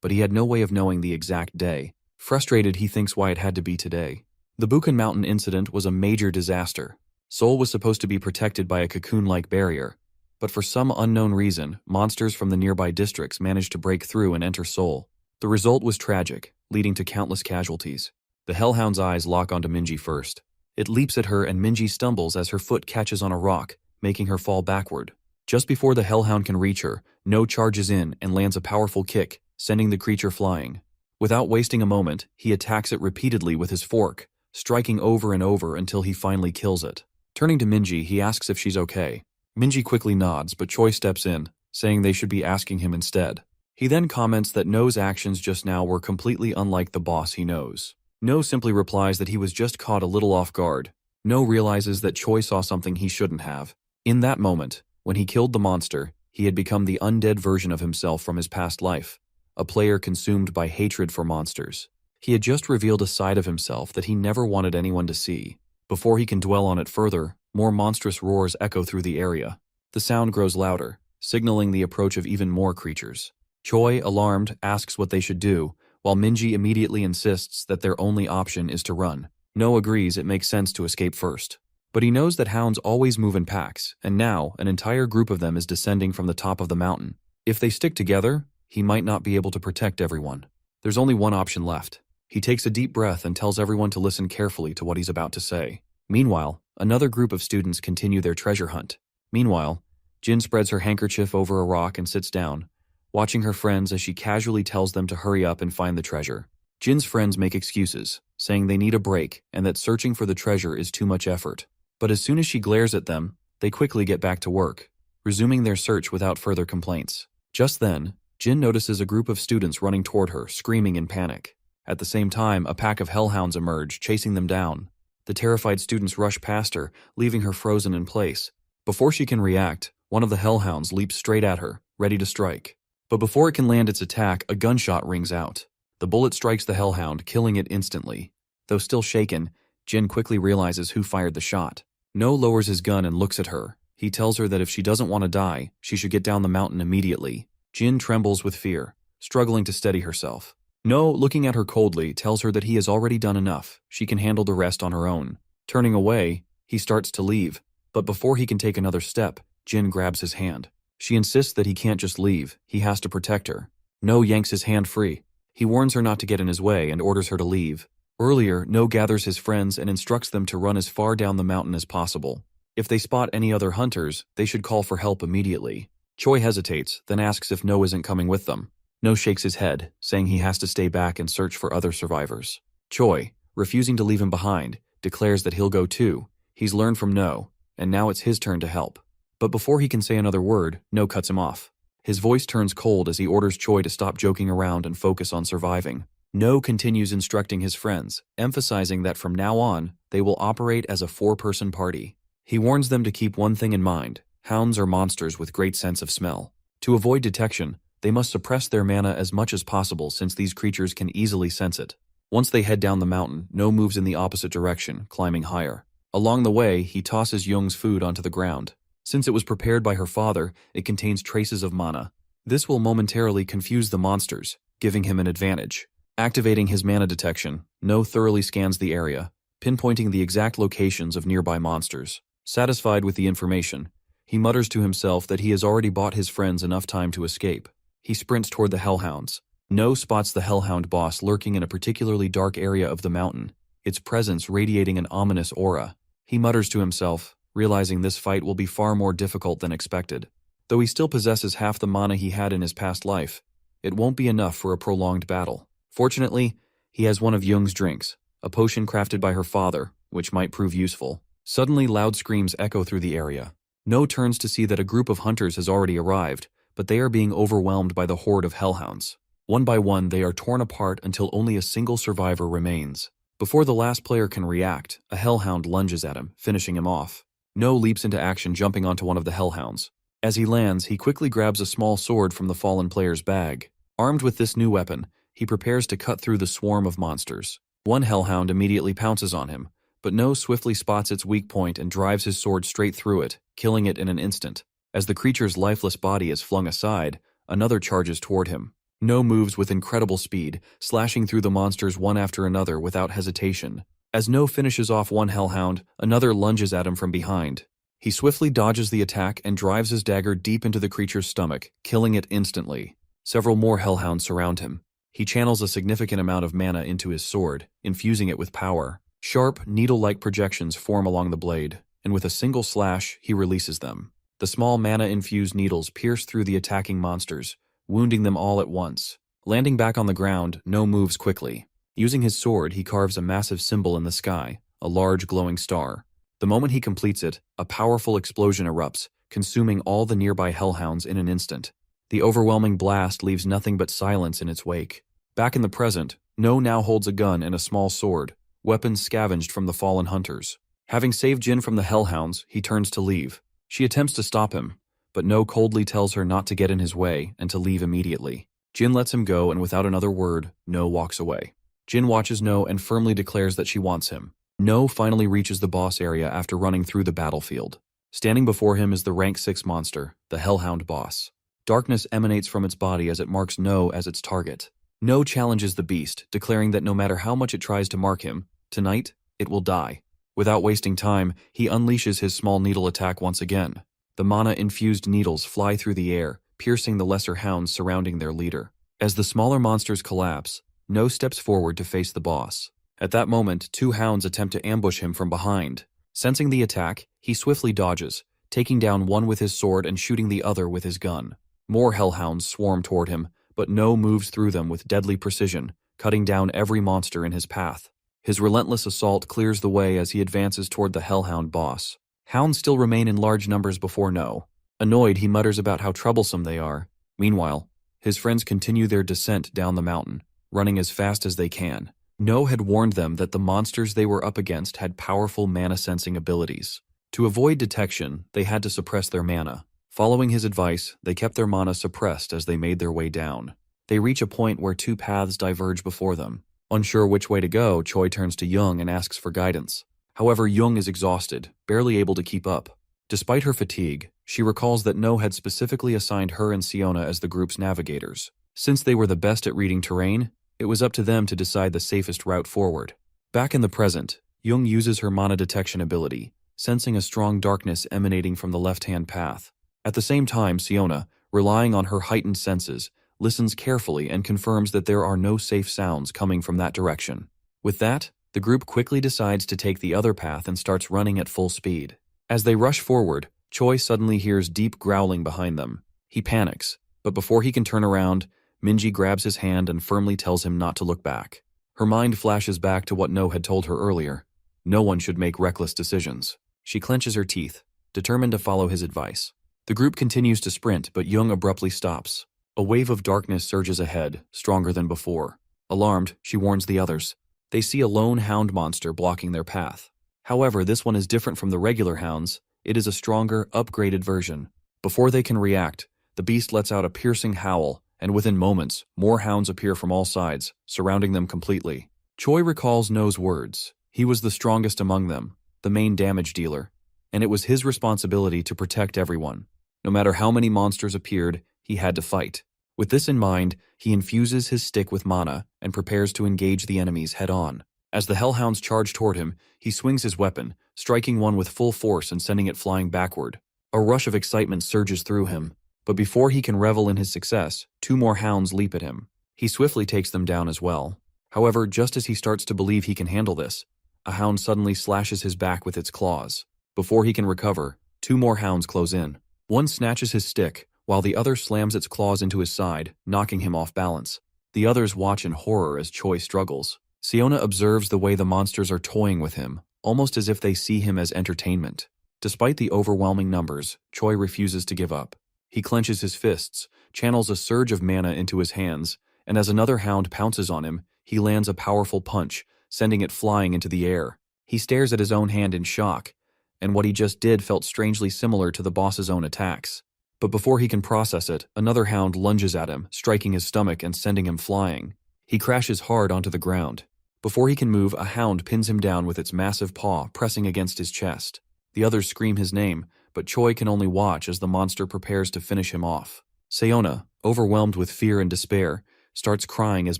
Speaker 1: but he had no way of knowing the exact day. Frustrated, he thinks why it had to be today. The Buchan Mountain incident was a major disaster. Seoul was supposed to be protected by a cocoon-like barrier, but for some unknown reason, monsters from the nearby districts managed to break through and enter Seoul. The result was tragic, leading to countless casualties. The hellhound's eyes lock onto Minji first. It leaps at her and Minji stumbles as her foot catches on a rock, making her fall backward. Just before the hellhound can reach her, No charges in and lands a powerful kick, sending the creature flying. Without wasting a moment, he attacks it repeatedly with his fork, striking over and over until he finally kills it. Turning to Minji, he asks if she's okay. Minji quickly nods, but Choi steps in, saying they should be asking him instead. He then comments that No's actions just now were completely unlike the boss he knows. No simply replies that he was just caught a little off guard. No realizes that Choi saw something he shouldn't have. In that moment, when he killed the monster, he had become the undead version of himself from his past life, a player consumed by hatred for monsters. He had just revealed a side of himself that he never wanted anyone to see. Before he can dwell on it further, more monstrous roars echo through the area. The sound grows louder, signaling the approach of even more creatures. Choi, alarmed, asks what they should do, while Minji immediately insists that their only option is to run. No agrees it makes sense to escape first. But he knows that hounds always move in packs, and now an entire group of them is descending from the top of the mountain. If they stick together, he might not be able to protect everyone. There's only one option left. He takes a deep breath and tells everyone to listen carefully to what he's about to say. Meanwhile, another group of students continue their treasure hunt. Meanwhile, Jin spreads her handkerchief over a rock and sits down, watching her friends as she casually tells them to hurry up and find the treasure. Jin's friends make excuses, saying they need a break and that searching for the treasure is too much effort. But as soon as she glares at them, they quickly get back to work, resuming their search without further complaints. Just then, Jin notices a group of students running toward her, screaming in panic. At the same time, a pack of hellhounds emerge, chasing them down. The terrified students rush past her, leaving her frozen in place. Before she can react, one of the hellhounds leaps straight at her, ready to strike. But before it can land its attack, a gunshot rings out. The bullet strikes the hellhound, killing it instantly. Though still shaken, Jin quickly realizes who fired the shot. No lowers his gun and looks at her. He tells her that if she doesn't want to die, she should get down the mountain immediately. Jin trembles with fear, struggling to steady herself. No, looking at her coldly, tells her that he has already done enough. She can handle the rest on her own. Turning away, he starts to leave. But before he can take another step, Jin grabs his hand. She insists that he can't just leave. He has to protect her. No yanks his hand free. He warns her not to get in his way and orders her to leave. Earlier, No gathers his friends and instructs them to run as far down the mountain as possible. If they spot any other hunters, they should call for help immediately. Choi hesitates, then asks if No isn't coming with them. No shakes his head, saying he has to stay back and search for other survivors. Choi, refusing to leave him behind, declares that he'll go too. He's learned from No, and now it's his turn to help. But before he can say another word, No cuts him off. His voice turns cold as he orders Choi to stop joking around and focus on surviving. No continues instructing his friends, emphasizing that from now on, they will operate as a 4-person party. He warns them to keep one thing in mind: hounds are monsters with great sense of smell. To avoid detection, they must suppress their mana as much as possible since these creatures can easily sense it. Once they head down the mountain, No moves in the opposite direction, climbing higher. Along the way, he tosses Young's food onto the ground. Since it was prepared by her father, it contains traces of mana. This will momentarily confuse the monsters, giving him an advantage. Activating his mana detection, No thoroughly scans the area, pinpointing the exact locations of nearby monsters. Satisfied with the information, he mutters to himself that he has already bought his friends enough time to escape. He sprints toward the hellhounds. No spots the hellhound boss lurking in a particularly dark area of the mountain, its presence radiating an ominous aura. He mutters to himself, realizing this fight will be far more difficult than expected. Though he still possesses half the mana he had in his past life, it won't be enough for a prolonged battle. Fortunately, he has one of Young's drinks, a potion crafted by her father, which might prove useful. Suddenly, loud screams echo through the area. No turns to see that a group of hunters has already arrived, but they are being overwhelmed by the horde of hellhounds. One by one, they are torn apart until only a single survivor remains. Before the last player can react, a hellhound lunges at him, finishing him off. No leaps into action, jumping onto one of the hellhounds. As he lands, he quickly grabs a small sword from the fallen player's bag. Armed with this new weapon, he prepares to cut through the swarm of monsters. One hellhound immediately pounces on him, but No swiftly spots its weak point and drives his sword straight through it, killing it in an instant. As the creature's lifeless body is flung aside, another charges toward him. No moves with incredible speed, slashing through the monsters one after another without hesitation. As No finishes off one hellhound, another lunges at him from behind. He swiftly dodges the attack and drives his dagger deep into the creature's stomach, killing it instantly. Several more hellhounds surround him. He channels a significant amount of mana into his sword, infusing it with power. Sharp, needle-like projections form along the blade, and with a single slash, he releases them. The small mana-infused needles pierce through the attacking monsters, wounding them all at once. Landing back on the ground, No moves quickly. Using his sword, he carves a massive symbol in the sky, a large glowing star. The moment he completes it, a powerful explosion erupts, consuming all the nearby hellhounds in an instant. The overwhelming blast leaves nothing but silence in its wake. Back in the present, No now holds a gun and a small sword, weapons scavenged from the fallen hunters. Having saved Jin from the hellhounds, he turns to leave. She attempts to stop him, but No coldly tells her not to get in his way and to leave immediately. Jin lets him go, and without another word, No walks away. Jin watches No and firmly declares that she wants him. No finally reaches the boss area after running through the battlefield. Standing before him is the rank 6 monster, the Hellhound boss. Darkness emanates from its body as it marks No as its target. No challenges the beast, declaring that no matter how much it tries to mark him, tonight, it will die. Without wasting time, he unleashes his small needle attack once again. The mana-infused needles fly through the air, piercing the lesser hounds surrounding their leader. As the smaller monsters collapse, No steps forward to face the boss. At that moment, 2 hounds attempt to ambush him from behind. Sensing the attack, he swiftly dodges, taking down one with his sword and shooting the other with his gun. More hellhounds swarm toward him, but No moves through them with deadly precision, cutting down every monster in his path. His relentless assault clears the way as he advances toward the Hellhound boss. Hounds still remain in large numbers before No. Annoyed, he mutters about how troublesome they are. Meanwhile, his friends continue their descent down the mountain, running as fast as they can. No had warned them that the monsters they were up against had powerful mana-sensing abilities. To avoid detection, they had to suppress their mana. Following his advice, they kept their mana suppressed as they made their way down. They reach a point where 2 paths diverge before them. Unsure which way to go, Choi turns to Young and asks for guidance. However, Young is exhausted, barely able to keep up. Despite her fatigue, she recalls that No had specifically assigned her and Siona as the group's navigators. Since they were the best at reading terrain, it was up to them to decide the safest route forward. Back in the present, Young uses her mana detection ability, sensing a strong darkness emanating from the left-hand path. At the same time, Siona, relying on her heightened senses, listens carefully and confirms that there are no safe sounds coming from that direction. With that, the group quickly decides to take the other path and starts running at full speed. As they rush forward, Choi suddenly hears deep growling behind them. He panics, but before he can turn around, Minji grabs his hand and firmly tells him not to look back. Her mind flashes back to what No had told her earlier. No one should make reckless decisions. She clenches her teeth, determined to follow his advice. The group continues to sprint, but Young abruptly stops. A wave of darkness surges ahead, stronger than before. Alarmed, she warns the others. They see a lone hound monster blocking their path. However, this one is different from the regular hounds. It is a stronger, upgraded version. Before they can react, the beast lets out a piercing howl, and within moments, more hounds appear from all sides, surrounding them completely. Choi recalls No's words. He was the strongest among them, the main damage dealer, and it was his responsibility to protect everyone. No matter how many monsters appeared, he had to fight. With this in mind, he infuses his stick with mana and prepares to engage the enemies head-on. As the hellhounds charge toward him, he swings his weapon, striking one with full force and sending it flying backward. A rush of excitement surges through him, but before he can revel in his success, 2 more hounds leap at him. He swiftly takes them down as well. However, just as he starts to believe he can handle this, a hound suddenly slashes his back with its claws. Before he can recover, 2 more hounds close in. One snatches his stick, while the other slams its claws into his side, knocking him off balance. The others watch in horror as Choi struggles. Siona observes the way the monsters are toying with him, almost as if they see him as entertainment. Despite the overwhelming numbers, Choi refuses to give up. He clenches his fists, channels a surge of mana into his hands, and as another hound pounces on him, he lands a powerful punch, sending it flying into the air. He stares at his own hand in shock, and what he just did felt strangely similar to the boss's own attacks. But before he can process it, another hound lunges at him, striking his stomach and sending him flying. He crashes hard onto the ground. Before he can move, a hound pins him down with its massive paw pressing against his chest. The others scream his name, but Choi can only watch as the monster prepares to finish him off. Siona, overwhelmed with fear and despair, starts crying as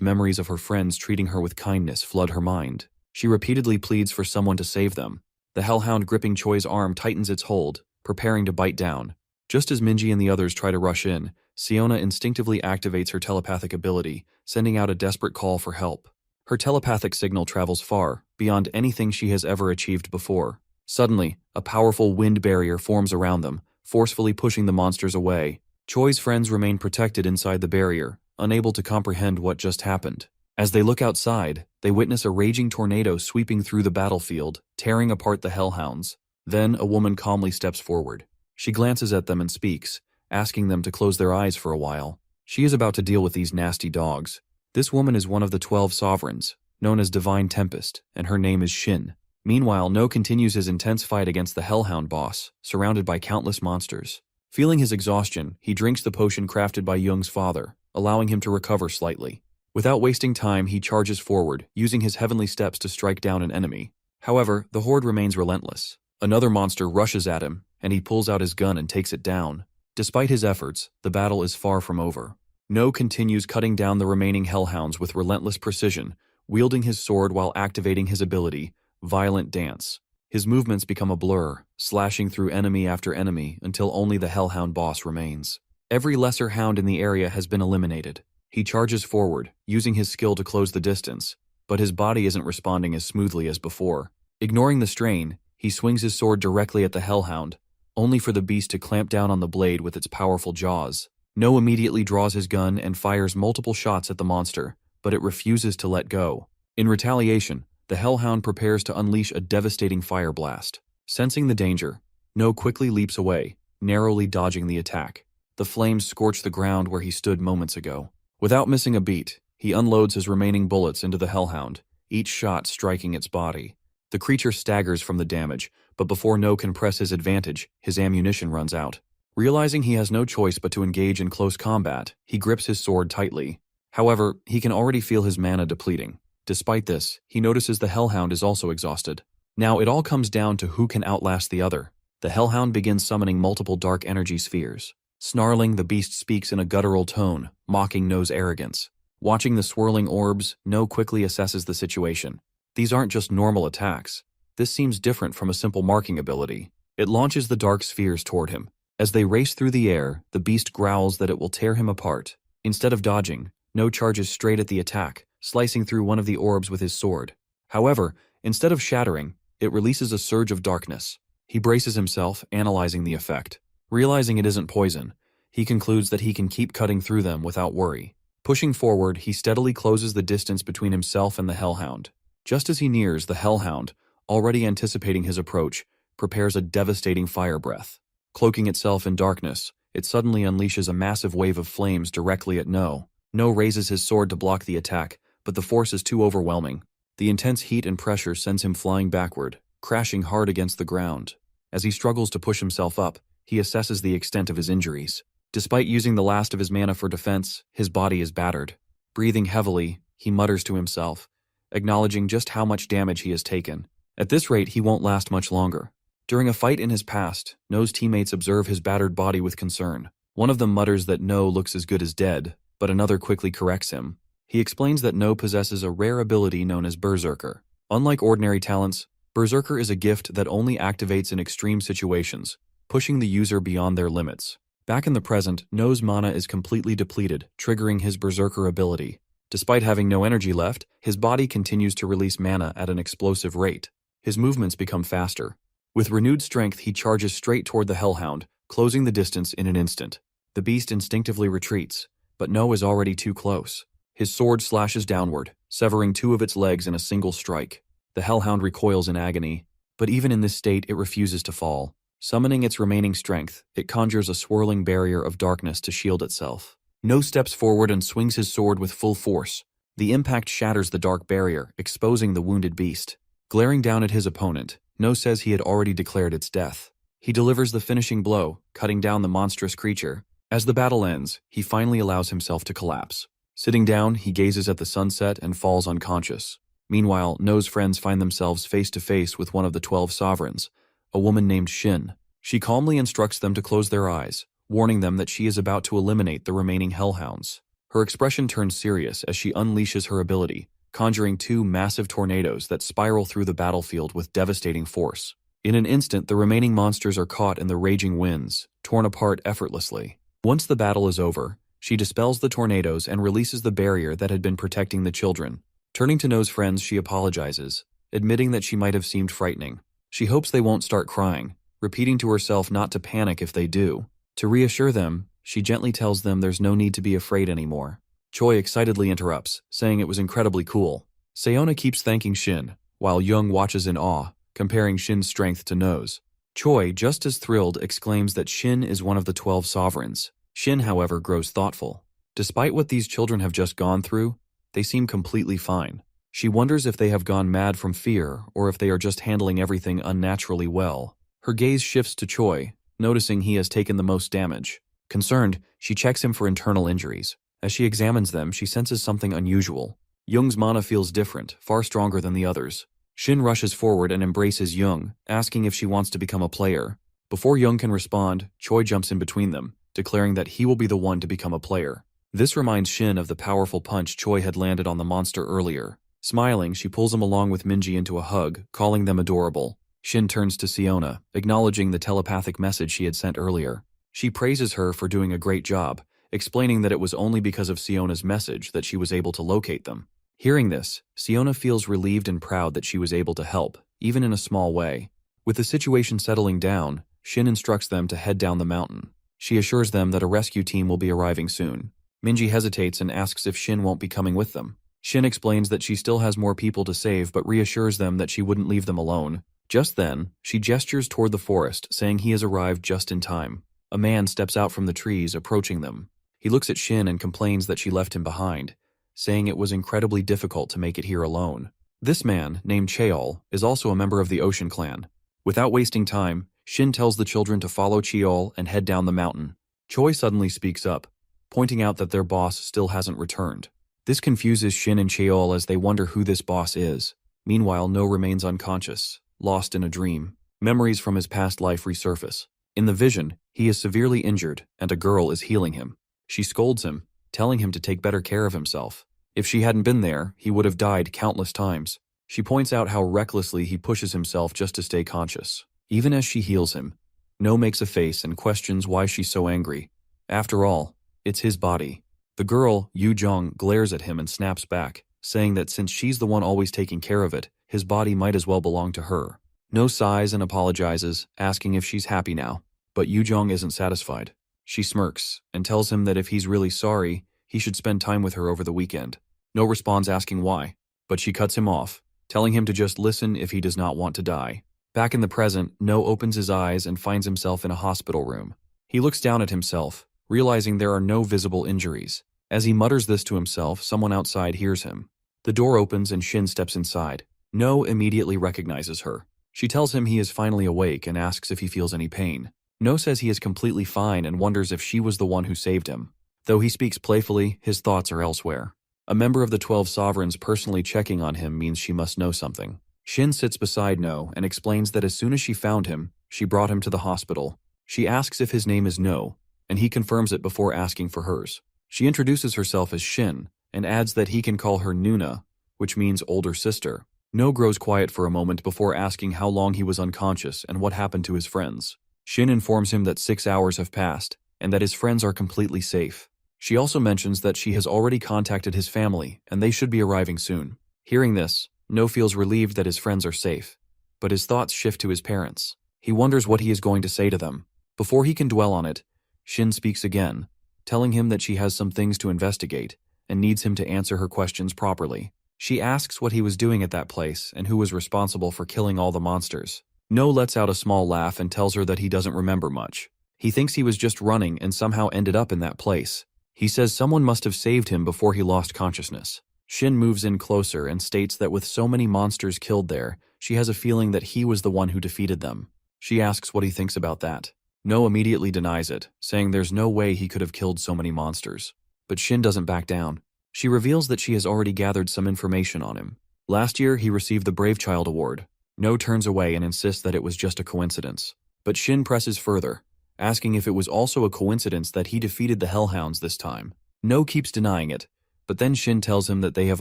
Speaker 1: memories of her friends treating her with kindness flood her mind. She repeatedly pleads for someone to save them. The hellhound gripping Choi's arm tightens its hold, preparing to bite down. Just as Minji and the others try to rush in, Siona instinctively activates her telepathic ability, sending out a desperate call for help. Her telepathic signal travels far, beyond anything she has ever achieved before. Suddenly, a powerful wind barrier forms around them, forcefully pushing the monsters away. Choi's friends remain protected inside the barrier, unable to comprehend what just happened. As they look outside, they witness a raging tornado sweeping through the battlefield, tearing apart the hellhounds. Then a woman calmly steps forward. She glances at them and speaks, asking them to close their eyes for a while. She is about to deal with these nasty dogs. This woman is one of the 12 sovereigns, known as Divine Tempest, and her name is Shin. Meanwhile, No continues his intense fight against the Hellhound boss, surrounded by countless monsters. Feeling his exhaustion, he drinks the potion crafted by Young's father, allowing him to recover slightly. Without wasting time, he charges forward, using his heavenly steps to strike down an enemy. However, the horde remains relentless. Another monster rushes at him, and he pulls out his gun and takes it down. Despite his efforts, the battle is far from over. No continues cutting down the remaining hellhounds with relentless precision, wielding his sword while activating his ability, Violent Dance. His movements become a blur, slashing through enemy after enemy until only the hellhound boss remains. Every lesser hound in the area has been eliminated. He charges forward, using his skill to close the distance, but his body isn't responding as smoothly as before. Ignoring the strain, he swings his sword directly at the hellhound, only for the beast to clamp down on the blade with its powerful jaws. No immediately draws his gun and fires multiple shots at the monster, but it refuses to let go. In retaliation, the hellhound prepares to unleash a devastating fire blast. Sensing the danger, No quickly leaps away, narrowly dodging the attack. The flames scorch the ground where he stood moments ago. Without missing a beat, he unloads his remaining bullets into the hellhound, each shot striking its body. The creature staggers from the damage, but before No can press his advantage, his ammunition runs out. Realizing he has no choice but to engage in close combat, he grips his sword tightly. However, he can already feel his mana depleting. Despite this, he notices the hellhound is also exhausted. Now it all comes down to who can outlast the other. The hellhound begins summoning multiple dark energy spheres. Snarling, the beast speaks in a guttural tone, mocking No's arrogance. Watching the swirling orbs, No quickly assesses the situation. These aren't just normal attacks. This seems different from a simple marking ability. It launches the dark spheres toward him. As they race through the air, the beast growls that it will tear him apart. Instead of dodging, No charges straight at the attack, slicing through one of the orbs with his sword. However, instead of shattering, it releases a surge of darkness. He braces himself, analyzing the effect. Realizing it isn't poison, he concludes that he can keep cutting through them without worry. Pushing forward, he steadily closes the distance between himself and the hellhound. Just as he nears, the hellhound, already anticipating his approach, prepares a devastating fire breath. Cloaking itself in darkness, it suddenly unleashes a massive wave of flames directly at No. No raises his sword to block the attack, but the force is too overwhelming. The intense heat and pressure sends him flying backward, crashing hard against the ground. As he struggles to push himself up, he assesses the extent of his injuries. Despite using the last of his mana for defense, his body is battered. Breathing heavily, he mutters to himself, acknowledging just how much damage he has taken. At this rate, he won't last much longer. During a fight in his past, No's teammates observe his battered body with concern. One of them mutters that No looks as good as dead, but another quickly corrects him. He explains that No possesses a rare ability known as Berserker. Unlike ordinary talents, Berserker is a gift that only activates in extreme situations, pushing the user beyond their limits. Back in the present, No's mana is completely depleted, triggering his Berserker ability. Despite having no energy left, his body continues to release mana at an explosive rate. His movements become faster. With renewed strength, he charges straight toward the hellhound, closing the distance in an instant. The beast instinctively retreats, but No is already too close. His sword slashes downward, severing two of its legs in a single strike. The hellhound recoils in agony, but even in this state, it refuses to fall. Summoning its remaining strength, it conjures a swirling barrier of darkness to shield itself. No steps forward and swings his sword with full force. The impact shatters the dark barrier, exposing the wounded beast. Glaring down at his opponent, No says he had already declared its death. He delivers the finishing blow, cutting down the monstrous creature. As the battle ends, he finally allows himself to collapse. Sitting down, he gazes at the sunset and falls unconscious. Meanwhile, No's friends find themselves face to face with one of the 12 sovereigns, a woman named Shin. She calmly instructs them to close their eyes, warning them that she is about to eliminate the remaining hellhounds. Her expression turns serious as she unleashes her ability, conjuring two massive tornadoes that spiral through the battlefield with devastating force. In an instant, the remaining monsters are caught in the raging winds, torn apart effortlessly. Once the battle is over, she dispels the tornadoes and releases the barrier that had been protecting the children. Turning to No's friends, she apologizes, admitting that she might have seemed frightening. She hopes they won't start crying, repeating to herself not to panic if they do. To reassure them, she gently tells them there's no need to be afraid anymore. Choi excitedly interrupts, saying it was incredibly cool. Sayona keeps thanking Shin, while Young watches in awe, comparing Shin's strength to No's. Choi, just as thrilled, exclaims that Shin is one of the 12 sovereigns. Shin, however, grows thoughtful. Despite what these children have just gone through, they seem completely fine. She wonders if they have gone mad from fear or if they are just handling everything unnaturally well. Her gaze shifts to Choi, noticing he has taken the most damage. Concerned, she checks him for internal injuries. As she examines them, she senses something unusual. Young's mana feels different, far stronger than the others. Shin rushes forward and embraces Young, asking if she wants to become a player. Before Young can respond, Choi jumps in between them, declaring that he will be the one to become a player. This reminds Shin of the powerful punch Choi had landed on the monster earlier. Smiling, she pulls him along with Minji into a hug, calling them adorable. Shin turns to Siona, acknowledging the telepathic message she had sent earlier. She praises her for doing a great job, explaining that it was only because of Siona's message that she was able to locate them. Hearing this, Siona feels relieved and proud that she was able to help, even in a small way. With the situation settling down, Shin instructs them to head down the mountain. She assures them that a rescue team will be arriving soon. Minji hesitates and asks if Shin won't be coming with them. Shin explains that she still has more people to save but reassures them that she wouldn't leave them alone. Just then, she gestures toward the forest, saying he has arrived just in time. A man steps out from the trees, approaching them. He looks at Shin and complains that she left him behind, saying it was incredibly difficult to make it here alone. This man, named Cheol, is also a member of the Ocean Clan. Without wasting time, Shin tells the children to follow Cheol and head down the mountain. Choi suddenly speaks up, pointing out that their boss still hasn't returned. This confuses Shin and Cheol as they wonder who this boss is. Meanwhile, No remains unconscious, lost in a dream. Memories from his past life resurface. In the vision, he is severely injured, and a girl is healing him. She scolds him, telling him to take better care of himself. If she hadn't been there, he would have died countless times. She points out how recklessly he pushes himself just to stay conscious. Even as she heals him, No makes a face and questions why she's so angry. After all, it's his body. The girl, Yu Jong, glares at him and snaps back, saying that since she's the one always taking care of it, his body might as well belong to her. No sighs and apologizes, asking if she's happy now. But Yu Jong isn't satisfied. She smirks and tells him that if he's really sorry, he should spend time with her over the weekend. No responds asking why, but she cuts him off, telling him to just listen if he does not want to die. Back in the present, No opens his eyes and finds himself in a hospital room. He looks down at himself, realizing there are no visible injuries. As he mutters this to himself, someone outside hears him. The door opens and Shin steps inside. No immediately recognizes her. She tells him he is finally awake and asks if he feels any pain. No says he is completely fine and wonders if she was the one who saved him. Though he speaks playfully, his thoughts are elsewhere. A member of the 12 sovereigns personally checking on him means she must know something. Shin sits beside No and explains that as soon as she found him, she brought him to the hospital. She asks if his name is No, and he confirms it before asking for hers. She introduces herself as Shin and adds that he can call her Nuna, which means older sister. No grows quiet for a moment before asking how long he was unconscious and what happened to his friends. Shin informs him that 6 hours have passed and that his friends are completely safe. She also mentions that she has already contacted his family and they should be arriving soon. Hearing this, No feels relieved that his friends are safe, but his thoughts shift to his parents. He wonders what he is going to say to them. Before he can dwell on it, Shin speaks again, telling him that she has some things to investigate and needs him to answer her questions properly. She asks what he was doing at that place and who was responsible for killing all the monsters. No lets out a small laugh and tells her that he doesn't remember much. He thinks he was just running and somehow ended up in that place. He says someone must have saved him before he lost consciousness. Shin moves in closer and states that with so many monsters killed there, she has a feeling that he was the one who defeated them. She asks what he thinks about that. No immediately denies it, saying there's no way he could have killed so many monsters. But Shin doesn't back down. She reveals that she has already gathered some information on him. Last year, he received the Brave Child Award. No turns away and insists that it was just a coincidence. But Shin presses further, asking if it was also a coincidence that he defeated the Hellhounds this time. No keeps denying it, but then Shin tells him that they have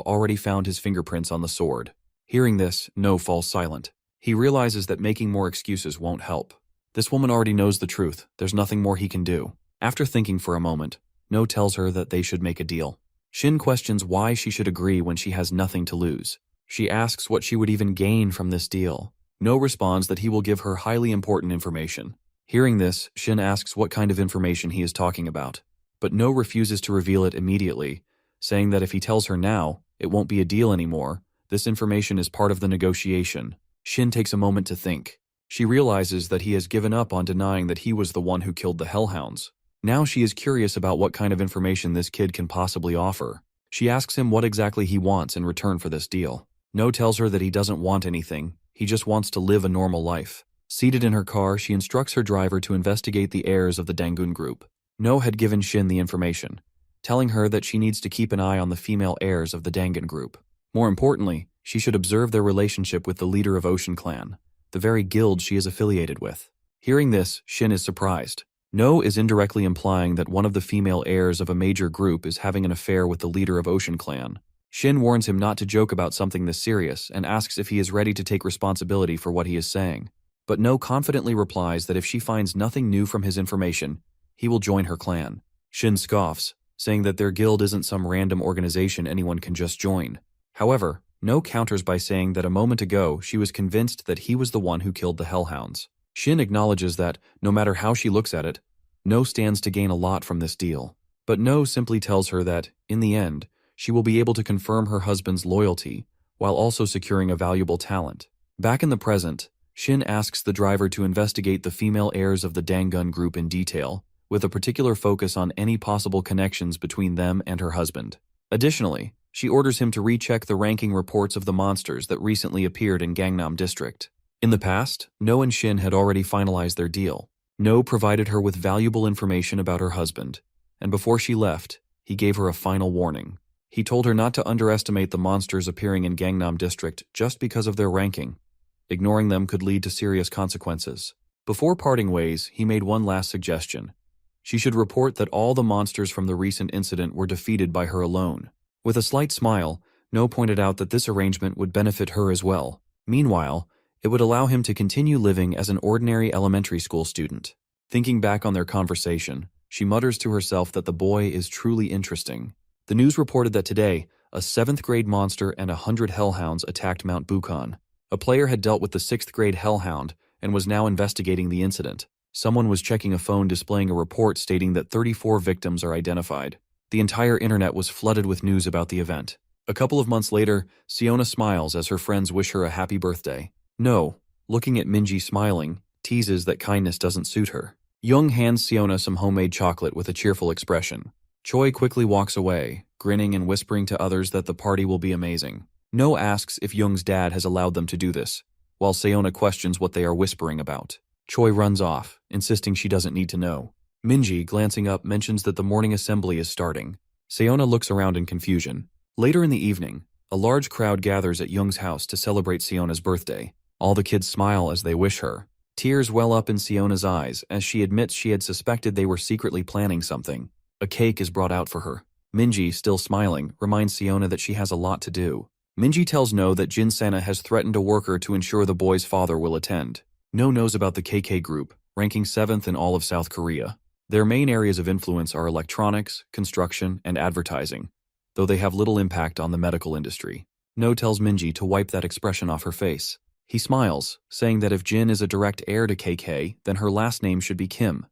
Speaker 1: already found his fingerprints on the sword. Hearing this, No falls silent. He realizes that making more excuses won't help. This woman already knows the truth. There's nothing more he can do. After thinking for a moment, No tells her that they should make a deal. Shin questions why she should agree when she has nothing to lose. She asks what she would even gain from this deal. No responds that he will give her highly important information. Hearing this, Shin asks what kind of information he is talking about. But No refuses to reveal it immediately, saying that if he tells her now, it won't be a deal anymore. This information is part of the negotiation. Shin takes a moment to think. She realizes that he has given up on denying that he was the one who killed the hellhounds. Now she is curious about what kind of information this kid can possibly offer. She asks him what exactly he wants in return for this deal. No tells her that he doesn't want anything, he just wants to live a normal life. Seated in her car, she instructs her driver to investigate the heirs of the Dangun group. No had given Shin the information, telling her that she needs to keep an eye on the female heirs of the Dangun group. More importantly, she should observe their relationship with the leader of Ocean Clan, the very guild she is affiliated with. Hearing this, Shin is surprised. No is indirectly implying that one of the female heirs of a major group is having an affair with the leader of Ocean Clan. Shin warns him not to joke about something this serious and asks if he is ready to take responsibility for what he is saying. But No confidently replies that if she finds nothing new from his information, he will join her clan. Shin scoffs, saying that their guild isn't some random organization anyone can just join. However, No counters by saying that a moment ago she was convinced that he was the one who killed the hellhounds. Shin acknowledges that, no matter how she looks at it, No stands to gain a lot from this deal. But No simply tells her that, in the end, she will be able to confirm her husband's loyalty, while also securing a valuable talent. Back in the present, Shin asks the driver to investigate the female heirs of the Dangun group in detail, with a particular focus on any possible connections between them and her husband. Additionally, she orders him to recheck the ranking reports of the monsters that recently appeared in Gangnam District. In the past, No and Shin had already finalized their deal. No provided her with valuable information about her husband, and before she left, he gave her a final warning. He told her not to underestimate the monsters appearing in Gangnam District just because of their ranking. Ignoring them could lead to serious consequences. Before parting ways, he made one last suggestion. She should report that all the monsters from the recent incident were defeated by her alone. With a slight smile, No pointed out that this arrangement would benefit her as well. Meanwhile, it would allow him to continue living as an ordinary elementary school student. Thinking back on their conversation, she mutters to herself that the boy is truly interesting. The news reported that today, a 7th grade monster and 100 hellhounds attacked Mount Bukan. A player had dealt with the 6th grade hellhound and was now investigating the incident. Someone was checking a phone displaying a report stating that 34 victims are identified. The entire internet was flooded with news about the event. A couple of months later, Siona smiles as her friends wish her a happy birthday. No, looking at Minji smiling, teases that kindness doesn't suit her. Young hands Siona some homemade chocolate with a cheerful expression. Choi quickly walks away, grinning and whispering to others that the party will be amazing. No asks if Young's dad has allowed them to do this, while Siona questions what they are whispering about. Choi runs off, insisting she doesn't need to know. Minji, glancing up, mentions that the morning assembly is starting. Siona looks around in confusion. Later in the evening, a large crowd gathers at Young's house to celebrate Siona's birthday. All the kids smile as they wish her. Tears well up in Siona's eyes as she admits she had suspected they were secretly planning something. A cake is brought out for her. Minji, still smiling, reminds Siona that she has a lot to do. Minji tells No that Jin Sena has threatened a worker to ensure the boy's father will attend. No knows about the KK group, ranking 7th in all of South Korea. Their main areas of influence are electronics, construction, and advertising, though they have little impact on the medical industry. No tells Minji to wipe that expression off her face. He smiles, saying that if Jin is a direct heir to KK, then her last name should be Kim.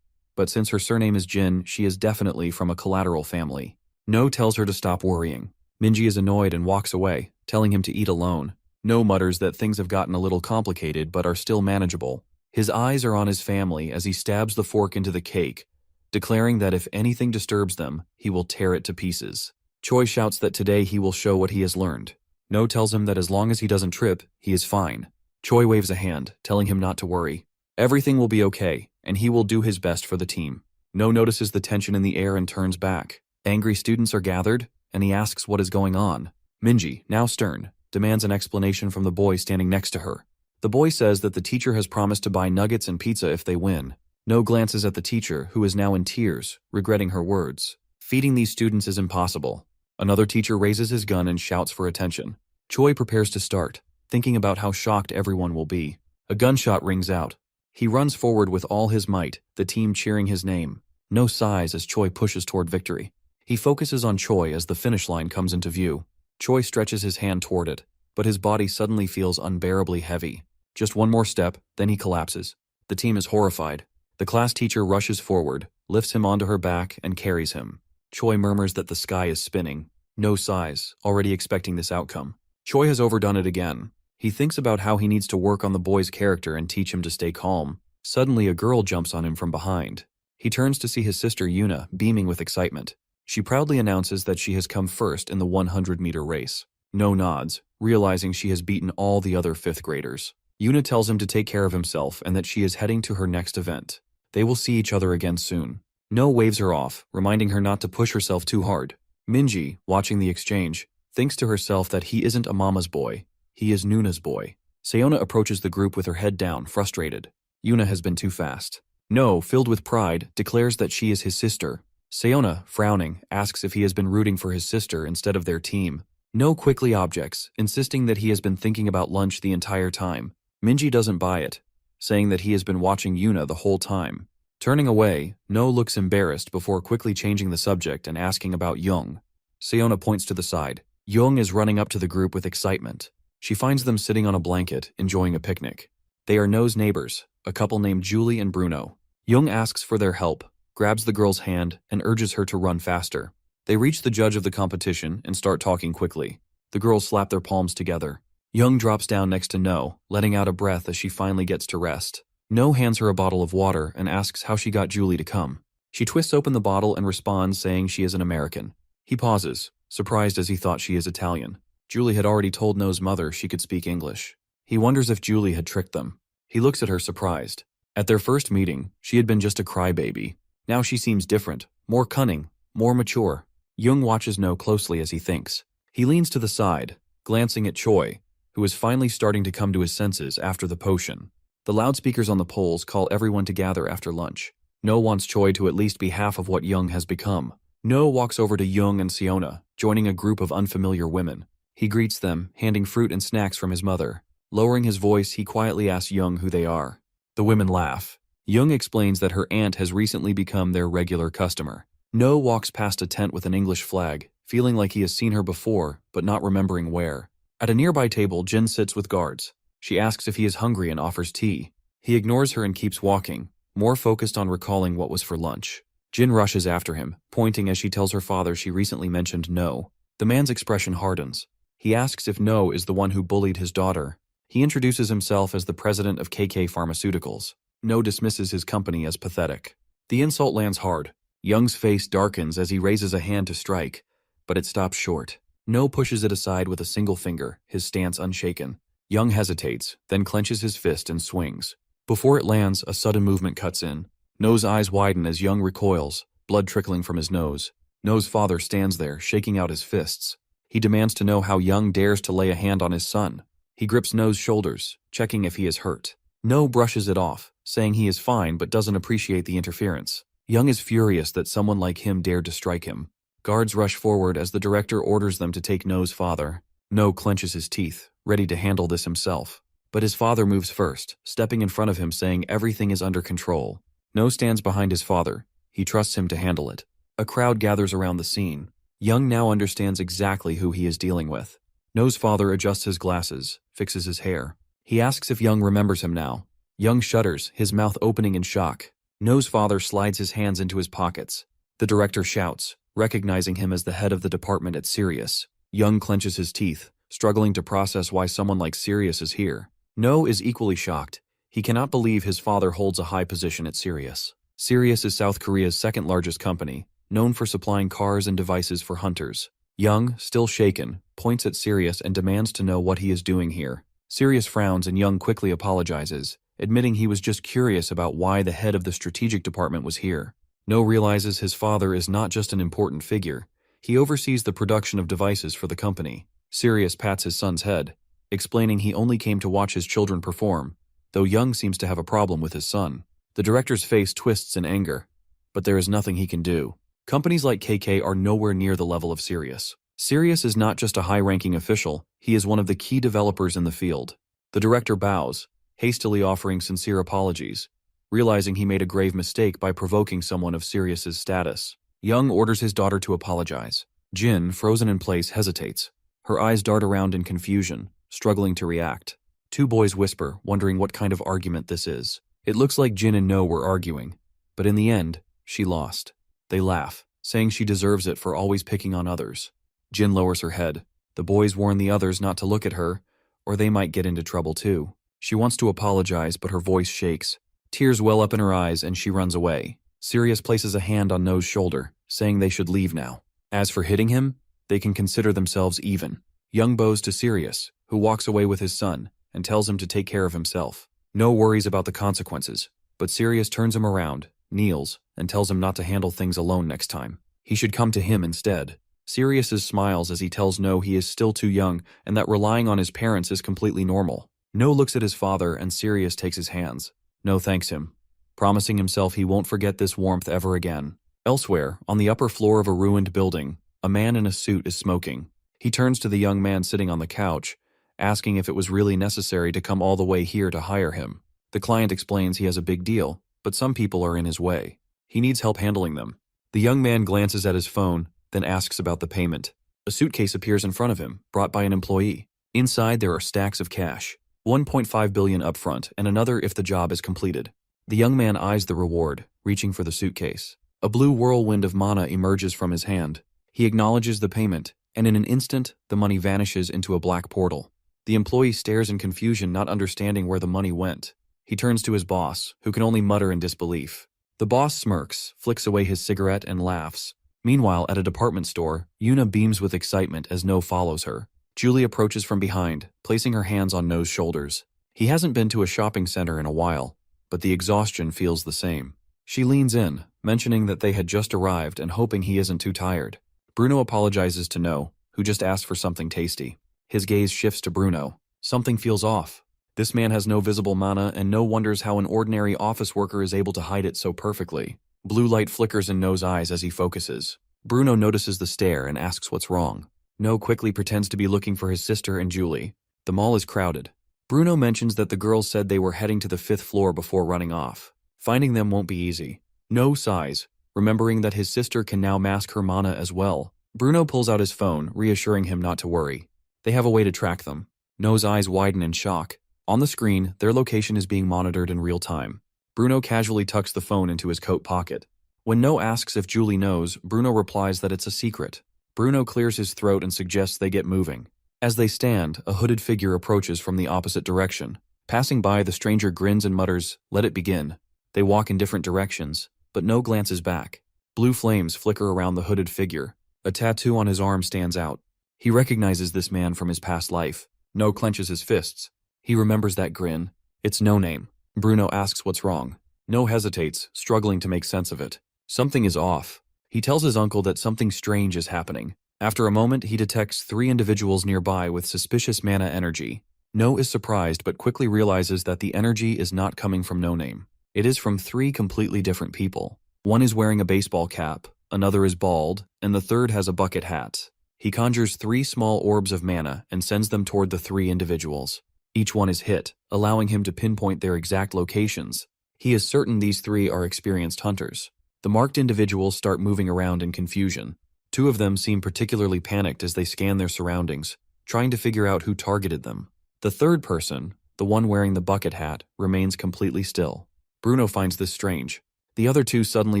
Speaker 1: But since her surname is Jin, she is definitely from a collateral family. No tells her to stop worrying. Minji is annoyed and walks away, telling him to eat alone. No mutters that things have gotten a little complicated but are still manageable. His eyes are on his family as he stabs the fork into the cake, declaring that if anything disturbs them, he will tear it to pieces. Choi shouts that today he will show what he has learned. No tells him that as long as he doesn't trip, he is fine. Choi waves a hand, telling him not to worry. Everything will be okay, and he will do his best for the team. No notices the tension in the air and turns back. Angry students are gathered, and he asks what is going on. Minji, now stern, demands an explanation from the boy standing next to her. The boy says that the teacher has promised to buy nuggets and pizza if they win. No glances at the teacher, who is now in tears, regretting her words. Feeding these students is impossible. Another teacher raises his gun and shouts for attention. Choi prepares to start, thinking about how shocked everyone will be. A gunshot rings out. He runs forward with all his might, the team cheering his name. No sighs as Choi pushes toward victory. He focuses on Choi as the finish line comes into view. Choi stretches his hand toward it, but his body suddenly feels unbearably heavy. Just one more step, then he collapses. The team is horrified. The class teacher rushes forward, lifts him onto her back, and carries him. Choi murmurs that the sky is spinning. No sighs, already expecting this outcome. Choi has overdone it again. He thinks about how he needs to work on the boy's character and teach him to stay calm. Suddenly, a girl jumps on him from behind. He turns to see his sister Yuna, beaming with excitement. She proudly announces that she has come first in the 100-meter race. No nods, realizing she has beaten all the other 5th graders. Yuna tells him to take care of himself and that she is heading to her next event. They will see each other again soon. No waves her off, reminding her not to push herself too hard. Minji, watching the exchange, thinks to herself that he isn't a mama's boy, he is Nuna's boy. Sayona approaches the group with her head down, frustrated. Yuna has been too fast. No, filled with pride, declares that she is his sister. Sayona, frowning, asks if he has been rooting for his sister instead of their team. No quickly objects, insisting that he has been thinking about lunch the entire time. Minji doesn't buy it, saying that he has been watching Yuna the whole time. Turning away, No looks embarrassed before quickly changing the subject and asking about Young. Sayona points to the side. Young is running up to the group with excitement. She finds them sitting on a blanket, enjoying a picnic. They are No's neighbors, a couple named Julie and Bruno. Young asks for their help, grabs the girl's hand, and urges her to run faster. They reach the judge of the competition and start talking quickly. The girls slap their palms together. Young drops down next to No, letting out a breath as she finally gets to rest. No hands her a bottle of water and asks how she got Julie to come. She twists open the bottle and responds saying she is an American. He pauses, surprised as he thought she is Italian. Julie had already told No's mother she could speak English. He wonders if Julie had tricked them. He looks at her surprised. At their first meeting, she had been just a crybaby. Now she seems different, more cunning, more mature. Young watches No closely as he thinks. He leans to the side, glancing at Choi, who is finally starting to come to his senses after the potion. The loudspeakers on the poles call everyone to gather after lunch. No wants Choi to at least be half of what Young has become. No walks over to Young and Siona, joining a group of unfamiliar women. He greets them, handing fruit and snacks from his mother. Lowering his voice, he quietly asks Young who they are. The women laugh. Young explains that her aunt has recently become their regular customer. No walks past a tent with an English flag, feeling like he has seen her before, but not remembering where. At a nearby table, Jin sits with guards. She asks if he is hungry and offers tea. He ignores her and keeps walking, more focused on recalling what was for lunch. Jin rushes after him, pointing as she tells her father she recently mentioned No. The man's expression hardens. He asks if No is the one who bullied his daughter. He introduces himself as the president of KK Pharmaceuticals. No dismisses his company as pathetic. The insult lands hard. Young's face darkens as he raises a hand to strike, but it stops short. No pushes it aside with a single finger, his stance unshaken. Young hesitates, then clenches his fist and swings. Before it lands, a sudden movement cuts in. No's eyes widen as Young recoils, blood trickling from his nose. No's father stands there, shaking out his fists. He demands to know how Young dares to lay a hand on his son. He grips No's shoulders, checking if he is hurt. No brushes it off, saying he is fine but doesn't appreciate the interference. Young is furious that someone like him dared to strike him. Guards rush forward as the director orders them to take No's father. No clenches his teeth, ready to handle this himself. But his father moves first, stepping in front of him saying everything is under control. No stands behind his father. He trusts him to handle it. A crowd gathers around the scene. Young now understands exactly who he is dealing with. No's father adjusts his glasses, fixes his hair. He asks if Young remembers him now. Young shudders, his mouth opening in shock. No's father slides his hands into his pockets. The director shouts, recognizing him as the head of the department at Sirius. Young clenches his teeth, struggling to process why someone like Sirius is here. No is equally shocked. He cannot believe his father holds a high position at Sirius. Sirius is South Korea's second largest company, known for supplying cars and devices for hunters. Young, still shaken, points at Sirius and demands to know what he is doing here. Sirius frowns and Young quickly apologizes, admitting he was just curious about why the head of the strategic department was here. No realizes his father is not just an important figure. He oversees the production of devices for the company. Sirius pats his son's head, explaining he only came to watch his children perform, though Young seems to have a problem with his son. The director's face twists in anger, but there is nothing he can do. Companies like KK are nowhere near the level of Sirius. Sirius is not just a high-ranking official, he is one of the key developers in the field. The director bows, hastily offering sincere apologies, realizing he made a grave mistake by provoking someone of Sirius's status. Young orders his daughter to apologize. Jin, frozen in place, hesitates. Her eyes dart around in confusion, struggling to react. Two boys whisper, wondering what kind of argument this is. It looks like Jin and No were arguing, but in the end, she lost. They laugh, saying she deserves it for always picking on others. Jin lowers her head. The boys warn the others not to look at her, or they might get into trouble too. She wants to apologize, but her voice shakes. Tears well up in her eyes and she runs away. Sirius places a hand on No's shoulder, saying they should leave now. As for hitting him, they can consider themselves even. Young bows to Sirius, who walks away with his son and tells him to take care of himself. No worries about the consequences, but Sirius turns him around, kneels, and tells him not to handle things alone next time. He should come to him instead. Sirius smiles as he tells No he is still too young and that relying on his parents is completely normal. No looks at his father and Sirius takes his hands. No thanks him, promising himself he won't forget this warmth ever again. Elsewhere, on the upper floor of a ruined building, a man in a suit is smoking. He turns to the young man sitting on the couch, asking if it was really necessary to come all the way here to hire him. The client explains he has a big deal, but some people are in his way. He needs help handling them. The young man glances at his phone, then asks about the payment. A suitcase appears in front of him, brought by an employee. Inside there are stacks of cash, 1.5 billion upfront and another if the job is completed. The young man eyes the reward, reaching for the suitcase. A blue whirlwind of mana emerges from his hand. He acknowledges the payment, and in an instant, the money vanishes into a black portal. The employee stares in confusion, not understanding where the money went. He turns to his boss, who can only mutter in disbelief. The boss smirks, flicks away his cigarette, and laughs. Meanwhile, at a department store, Yuna beams with excitement as No follows her. Julie approaches from behind, placing her hands on No's shoulders. He hasn't been to a shopping center in a while, but the exhaustion feels the same. She leans in, mentioning that they had just arrived and hoping he isn't too tired. Bruno apologizes to No, who just asked for something tasty. His gaze shifts to Bruno. Something feels off. This man has no visible mana, and No wonders how an ordinary office worker is able to hide it so perfectly. Blue light flickers in No's eyes as he focuses. Bruno notices the stare and asks what's wrong. No quickly pretends to be looking for his sister and Julie. The mall is crowded. Bruno mentions that the girls said they were heading to the 5th floor before running off. Finding them won't be easy. No sighs, remembering that his sister can now mask her mana as well. Bruno pulls out his phone, reassuring him not to worry. They have a way to track them. No's eyes widen in shock. On the screen, their location is being monitored in real time. Bruno casually tucks the phone into his coat pocket. When No asks if Julie knows, Bruno replies that it's a secret. Bruno clears his throat and suggests they get moving. As they stand, a hooded figure approaches from the opposite direction. Passing by, the stranger grins and mutters, "Let it begin." They walk in different directions, but No glances back. Blue flames flicker around the hooded figure. A tattoo on his arm stands out. He recognizes this man from his past life. No clenches his fists. He remembers that grin. It's No Name. Bruno asks what's wrong. No hesitates, struggling to make sense of it. Something is off. He tells his uncle that something strange is happening. After a moment, he detects 3 individuals nearby with suspicious mana energy. No is surprised but quickly realizes that the energy is not coming from No Name. It is from 3 completely different people. One is wearing a baseball cap, another is bald, and the third has a bucket hat. He conjures 3 small orbs of mana and sends them toward the 3 individuals. Each one is hit, allowing him to pinpoint their exact locations. He is certain these 3 are experienced hunters. The marked individuals start moving around in confusion. 2 of them seem particularly panicked as they scan their surroundings, trying to figure out who targeted them. The third person, the one wearing the bucket hat, remains completely still. Bruno finds this strange. The other 2 suddenly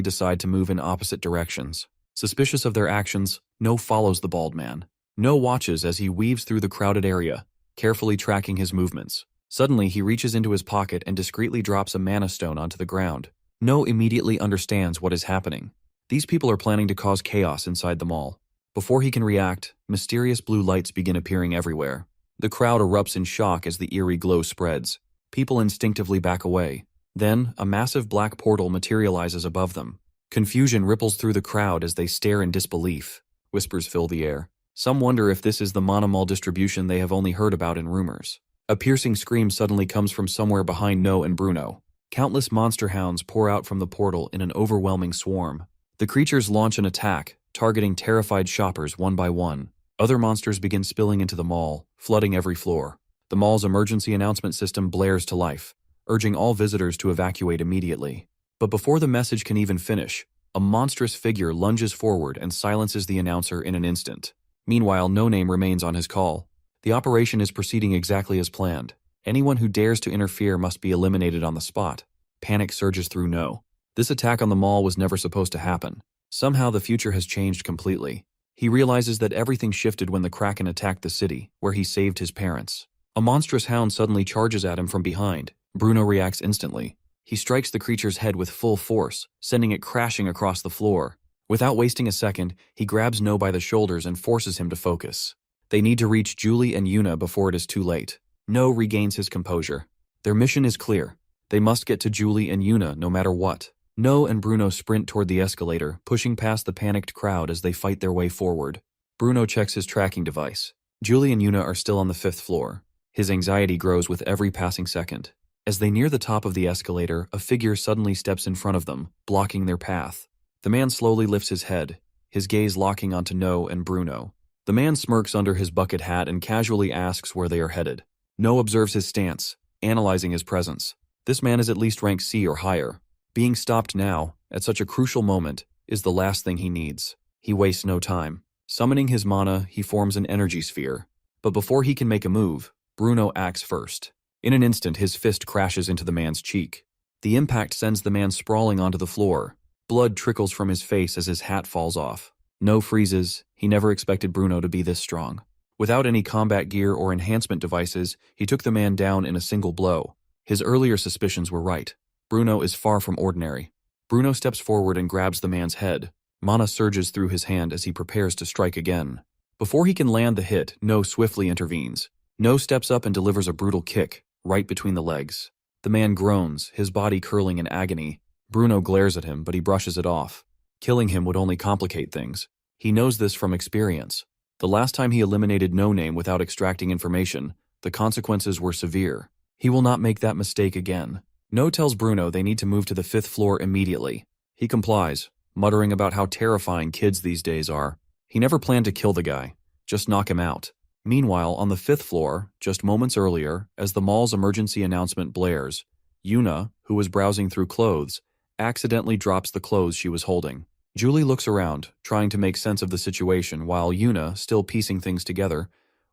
Speaker 1: decide to move in opposite directions. Suspicious of their actions, No follows the bald man. No watches as he weaves through the crowded area, carefully tracking his movements. Suddenly, he reaches into his pocket and discreetly drops a mana stone onto the ground. No immediately understands what is happening. These people are planning to cause chaos inside the mall. Before he can react, mysterious blue lights begin appearing everywhere. The crowd erupts in shock as the eerie glow spreads. People instinctively back away. Then, a massive black portal materializes above them. Confusion ripples through the crowd as they stare in disbelief. Whispers fill the air. Some wonder if this is the mana mall distribution they have only heard about in rumors. A piercing scream suddenly comes from somewhere behind No and Bruno. Countless monster hounds pour out from the portal in an overwhelming swarm. The creatures launch an attack, targeting terrified shoppers one by one. Other monsters begin spilling into the mall, flooding every floor. The mall's emergency announcement system blares to life, urging all visitors to evacuate immediately. But before the message can even finish, a monstrous figure lunges forward and silences the announcer in an instant. Meanwhile, No Name remains on his call. The operation is proceeding exactly as planned. Anyone who dares to interfere must be eliminated on the spot. Panic surges through No. This attack on the mall was never supposed to happen. Somehow the future has changed completely. He realizes that everything shifted when the Kraken attacked the city, where he saved his parents. A monstrous hound suddenly charges at him from behind. Bruno reacts instantly. He strikes the creature's head with full force, sending it crashing across the floor. Without wasting a second, he grabs No by the shoulders and forces him to focus. They need to reach Julie and Yuna before it is too late. No regains his composure. Their mission is clear. They must get to Julie and Yuna no matter what. No and Bruno sprint toward the escalator, pushing past the panicked crowd as they fight their way forward. Bruno checks his tracking device. Julie and Yuna are still on the 5th floor. His anxiety grows with every passing second. As they near the top of the escalator, a figure suddenly steps in front of them, blocking their path. The man slowly lifts his head, his gaze locking onto No and Bruno. The man smirks under his bucket hat and casually asks where they are headed. No observes his stance, analyzing his presence. This man is at least rank C or higher. Being stopped now, at such a crucial moment, is the last thing he needs. He wastes no time. Summoning his mana, he forms an energy sphere. But before he can make a move, Bruno acts first. In an instant, his fist crashes into the man's cheek. The impact sends the man sprawling onto the floor. Blood trickles from his face as his hat falls off. No freezes. He never expected Bruno to be this strong. Without any combat gear or enhancement devices, he took the man down in a single blow. His earlier suspicions were right. Bruno is far from ordinary. Bruno steps forward and grabs the man's head. Mana surges through his hand as he prepares to strike again. Before he can land the hit, No swiftly intervenes. No steps up and delivers a brutal kick, right between the legs. The man groans, his body curling in agony. Bruno glares at him, but he brushes it off. Killing him would only complicate things. He knows this from experience. The last time he eliminated No Name without extracting information, the consequences were severe. He will not make that mistake again. No tells Bruno they need to move to the 5th floor immediately. He complies, muttering about how terrifying kids these days are. He never planned to kill the guy, just knock him out. Meanwhile, on the 5th floor, just moments earlier, as the mall's emergency announcement blares, Yuna, who was browsing through clothes, accidentally drops the clothes she was holding. Julie looks around, trying to make sense of the situation, while Yuna, still piecing things together,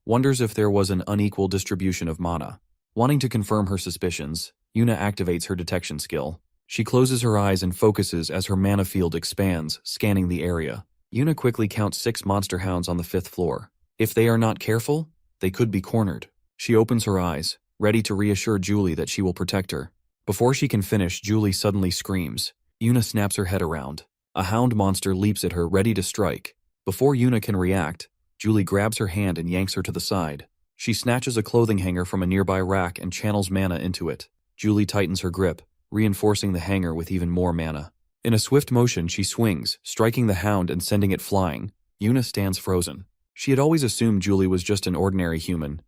Speaker 1: wonders if there was an unequal distribution of mana. Wanting to confirm her suspicions, Yuna activates her detection skill. She closes her eyes and focuses as her mana field expands, scanning the area. Yuna quickly counts 6 monster hounds on the 5th floor. If they are not careful, they could be cornered. She opens her eyes, ready to reassure Julie that she will protect her. Before she can finish, Julie suddenly screams. Yuna snaps her head around. A hound monster leaps at her, ready to strike. Before Yuna can react, Julie grabs her hand and yanks her to the side. She snatches a clothing hanger from a nearby rack and channels mana into it. Julie tightens her grip, reinforcing the hanger with even more mana. In a swift motion, she swings, striking the hound and sending it flying. Yuna stands frozen. She had always assumed Julie was just an ordinary human,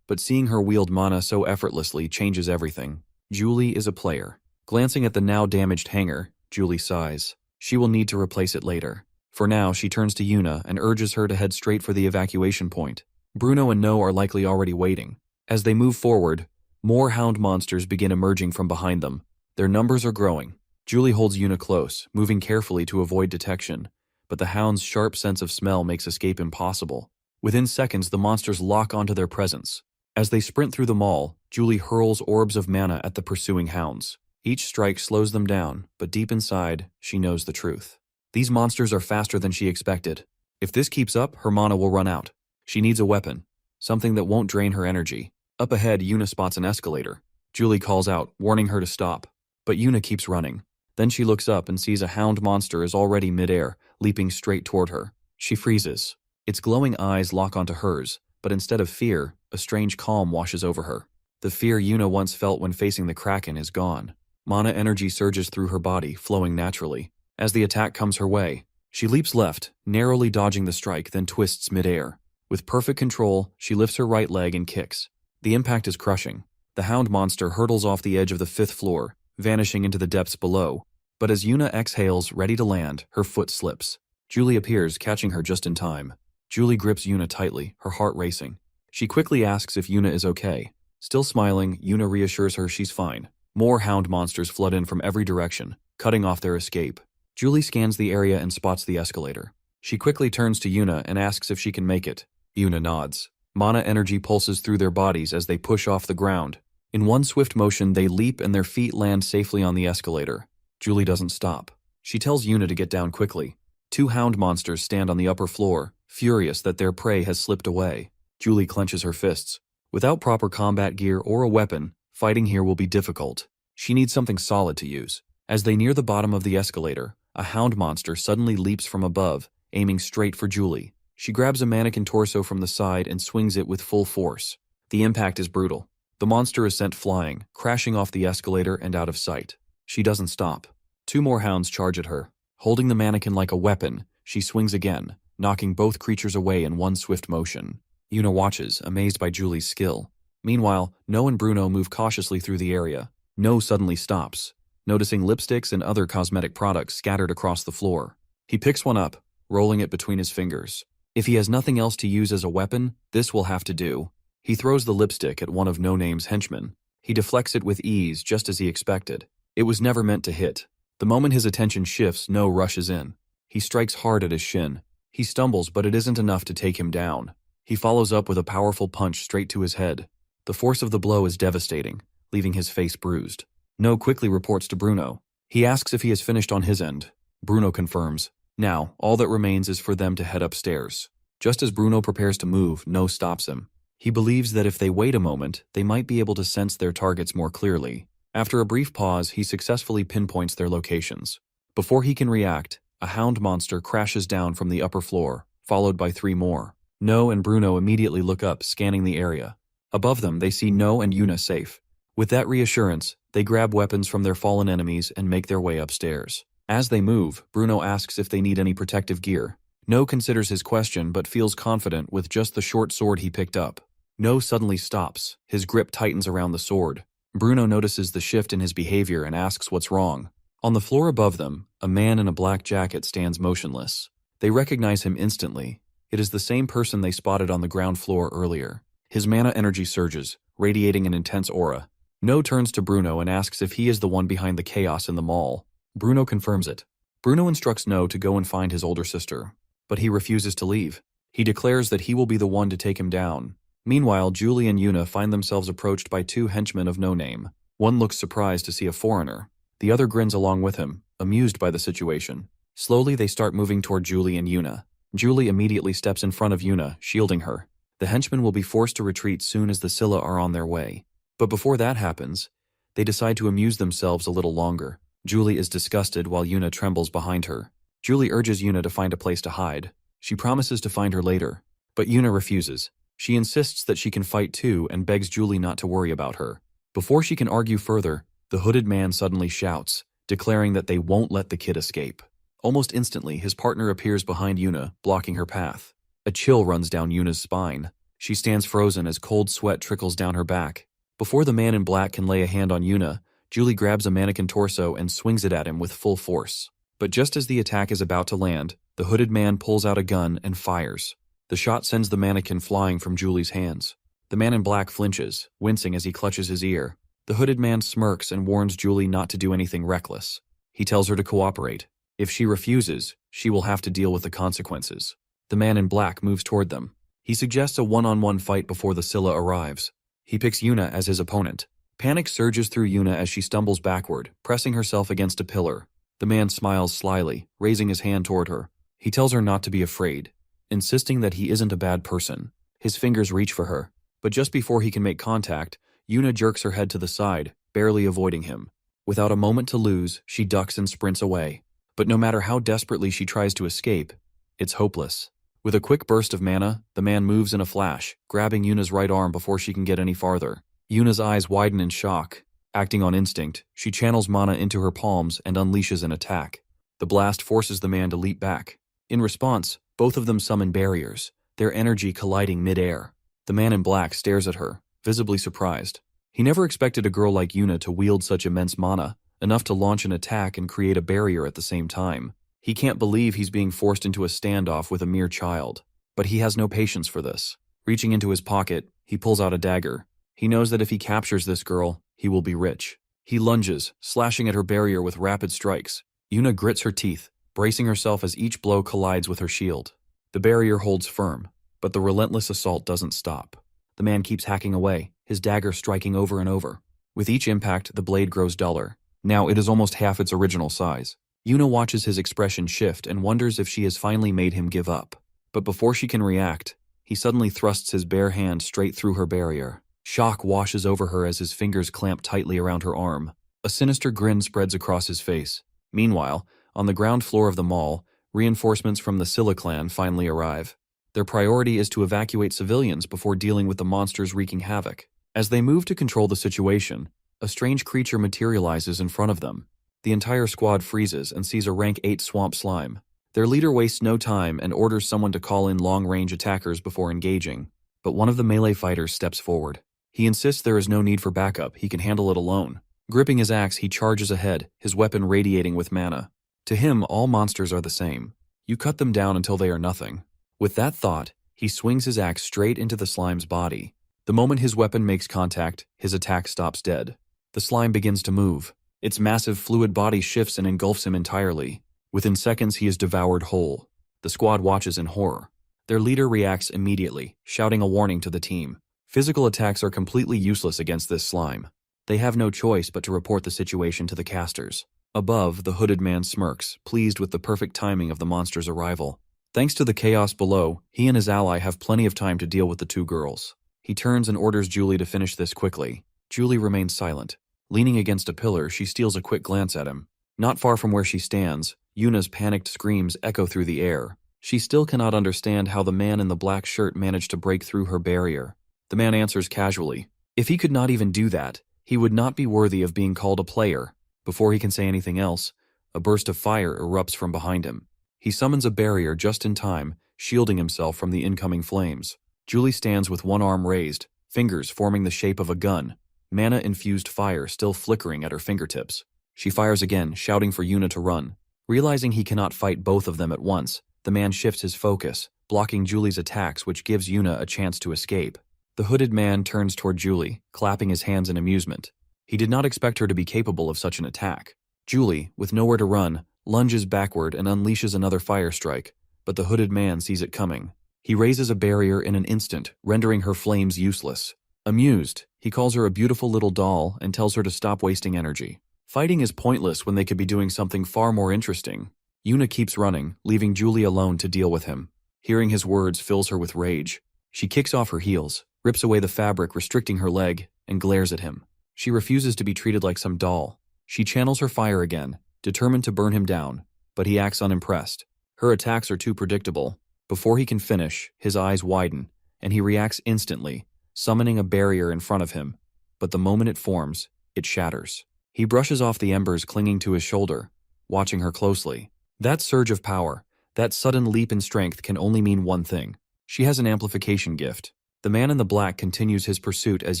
Speaker 1: but seeing her wield mana so effortlessly changes everything. Julie is a player. Glancing at the now damaged hanger, Julie sighs. She will need to replace it later. For now, she turns to Yuna and urges her to head straight for the evacuation point. Bruno and No are likely already waiting. As they move forward, more hound monsters begin emerging from behind them. Their numbers are growing. Julie holds Yuna close, moving carefully to avoid detection, but the hound's sharp sense of smell makes escape impossible. Within seconds, the monsters lock onto their presence. As they sprint through the mall, Julie hurls orbs of mana at the pursuing hounds. Each strike slows them down, but deep inside, she knows the truth. These monsters are faster than she expected. If this keeps up, her mana will run out. She needs a weapon, something that won't drain her energy. Up ahead, Yuna spots an escalator. Julie calls out, warning her to stop. But Yuna keeps running. Then she looks up and sees a hound monster is already midair, leaping straight toward her. She freezes. Its glowing eyes lock onto hers, but instead of fear, a strange calm washes over her. The fear Yuna once felt when facing the Kraken is gone. Mana energy surges through her body, flowing naturally. As the attack comes her way, she leaps left, narrowly dodging the strike, then twists midair. With perfect control, she lifts her right leg and kicks. The impact is crushing. The hound monster hurtles off the edge of the 5th floor, vanishing into the depths below. But as Yuna exhales, ready to land, her foot slips. Julie appears, catching her just in time. Julie grips Yuna tightly, her heart racing. She quickly asks if Yuna is okay. Still smiling, Yuna reassures her she's fine. More hound monsters flood in from every direction, cutting off their escape. Julie scans the area and spots the escalator. She quickly turns to Yuna and asks if she can make it. Yuna nods. Mana energy pulses through their bodies as they push off the ground. In one swift motion, they leap and their feet land safely on the escalator. Julie doesn't stop. She tells Yuna to get down quickly. 2 hound monsters stand on the upper floor, furious that their prey has slipped away. Julie clenches her fists. Without proper combat gear or a weapon, fighting here will be difficult. She needs something solid to use. As they near the bottom of the escalator, a hound monster suddenly leaps from above, aiming straight for Julie. She grabs a mannequin torso from the side and swings it with full force. The impact is brutal. The monster is sent flying, crashing off the escalator and out of sight. She doesn't stop. 2 more hounds charge at her. Holding the mannequin like a weapon, she swings again, knocking both creatures away in one swift motion. Yuna watches, amazed by Julie's skill. Meanwhile, No and Bruno move cautiously through the area. No suddenly stops, noticing lipsticks and other cosmetic products scattered across the floor. He picks one up, rolling it between his fingers. If he has nothing else to use as a weapon, this will have to do. He throws the lipstick at one of No Name's henchmen. He deflects it with ease, just as he expected. It was never meant to hit. The moment his attention shifts, No rushes in. He strikes hard at his shin. He stumbles, but it isn't enough to take him down. He follows up with a powerful punch straight to his head. The force of the blow is devastating, leaving his face bruised. No quickly reports to Bruno. He asks if he has finished on his end. Bruno confirms. Now, all that remains is for them to head upstairs. Just as Bruno prepares to move, No stops him. He believes that if they wait a moment, they might be able to sense their targets more clearly. After a brief pause, he successfully pinpoints their locations. Before he can react, a hound monster crashes down from the upper floor, followed by 3 more. No and Bruno immediately look up, scanning the area. Above them, they see No and Yuna safe. With that reassurance, they grab weapons from their fallen enemies and make their way upstairs. As they move, Bruno asks if they need any protective gear. No considers his question but feels confident with just the short sword he picked up. No suddenly stops. His grip tightens around the sword. Bruno notices the shift in his behavior and asks what's wrong. On the floor above them, a man in a black jacket stands motionless. They recognize him instantly. It is the same person they spotted on the ground floor earlier. His mana energy surges, radiating an intense aura. No turns to Bruno and asks if he is the one behind the chaos in the mall. Bruno confirms it. Bruno instructs No to go and find his older sister, but he refuses to leave. He declares that he will be the one to take him down. Meanwhile, Julie and Yuna find themselves approached by 2 henchmen of no name. One looks surprised to see a foreigner. The other grins along with him, amused by the situation. Slowly, they start moving toward Julie and Yuna. Julie immediately steps in front of Yuna, shielding her. The henchmen will be forced to retreat soon as the Scylla are on their way. But before that happens, they decide to amuse themselves a little longer. Julie is disgusted while Yuna trembles behind her. Julie urges Yuna to find a place to hide. She promises to find her later, but Yuna refuses. She insists that she can fight too and begs Julie not to worry about her. Before she can argue further, the hooded man suddenly shouts, declaring that they won't let the kid escape. Almost instantly, his partner appears behind Yuna, blocking her path. A chill runs down Yuna's spine. She stands frozen as cold sweat trickles down her back. Before the man in black can lay a hand on Yuna, Julie grabs a mannequin torso and swings it at him with full force. But just as the attack is about to land, the hooded man pulls out a gun and fires. The shot sends the mannequin flying from Julie's hands. The man in black flinches, wincing as he clutches his ear. The hooded man smirks and warns Julie not to do anything reckless. He tells her to cooperate. If she refuses, she will have to deal with the consequences. The man in black moves toward them. He suggests a one-on-one fight before the Scylla arrives. He picks Yuna as his opponent. Panic surges through Yuna as she stumbles backward, pressing herself against a pillar. The man smiles slyly, raising his hand toward her. He tells her not to be afraid, insisting that he isn't a bad person. His fingers reach for her, but just before he can make contact, Yuna jerks her head to the side, barely avoiding him. Without a moment to lose, she ducks and sprints away. But no matter how desperately she tries to escape, it's hopeless. With a quick burst of mana, the man moves in a flash, grabbing Yuna's right arm before she can get any farther. Yuna's eyes widen in shock. Acting on instinct, she channels mana into her palms and unleashes an attack. The blast forces the man to leap back. In response, both of them summon barriers, their energy colliding mid-air. The man in black stares at her, visibly surprised. He never expected a girl like Yuna to wield such immense mana, enough to launch an attack and create a barrier at the same time. He can't believe he's being forced into a standoff with a mere child. But he has no patience for this. Reaching into his pocket, he pulls out a dagger. He knows that if he captures this girl, he will be rich. He lunges, slashing at her barrier with rapid strikes. Yuna grits her teeth, bracing herself as each blow collides with her shield. The barrier holds firm, but the relentless assault doesn't stop. The man keeps hacking away, his dagger striking over and over. With each impact, the blade grows duller. Now it is almost half its original size. Yuna watches his expression shift and wonders if she has finally made him give up. But before she can react, he suddenly thrusts his bare hand straight through her barrier. Shock washes over her as his fingers clamp tightly around her arm. A sinister grin spreads across his face. Meanwhile, on the ground floor of the mall, reinforcements from the Silla clan finally arrive. Their priority is to evacuate civilians before dealing with the monsters wreaking havoc. As they move to control the situation, a strange creature materializes in front of them. The entire squad freezes and sees a rank 8 swamp slime. Their leader wastes no time and orders someone to call in long-range attackers before engaging. But one of the melee fighters steps forward. He insists there is no need for backup, he can handle it alone. Gripping his axe, he charges ahead, his weapon radiating with mana. To him, all monsters are the same. You cut them down until they are nothing. With that thought, he swings his axe straight into the slime's body. The moment his weapon makes contact, his attack stops dead. The slime begins to move. Its massive fluid body shifts and engulfs him entirely. Within seconds, he is devoured whole. The squad watches in horror. Their leader reacts immediately, shouting a warning to the team. Physical attacks are completely useless against this slime. They have no choice but to report the situation to the casters. Above, the hooded man smirks, pleased with the perfect timing of the monster's arrival. Thanks to the chaos below, he and his ally have plenty of time to deal with the two girls. He turns and orders Julie to finish this quickly. Julie remains silent. Leaning against a pillar, she steals a quick glance at him. Not far from where she stands, Yuna's panicked screams echo through the air. She still cannot understand how the man in the black shirt managed to break through her barrier. The man answers casually. If he could not even do that, he would not be worthy of being called a player. Before he can say anything else, a burst of fire erupts from behind him. He summons a barrier just in time, shielding himself from the incoming flames. Julie stands with one arm raised, fingers forming the shape of a gun, mana-infused fire still flickering at her fingertips. She fires again, shouting for Yuna to run. Realizing he cannot fight both of them at once, the man shifts his focus, blocking Julie's attacks, which gives Yuna a chance to escape. The hooded man turns toward Julie, clapping his hands in amusement. He did not expect her to be capable of such an attack. Julie, with nowhere to run, lunges backward and unleashes another fire strike, but the hooded man sees it coming. He raises a barrier in an instant, rendering her flames useless. Amused, he calls her a beautiful little doll and tells her to stop wasting energy. Fighting is pointless when they could be doing something far more interesting. Yuna keeps running, leaving Julie alone to deal with him. Hearing his words fills her with rage. She kicks off her heels, rips away the fabric restricting her leg, and glares at him. She refuses to be treated like some doll. She channels her fire again, determined to burn him down, but he acts unimpressed. Her attacks are too predictable. Before he can finish, his eyes widen, and he reacts instantly, summoning a barrier in front of him. But the moment it forms, it shatters. He brushes off the embers clinging to his shoulder, watching her closely. That surge of power, that sudden leap in strength can only mean one thing. She has an amplification gift. The man in the black continues his pursuit as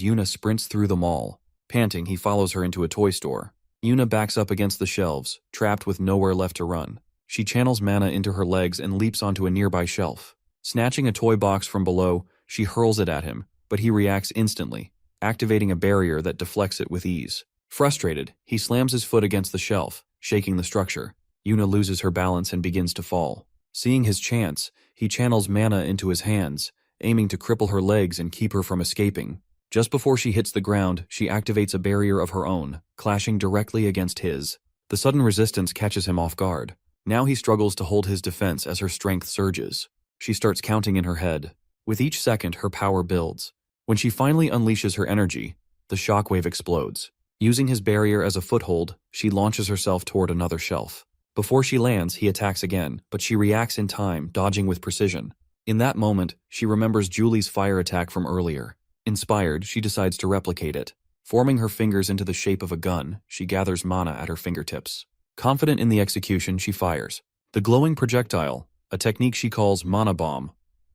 Speaker 1: Yuna sprints through the mall. Panting, he follows her into a toy store. Yuna backs up against the shelves, trapped with nowhere left to run. She channels mana into her legs and leaps onto a nearby shelf. Snatching a toy box from below, she hurls it at him, but he reacts instantly, activating a barrier that deflects it with ease. Frustrated, he slams his foot against the shelf, shaking the structure. Yuna loses her balance and begins to fall. Seeing his chance, he channels mana into his hands, aiming to cripple her legs and keep her from escaping. Just before she hits the ground, she activates a barrier of her own, clashing directly against his. The sudden resistance catches him off guard. Now he struggles to hold his defense as her strength surges. She starts counting in her head. With each second, her power builds. When she finally unleashes her energy, the shockwave explodes. Using his barrier as a foothold, she launches herself toward another shelf. Before she lands, he attacks again, but she reacts in time, dodging with precision. In that moment, she remembers Julie's fire attack from earlier. Inspired, she decides to replicate it. Forming her fingers into the shape of a gun, she gathers mana at her fingertips. Confident in the execution, she fires. The glowing projectile, a technique she calls mana bomb,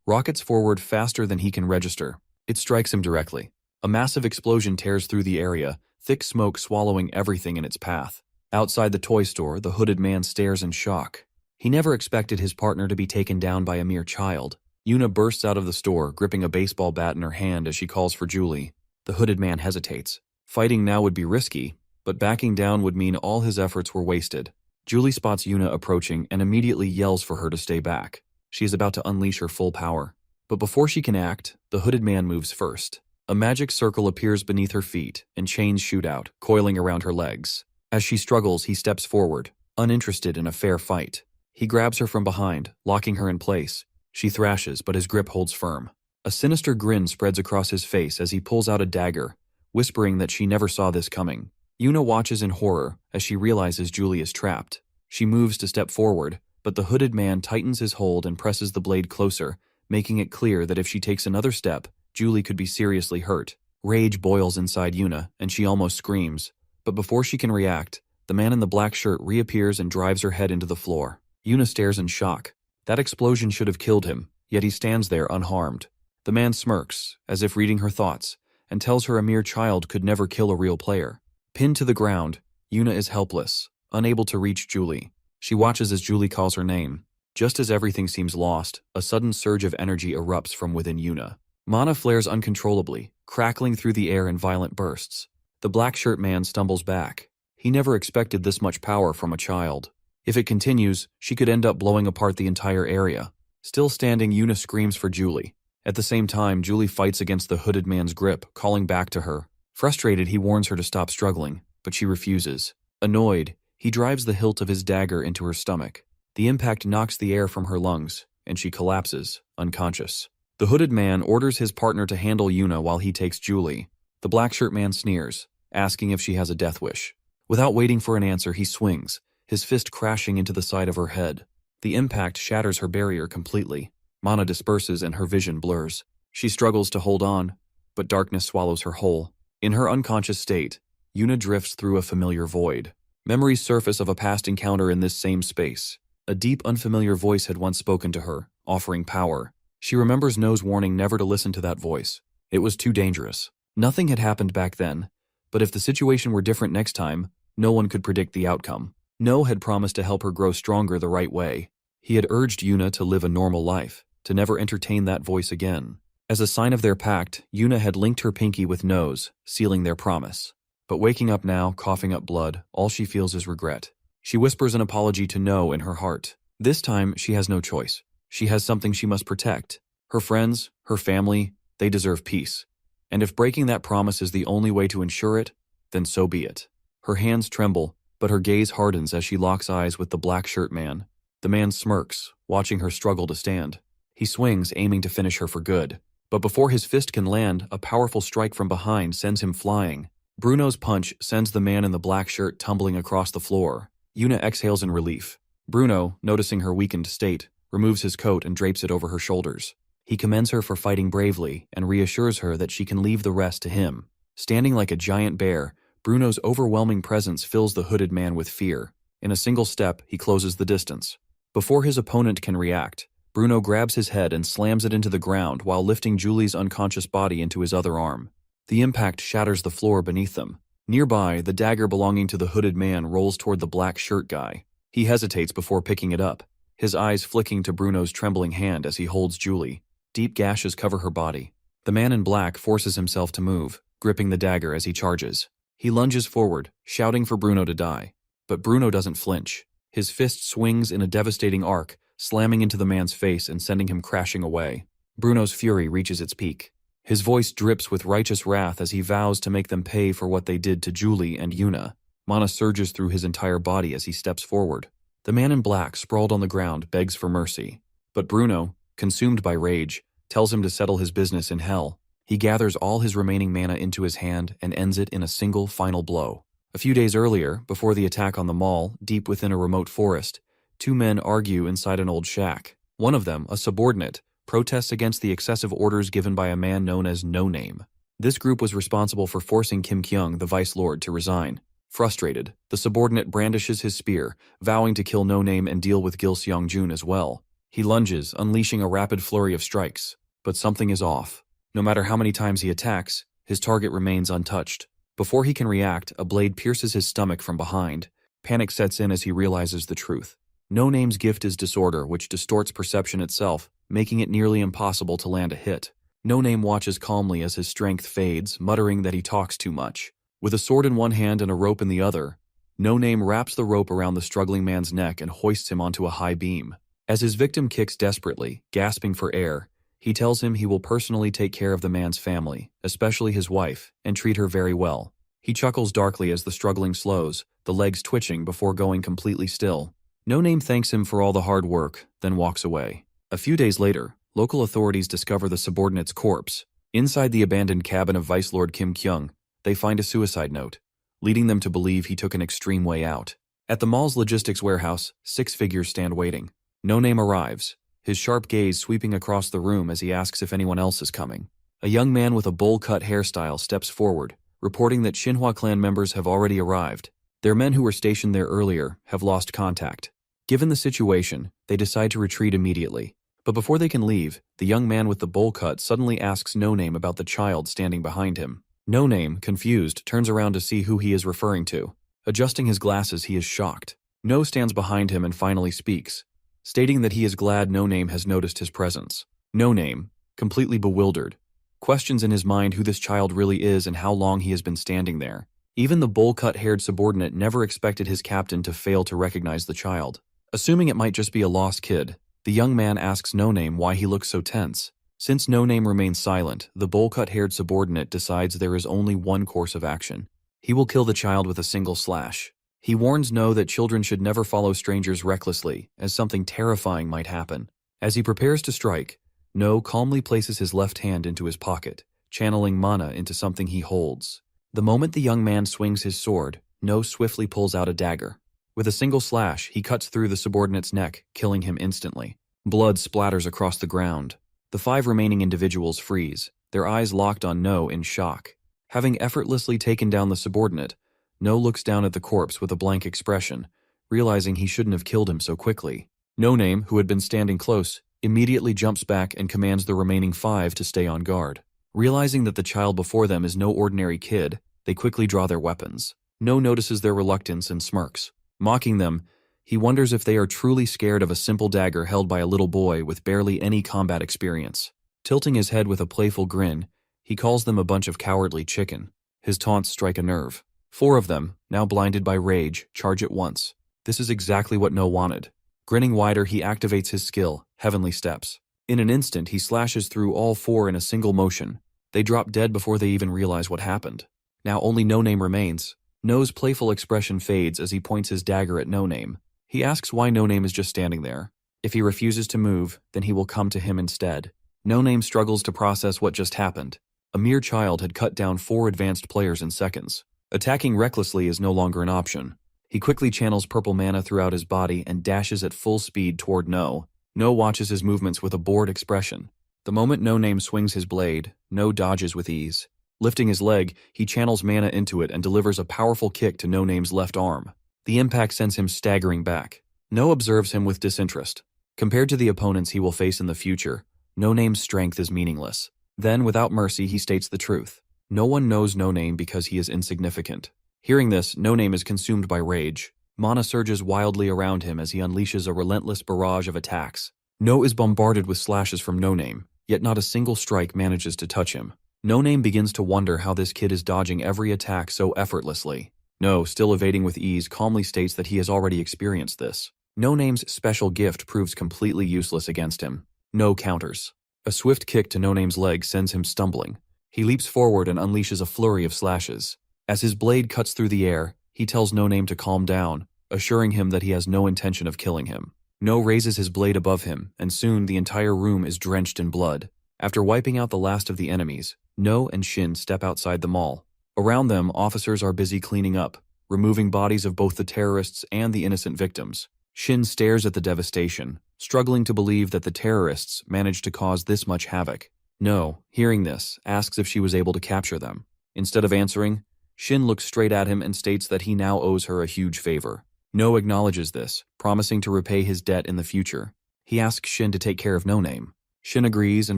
Speaker 1: rockets forward faster than he can register. It strikes him directly. A massive explosion tears through the area, thick smoke swallowing everything in its path. Outside the toy store, the hooded man stares in shock. He never expected his partner to be taken down by a mere child. Yuna bursts out of the store, gripping a baseball bat in her hand as she calls for Julie. The hooded man hesitates. Fighting now would be risky, but backing down would mean all his efforts were wasted. Julie spots Yuna approaching and immediately yells for her to stay back. She is about to unleash her full power. But before she can act, the hooded man moves first. A magic circle appears beneath her feet, and chains shoot out, coiling around her legs. As she struggles, he steps forward, uninterested in a fair fight. He grabs her from behind, locking her in place. She thrashes, but his grip holds firm. A sinister grin spreads across his face as he pulls out a dagger, whispering that she never saw this coming. Yuna watches in horror as she realizes Julie is trapped. She moves to step forward, but the hooded man tightens his hold and presses the blade closer, making it clear that if she takes another step, Julie could be seriously hurt. Rage boils inside Yuna, and she almost screams. But before she can react, the man in the black shirt reappears and drives her head into the floor. Yuna stares in shock. That explosion should have killed him, yet he stands there unharmed. The man smirks, as if reading her thoughts, and tells her a mere child could never kill a real player. Pinned to the ground, Yuna is helpless, unable to reach Julie. She watches as Julie calls her name. Just as everything seems lost, a sudden surge of energy erupts from within Yuna. Mana flares uncontrollably, crackling through the air in violent bursts. The black shirt man stumbles back. He never expected this much power from a child. If it continues, she could end up blowing apart the entire area. Still standing, Yuna screams for Julie. At the same time, Julie fights against the hooded man's grip, calling back to her. Frustrated, he warns her to stop struggling, but she refuses. Annoyed, he drives the hilt of his dagger into her stomach. The impact knocks the air from her lungs, and she collapses, unconscious. The hooded man orders his partner to handle Yuna while he takes Julie. The black shirt man sneers, asking if she has a death wish. Without waiting for an answer, he swings, his fist crashing into the side of her head. The impact shatters her barrier completely. Mana disperses and her vision blurs. She struggles to hold on, but darkness swallows her whole. In her unconscious state, Yuna drifts through a familiar void. Memories surface of a past encounter in this same space. A deep, unfamiliar voice had once spoken to her, offering power. She remembers No's warning never to listen to that voice. It was too dangerous. Nothing had happened back then, but if the situation were different next time, no one could predict the outcome. No had promised to help her grow stronger the right way. He had urged Yuna to live a normal life, to never entertain that voice again. As a sign of their pact, Yuna had linked her pinky with No's, sealing their promise. But waking up now, coughing up blood, all she feels is regret. She whispers an apology to No in her heart. This time, she has no choice. She has something she must protect. Her friends, her family, they deserve peace. And if breaking that promise is the only way to ensure it, then so be it. Her hands tremble, but her gaze hardens as she locks eyes with the black shirt man. The man smirks, watching her struggle to stand. He swings, aiming to finish her for good. But before his fist can land, a powerful strike from behind sends him flying. Bruno's punch sends the man in the black shirt tumbling across the floor. Yuna exhales in relief. Bruno, noticing her weakened state, removes his coat and drapes it over her shoulders. He commends her for fighting bravely and reassures her that she can leave the rest to him. Standing like a giant bear, Bruno's overwhelming presence fills the hooded man with fear. In a single step, he closes the distance. Before his opponent can react, Bruno grabs his head and slams it into the ground while lifting Julie's unconscious body into his other arm. The impact shatters the floor beneath them. Nearby, the dagger belonging to the hooded man rolls toward the black shirt guy. He hesitates before picking it up, his eyes flicking to Bruno's trembling hand as he holds Julie. Deep gashes cover her body. The man in black forces himself to move, gripping the dagger as he charges. He lunges forward, shouting for Bruno to die. But Bruno doesn't flinch. His fist swings in a devastating arc, slamming into the man's face and sending him crashing away. Bruno's fury reaches its peak. His voice drips with righteous wrath as he vows to make them pay for what they did to Julie and Yuna. Mana surges through his entire body as he steps forward. The man in black, sprawled on the ground, begs for mercy. But Bruno, consumed by rage, tells him to settle his business in hell. He gathers all his remaining mana into his hand and ends it in a single final blow. A few days earlier, before the attack on the mall, deep within a remote forest, two men argue inside an old shack. One of them, a subordinate, protests against the excessive orders given by a man known as No Name. This group was responsible for forcing Kim Kyung, the Vice Lord, to resign. Frustrated, the subordinate brandishes his spear, vowing to kill No Name and deal with Gil Seong-jun as well. He lunges, unleashing a rapid flurry of strikes. But something is off. No matter how many times he attacks, his target remains untouched. Before he can react, a blade pierces his stomach from behind. Panic sets in as he realizes the truth. No Name's gift is disorder, which distorts perception itself, making it nearly impossible to land a hit. No Name watches calmly as his strength fades, muttering that he talks too much. With a sword in one hand and a rope in the other, No Name wraps the rope around the struggling man's neck and hoists him onto a high beam. As his victim kicks desperately, gasping for air, he tells him he will personally take care of the man's family, especially his wife, and treat her very well. He chuckles darkly as the struggling slows, the legs twitching before going completely still. No Name thanks him for all the hard work, then walks away. A few days later, local authorities discover the subordinate's corpse. Inside the abandoned cabin of Vice Lord Kim Kyung, they find a suicide note, leading them to believe he took an extreme way out. At the mall's logistics warehouse, 6 figures stand waiting. No Name arrives, his sharp gaze sweeping across the room as he asks if anyone else is coming. A young man with a bowl-cut hairstyle steps forward, reporting that Shinhwa clan members have already arrived. Their men who were stationed there earlier have lost contact. Given the situation, they decide to retreat immediately. But before they can leave, the young man with the bowl cut suddenly asks No Name about the child standing behind him. No Name, confused, turns around to see who he is referring to. Adjusting his glasses, he is shocked. No stands behind him and finally speaks, stating that he is glad No Name has noticed his presence. No Name, completely bewildered, questions in his mind who this child really is and how long he has been standing there. Even the bowl-cut-haired subordinate never expected his captain to fail to recognize the child. Assuming it might just be a lost kid, the young man asks No Name why he looks so tense. Since No Name remains silent, the bowl-cut-haired subordinate decides there is only one course of action. He will kill the child with a single slash. He warns No that children should never follow strangers recklessly, as something terrifying might happen. As he prepares to strike, No calmly places his left hand into his pocket, channeling mana into something he holds. The moment the young man swings his sword, No swiftly pulls out a dagger. With a single slash, he cuts through the subordinate's neck, killing him instantly. Blood splatters across the ground. The 5 remaining individuals freeze, their eyes locked on No in shock. Having effortlessly taken down the subordinate, No looks down at the corpse with a blank expression, realizing he shouldn't have killed him so quickly. No Name, who had been standing close, immediately jumps back and commands the remaining 5 to stay on guard. Realizing that the child before them is no ordinary kid, they quickly draw their weapons. No notices their reluctance and smirks. Mocking them, he wonders if they are truly scared of a simple dagger held by a little boy with barely any combat experience. Tilting his head with a playful grin, he calls them a bunch of cowardly chicken. His taunts strike a nerve. 4 of them, now blinded by rage, charge at once. This is exactly what No wanted. Grinning wider, he activates his skill, Heavenly Steps. In an instant, he slashes through all 4 in a single motion. They drop dead before they even realize what happened. Now only No Name remains. No's playful expression fades as he points his dagger at No Name. He asks why No Name is just standing there. If he refuses to move, then he will come to him instead. No Name struggles to process what just happened. A mere child had cut down 4 advanced players in seconds. Attacking recklessly is no longer an option. He quickly channels purple mana throughout his body and dashes at full speed toward No. No watches his movements with a bored expression. The moment No Name swings his blade, No dodges with ease. Lifting his leg, he channels mana into it and delivers a powerful kick to No Name's left arm. The impact sends him staggering back. No observes him with disinterest. Compared to the opponents he will face in the future, No Name's strength is meaningless. Then, without mercy, he states the truth. No one knows No Name because he is insignificant. Hearing this, No Name is consumed by rage. Mana surges wildly around him as he unleashes a relentless barrage of attacks. No is bombarded with slashes from No Name, yet not a single strike manages to touch him. No Name begins to wonder how this kid is dodging every attack so effortlessly. No, still evading with ease, calmly states that he has already experienced this. No Name's special gift proves completely useless against him. No counters. A swift kick to No Name's leg sends him stumbling. He leaps forward and unleashes a flurry of slashes. As his blade cuts through the air, he tells No Name to calm down, assuring him that he has no intention of killing him. No raises his blade above him, and soon the entire room is drenched in blood. After wiping out the last of the enemies, No and Shin step outside the mall. Around them, officers are busy cleaning up, removing bodies of both the terrorists and the innocent victims. Shin stares at the devastation, struggling to believe that the terrorists managed to cause this much havoc. No, hearing this, asks if she was able to capture them. Instead of answering, Shin looks straight at him and states that he now owes her a huge favor. No acknowledges this, promising to repay his debt in the future. He asks Shin to take care of No Name. Shin agrees and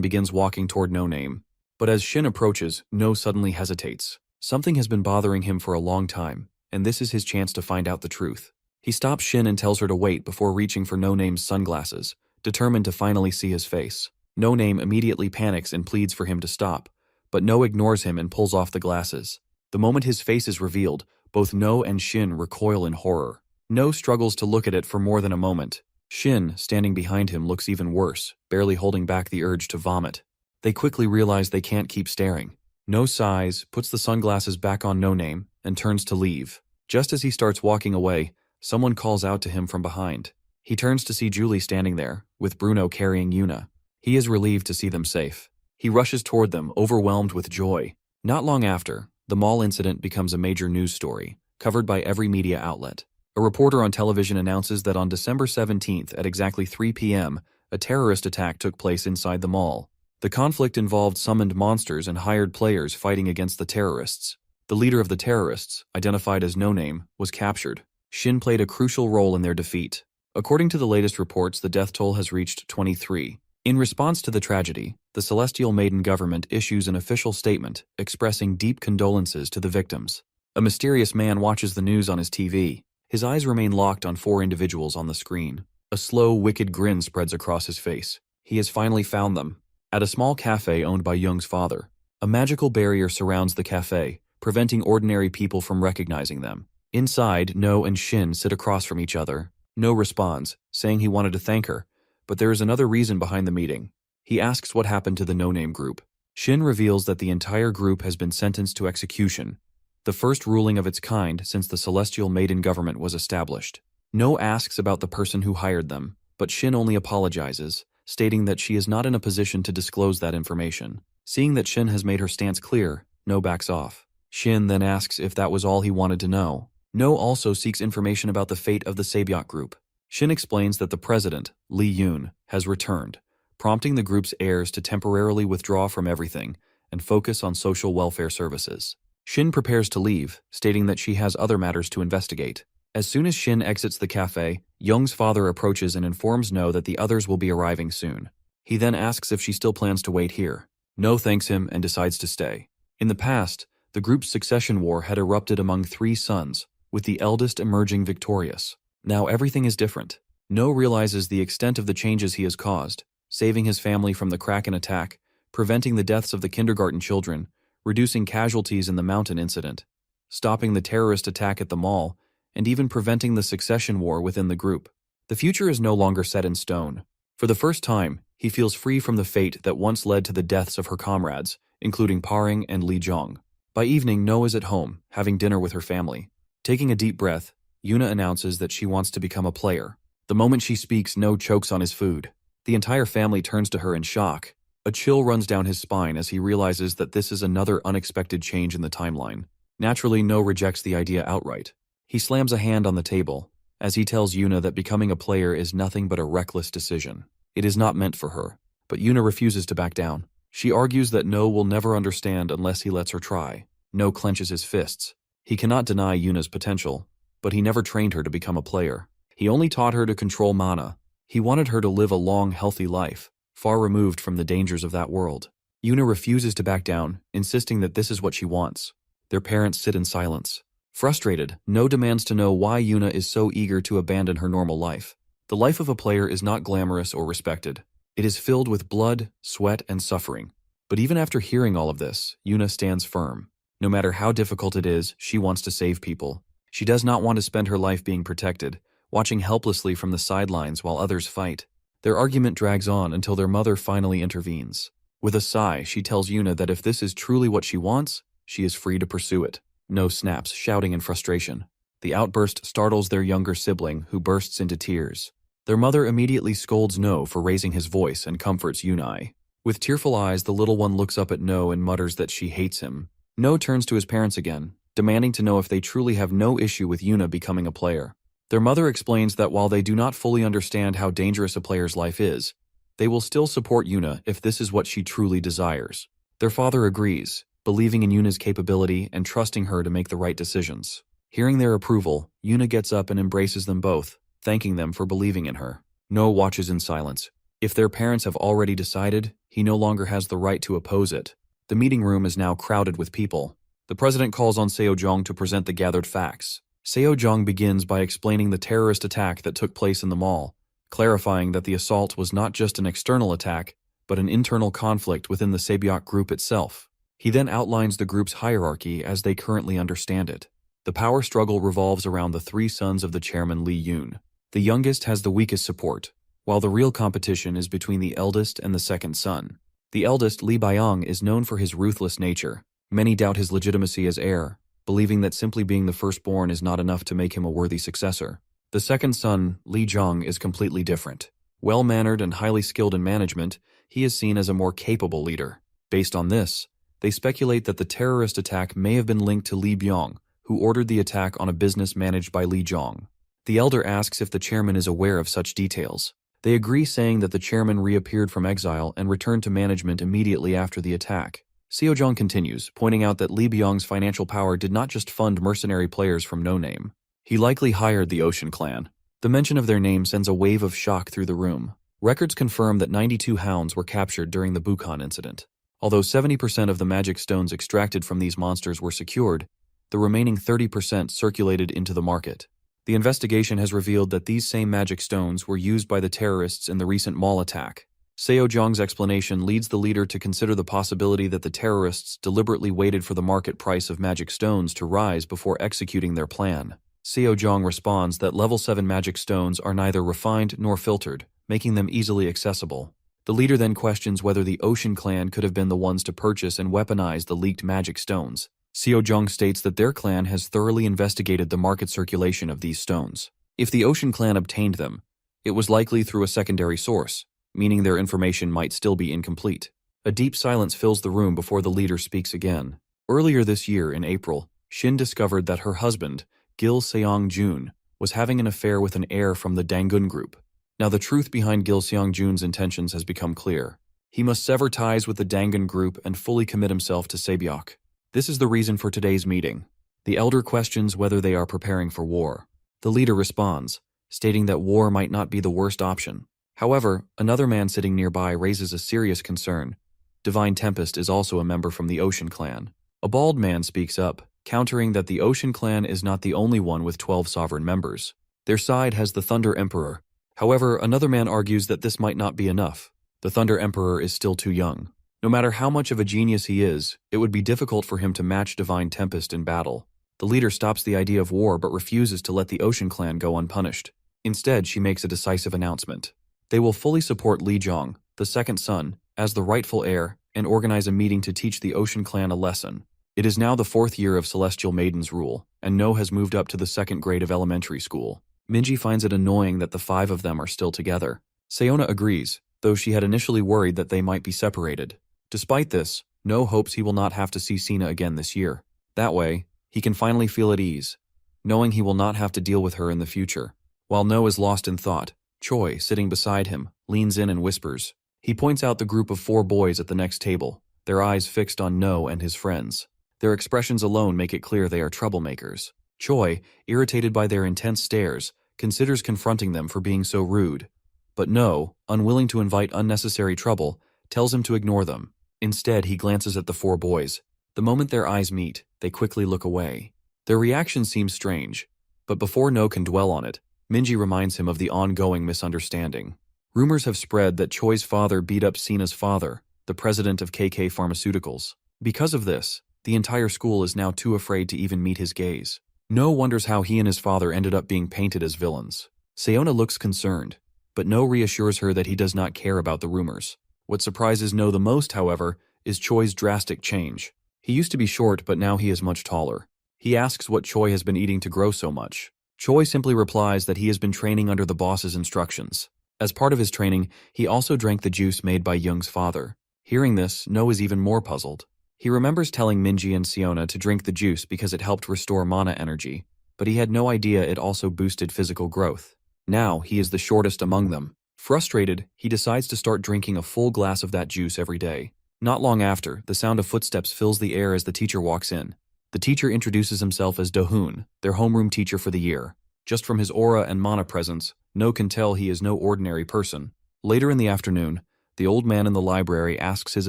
Speaker 1: begins walking toward No Name. But as Shin approaches, No suddenly hesitates. Something has been bothering him for a long time, and this is his chance to find out the truth. He stops Shin and tells her to wait before reaching for No Name's sunglasses, determined to finally see his face. No Name immediately panics and pleads for him to stop, but No ignores him and pulls off the glasses. The moment his face is revealed, both No and Shin recoil in horror. No struggles to look at it for more than a moment. Shin, standing behind him, looks even worse, barely holding back the urge to vomit. They quickly realize they can't keep staring. No sighs, puts the sunglasses back on No Name, and turns to leave. Just as he starts walking away, someone calls out to him from behind. He turns to see Julie standing there, with Bruno carrying Yuna. He is relieved to see them safe. He rushes toward them, overwhelmed with joy. Not long after, the mall incident becomes a major news story, covered by every media outlet. A reporter on television announces that on December 17th at exactly 3 p.m., a terrorist attack took place inside the mall. The conflict involved summoned monsters and hired players fighting against the terrorists. The leader of the terrorists, identified as No Name, was captured. Shin played a crucial role in their defeat. According to the latest reports, the death toll has reached 23. In response to the tragedy, the Celestial Maiden government issues an official statement expressing deep condolences to the victims. A mysterious man watches the news on his TV. His eyes remain locked on 4 individuals on the screen. A slow, wicked grin spreads across his face. He has finally found them. At a small cafe owned by Young's father, a magical barrier surrounds the cafe, preventing ordinary people from recognizing them. Inside, No and Shin sit across from each other. No responds, saying he wanted to thank her, but there is another reason behind the meeting. He asks what happened to the No Name group. Shin reveals that the entire group has been sentenced to execution, the first ruling of its kind since the Celestial Maiden government was established. No asks about the person who hired them, but Shin only apologizes, stating that she is not in a position to disclose that information. Seeing that Shin has made her stance clear, No backs off. Shin then asks if that was all he wanted to know. No also seeks information about the fate of the Sabyok group. Shin explains that the president, Lee Yoon, has returned, prompting the group's heirs to temporarily withdraw from everything and focus on social welfare services. Shin prepares to leave, stating that she has other matters to investigate. As soon as Shin exits the cafe, Young's father approaches and informs No that the others will be arriving soon. He then asks if she still plans to wait here. No thanks him and decides to stay. In the past, the group's succession war had erupted among 3 sons, with the eldest emerging victorious. Now everything is different. No realizes the extent of the changes he has caused, saving his family from the Kraken attack, preventing the deaths of the kindergarten children, reducing casualties in the mountain incident, stopping the terrorist attack at the mall, and even preventing the succession war within the group. The future is no longer set in stone. For the first time, he feels free from the fate that once led to the deaths of her comrades, including Paring and Lee Jong. By evening, No is at home, having dinner with her family. Taking a deep breath, Yuna announces that she wants to become a player. The moment she speaks, No chokes on his food. The entire family turns to her in shock. A chill runs down his spine as he realizes that this is another unexpected change in the timeline. Naturally, No rejects the idea outright. He slams a hand on the table, as he tells Yuna that becoming a player is nothing but a reckless decision. It is not meant for her, but Yuna refuses to back down. She argues that No will never understand unless he lets her try. No clenches his fists. He cannot deny Yuna's potential, but he never trained her to become a player. He only taught her to control mana. He wanted her to live a long, healthy life, far removed from the dangers of that world. Yuna refuses to back down, insisting that this is what she wants. Their parents sit in silence. Frustrated, No demands to know why Yuna is so eager to abandon her normal life. The life of a player is not glamorous or respected. It is filled with blood, sweat, and suffering. But even after hearing all of this, Yuna stands firm. No matter how difficult it is, she wants to save people. She does not want to spend her life being protected, watching helplessly from the sidelines while others fight. Their argument drags on until their mother finally intervenes. With a sigh, she tells Yuna that if this is truly what she wants, she is free to pursue it. No snaps, shouting in frustration. The outburst startles their younger sibling, who bursts into tears. Their mother immediately scolds No for raising his voice and comforts Yunai. With tearful eyes, the little one looks up at No and mutters that she hates him. No turns to his parents again, demanding to know if they truly have no issue with Yuna becoming a player. Their mother explains that while they do not fully understand how dangerous a player's life is, they will still support Yuna if this is what she truly desires. Their father agrees, believing in Yuna's capability and trusting her to make the right decisions. Hearing their approval, Yuna gets up and embraces them both, thanking them for believing in her. No watches in silence. If their parents have already decided, he no longer has the right to oppose it. The meeting room is now crowded with people. The president calls on Seo-jong to present the gathered facts. Seo-jong begins by explaining the terrorist attack that took place in the mall, clarifying that the assault was not just an external attack, but an internal conflict within the Sabyok group itself. He then outlines the group's hierarchy as they currently understand it. The power struggle revolves around the 3 sons of the chairman Lee Yoon. The youngest has the weakest support, while the real competition is between the eldest and the second son. The eldest, Lee Byung, is known for his ruthless nature. Many doubt his legitimacy as heir, believing that simply being the firstborn is not enough to make him a worthy successor. The second son, Lee Jong, is completely different. Well-mannered and highly skilled in management, he is seen as a more capable leader. Based on this, they speculate that the terrorist attack may have been linked to Lee Byung, who ordered the attack on a business managed by Lee Jong. The elder asks if the chairman is aware of such details. They agree, saying that the chairman reappeared from exile and returned to management immediately after the attack. Seojong continues, pointing out that Lee Byung's financial power did not just fund mercenary players from no name. He likely hired the Ocean Clan. The mention of their name sends a wave of shock through the room. Records confirm that 92 hounds were captured during the Bukhan incident. Although 70% of the magic stones extracted from these monsters were secured, the remaining 30% circulated into the market. The investigation has revealed that these same magic stones were used by the terrorists in the recent mall attack. Seojong's explanation leads the leader to consider the possibility that the terrorists deliberately waited for the market price of magic stones to rise before executing their plan. Seojong responds that level 7 magic stones are neither refined nor filtered, making them easily accessible. The leader then questions whether the Ocean Clan could have been the ones to purchase and weaponize the leaked magic stones. Seojong states that their clan has thoroughly investigated the market circulation of these stones. If the Ocean Clan obtained them, it was likely through a secondary source, meaning their information might still be incomplete. A deep silence fills the room before the leader speaks again. Earlier this year, in April, Shin discovered that her husband, Gil Seong-jun, was having an affair with an heir from the Dangun group. Now the truth behind Gil Seong-jun's intentions has become clear. He must sever ties with the Dangun group and fully commit himself to Saebyok. This is the reason for today's meeting. The elder questions whether they are preparing for war. The leader responds, stating that war might not be the worst option. However, another man sitting nearby raises a serious concern. Divine Tempest is also a member from the Ocean Clan. A bald man speaks up, countering that the Ocean Clan is not the only one with 12 sovereign members. Their side has the Thunder Emperor. However, another man argues that this might not be enough. The Thunder Emperor is still too young. No matter how much of a genius he is, it would be difficult for him to match Divine Tempest in battle. The leader stops the idea of war but refuses to let the Ocean Clan go unpunished. Instead, she makes a decisive announcement. They will fully support Lee Jong, the second son, as the rightful heir, and organize a meeting to teach the Ocean Clan a lesson. It is now the 4th year of Celestial Maiden's rule, and No has moved up to the 2nd grade of elementary school. Minji finds it annoying that the 5 of them are still together. Seona agrees, though she had initially worried that they might be separated. Despite this, No hopes he will not have to see Sina again this year. That way, he can finally feel at ease, knowing he will not have to deal with her in the future. While No is lost in thought, Choi, sitting beside him, leans in and whispers. He points out the group of 4 boys at the next table, their eyes fixed on No and his friends. Their expressions alone make it clear they are troublemakers. Choi, irritated by their intense stares, considers confronting them for being so rude. But No, unwilling to invite unnecessary trouble, tells him to ignore them. Instead, he glances at the 4 boys. The moment their eyes meet, they quickly look away. Their reaction seems strange, but before No can dwell on it, Minji reminds him of the ongoing misunderstanding. Rumors have spread that Choi's father beat up Sina's father, the president of KK Pharmaceuticals. Because of this, the entire school is now too afraid to even meet his gaze. No wonders how he and his father ended up being painted as villains. Seona looks concerned, but No reassures her that he does not care about the rumors. What surprises No the most, however, is Choi's drastic change. He used to be short, but now he is much taller. He asks what Choi has been eating to grow so much. Choi simply replies that he has been training under the boss's instructions. As part of his training, he also drank the juice made by Young's father. Hearing this, No is even more puzzled. He remembers telling Minji and Seona to drink the juice because it helped restore mana energy, but he had no idea it also boosted physical growth. Now, he is the shortest among them. Frustrated, he decides to start drinking a full glass of that juice every day. Not long after, the sound of footsteps fills the air as the teacher walks in. The teacher introduces himself as Do-hoon, their homeroom teacher for the year. Just from his aura and mana presence, No can tell he is no ordinary person. Later in the afternoon, the old man in the library asks his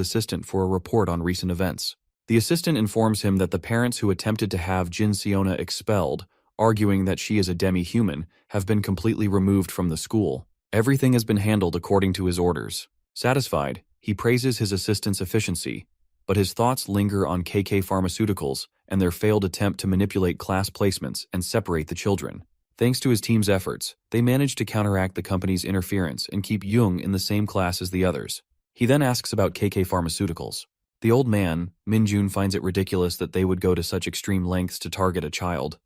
Speaker 1: assistant for a report on recent events. The assistant informs him that the parents who attempted to have Jin Seona expelled, arguing that she is a demi-human, have been completely removed from the school. Everything has been handled according to his orders. Satisfied, he praises his assistant's efficiency, but his thoughts linger on KK Pharmaceuticals and their failed attempt to manipulate class placements and separate the children. Thanks to his team's efforts, they managed to counteract the company's interference and keep Jung in the same class as the others. He then asks about KK Pharmaceuticals. The old man, Min-jun, finds it ridiculous that they would go to such extreme lengths to target a child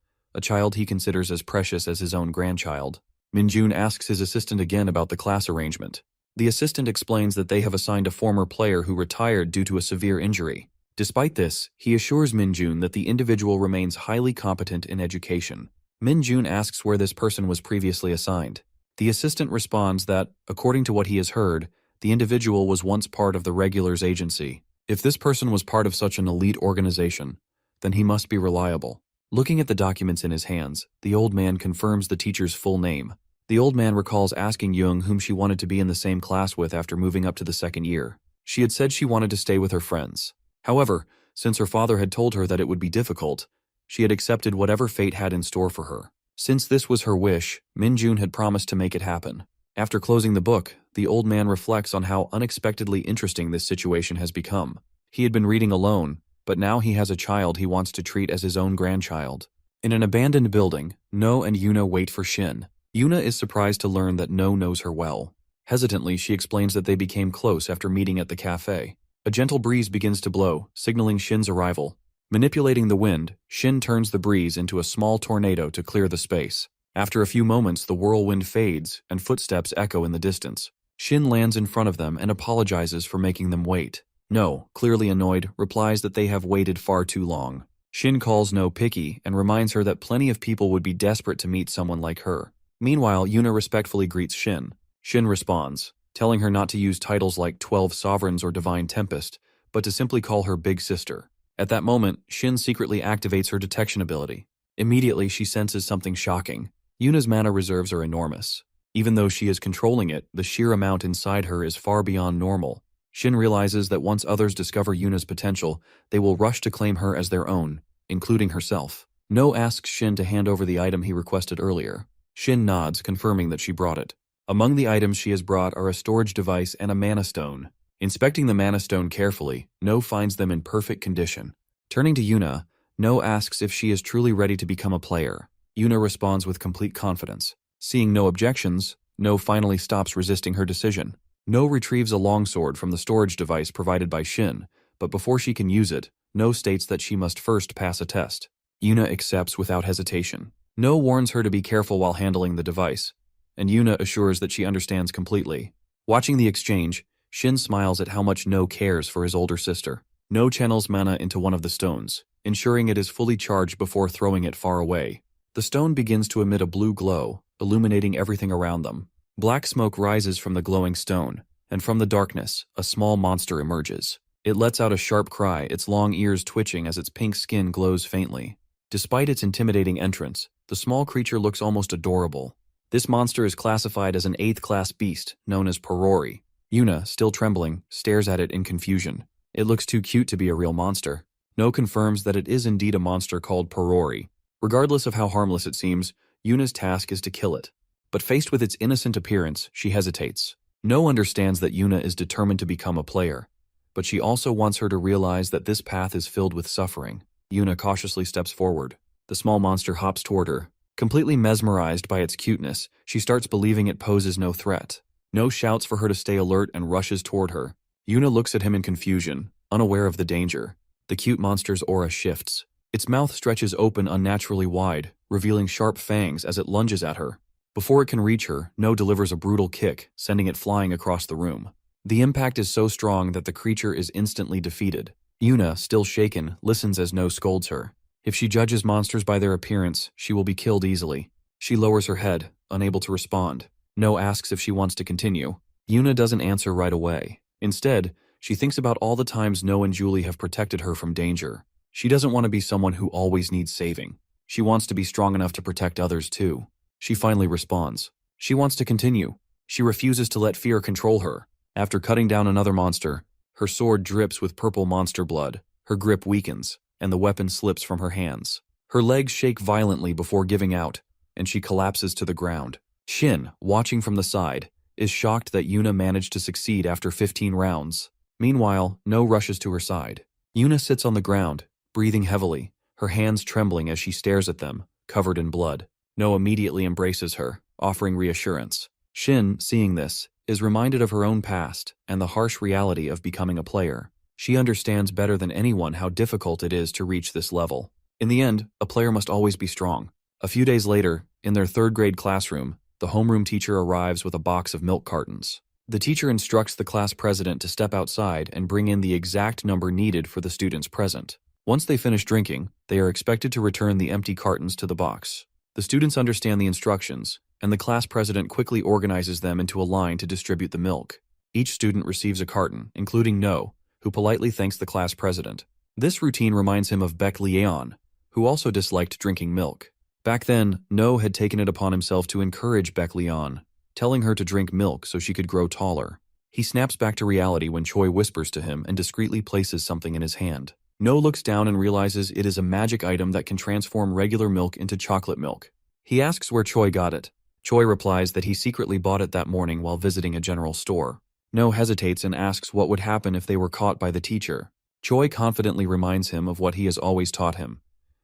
Speaker 1: he considers as precious as his own grandchild. Minjun asks his assistant again about the class arrangement. The assistant explains that they have assigned a former player who retired due to a severe injury. Despite this, he assures Minjun that the individual remains highly competent in education. Minjun asks where this person was previously assigned. The assistant responds that, according to what he has heard, the individual was once part of the regulars agency. If this person was part of such an elite organization, then he must be reliable. Looking at the documents in his hands, the old man confirms the teacher's full name. The old man recalls asking Jung whom she wanted to be in the same class with after moving up to the second year. She had said she wanted to stay with her friends. However, since her father had told her that it would be difficult, she had accepted whatever fate had in store for her. Since this was her wish, Minjun had promised to make it happen. After closing the book, the old man reflects on how unexpectedly interesting this situation has become. He had been reading alone, but now he has a child he wants to treat as his own grandchild. In an abandoned building, No and Yuna wait for Shin. Yuna is surprised to learn that No knows her well. Hesitantly, she explains that they became close after meeting at the cafe. A gentle breeze begins to blow, signaling Shin's arrival. Manipulating the wind, Shin turns the breeze into a small tornado to clear the space. After a few moments, the whirlwind fades, and footsteps echo in the distance. Shin lands in front of them and apologizes for making them wait. No, clearly annoyed, replies that they have waited far too long. Shin calls No picky and reminds her that plenty of people would be desperate to meet someone like her. Meanwhile, Yuna respectfully greets Shin. Shin responds, telling her not to use titles like 12 Sovereigns or Divine Tempest, but to simply call her Big Sister. At that moment, Shin secretly activates her detection ability. Immediately, she senses something shocking. Yuna's mana reserves are enormous. Even though she is controlling it, the sheer amount inside her is far beyond normal. Shin realizes that once others discover Yuna's potential, they will rush to claim her as their own, including herself. No asks Shin to hand over the item he requested earlier. Shin nods, confirming that she brought it. Among the items she has brought are a storage device and a mana stone. Inspecting the mana stone carefully, No finds them in perfect condition. Turning to Yuna, No asks if she is truly ready to become a player. Yuna responds with complete confidence. Seeing no objections, No finally stops resisting her decision. No retrieves a longsword from the storage device provided by Shin, but before she can use it, No states that she must first pass a test. Yuna accepts without hesitation. No warns her to be careful while handling the device, and Yuna assures that she understands completely. Watching the exchange, Shin smiles at how much No cares for his older sister. No channels mana into one of the stones, ensuring it is fully charged before throwing it far away. The stone begins to emit a blue glow, illuminating everything around them. Black smoke rises from the glowing stone, and from the darkness, a small monster emerges. It lets out a sharp cry, its long ears twitching as its pink skin glows faintly. Despite its intimidating entrance, the small creature looks almost adorable. This monster is classified as an 8th class beast, known as Porori. Yuna, still trembling, stares at it in confusion. It looks too cute to be a real monster. No confirms that it is indeed a monster called Porori. Regardless of how harmless it seems, Yuna's task is to kill it. But faced with its innocent appearance, she hesitates. No understands that Yuna is determined to become a player, but she also wants her to realize that this path is filled with suffering. Yuna cautiously steps forward. The small monster hops toward her. Completely mesmerized by its cuteness, she starts believing it poses no threat. No shouts for her to stay alert and rushes toward her. Yuna looks at him in confusion, unaware of the danger. The cute monster's aura shifts. Its mouth stretches open unnaturally wide, revealing sharp fangs as it lunges at her. Before it can reach her, No delivers a brutal kick, sending it flying across the room. The impact is so strong that the creature is instantly defeated. Yuna, still shaken, listens as No scolds her. If she judges monsters by their appearance, she will be killed easily. She lowers her head, unable to respond. No asks if she wants to continue. Yuna doesn't answer right away. Instead, she thinks about all the times No and Julie have protected her from danger. She doesn't want to be someone who always needs saving. She wants to be strong enough to protect others too. She finally responds. She wants to continue. She refuses to let fear control her. After cutting down another monster, her sword drips with purple monster blood. Her grip weakens, and the weapon slips from her hands. Her legs shake violently before giving out, and she collapses to the ground. Shin, watching from the side, is shocked that Yuna managed to succeed after 15 rounds. Meanwhile, No rushes to her side. Yuna sits on the ground, breathing heavily, her hands trembling as she stares at them, covered in blood. No immediately embraces her, offering reassurance. Shin, seeing this, is reminded of her own past and the harsh reality of becoming a player. She understands better than anyone how difficult it is to reach this level. In the end, a player must always be strong. A few days later, in their 3rd grade classroom, the homeroom teacher arrives with a box of milk cartons. The teacher instructs the class president to step outside and bring in the exact number needed for the students present. Once they finish drinking, they are expected to return the empty cartons to the box. The students understand the instructions, and the class president quickly organizes them into a line to distribute the milk. Each student receives a carton, including No, who politely thanks the class president. This routine reminds him of Baek Leon, who also disliked drinking milk. Back then, No had taken it upon himself to encourage Baek Leon, telling her to drink milk so she could grow taller. He snaps back to reality when Choi whispers to him and discreetly places something in his hand. No looks down and realizes it is a magic item that can transform regular milk into chocolate milk. He asks where Choi got it. Choi replies that he secretly bought it that morning while visiting a general store. No hesitates and asks what would happen if they were caught by the teacher. Choi confidently reminds him of what he has always taught him,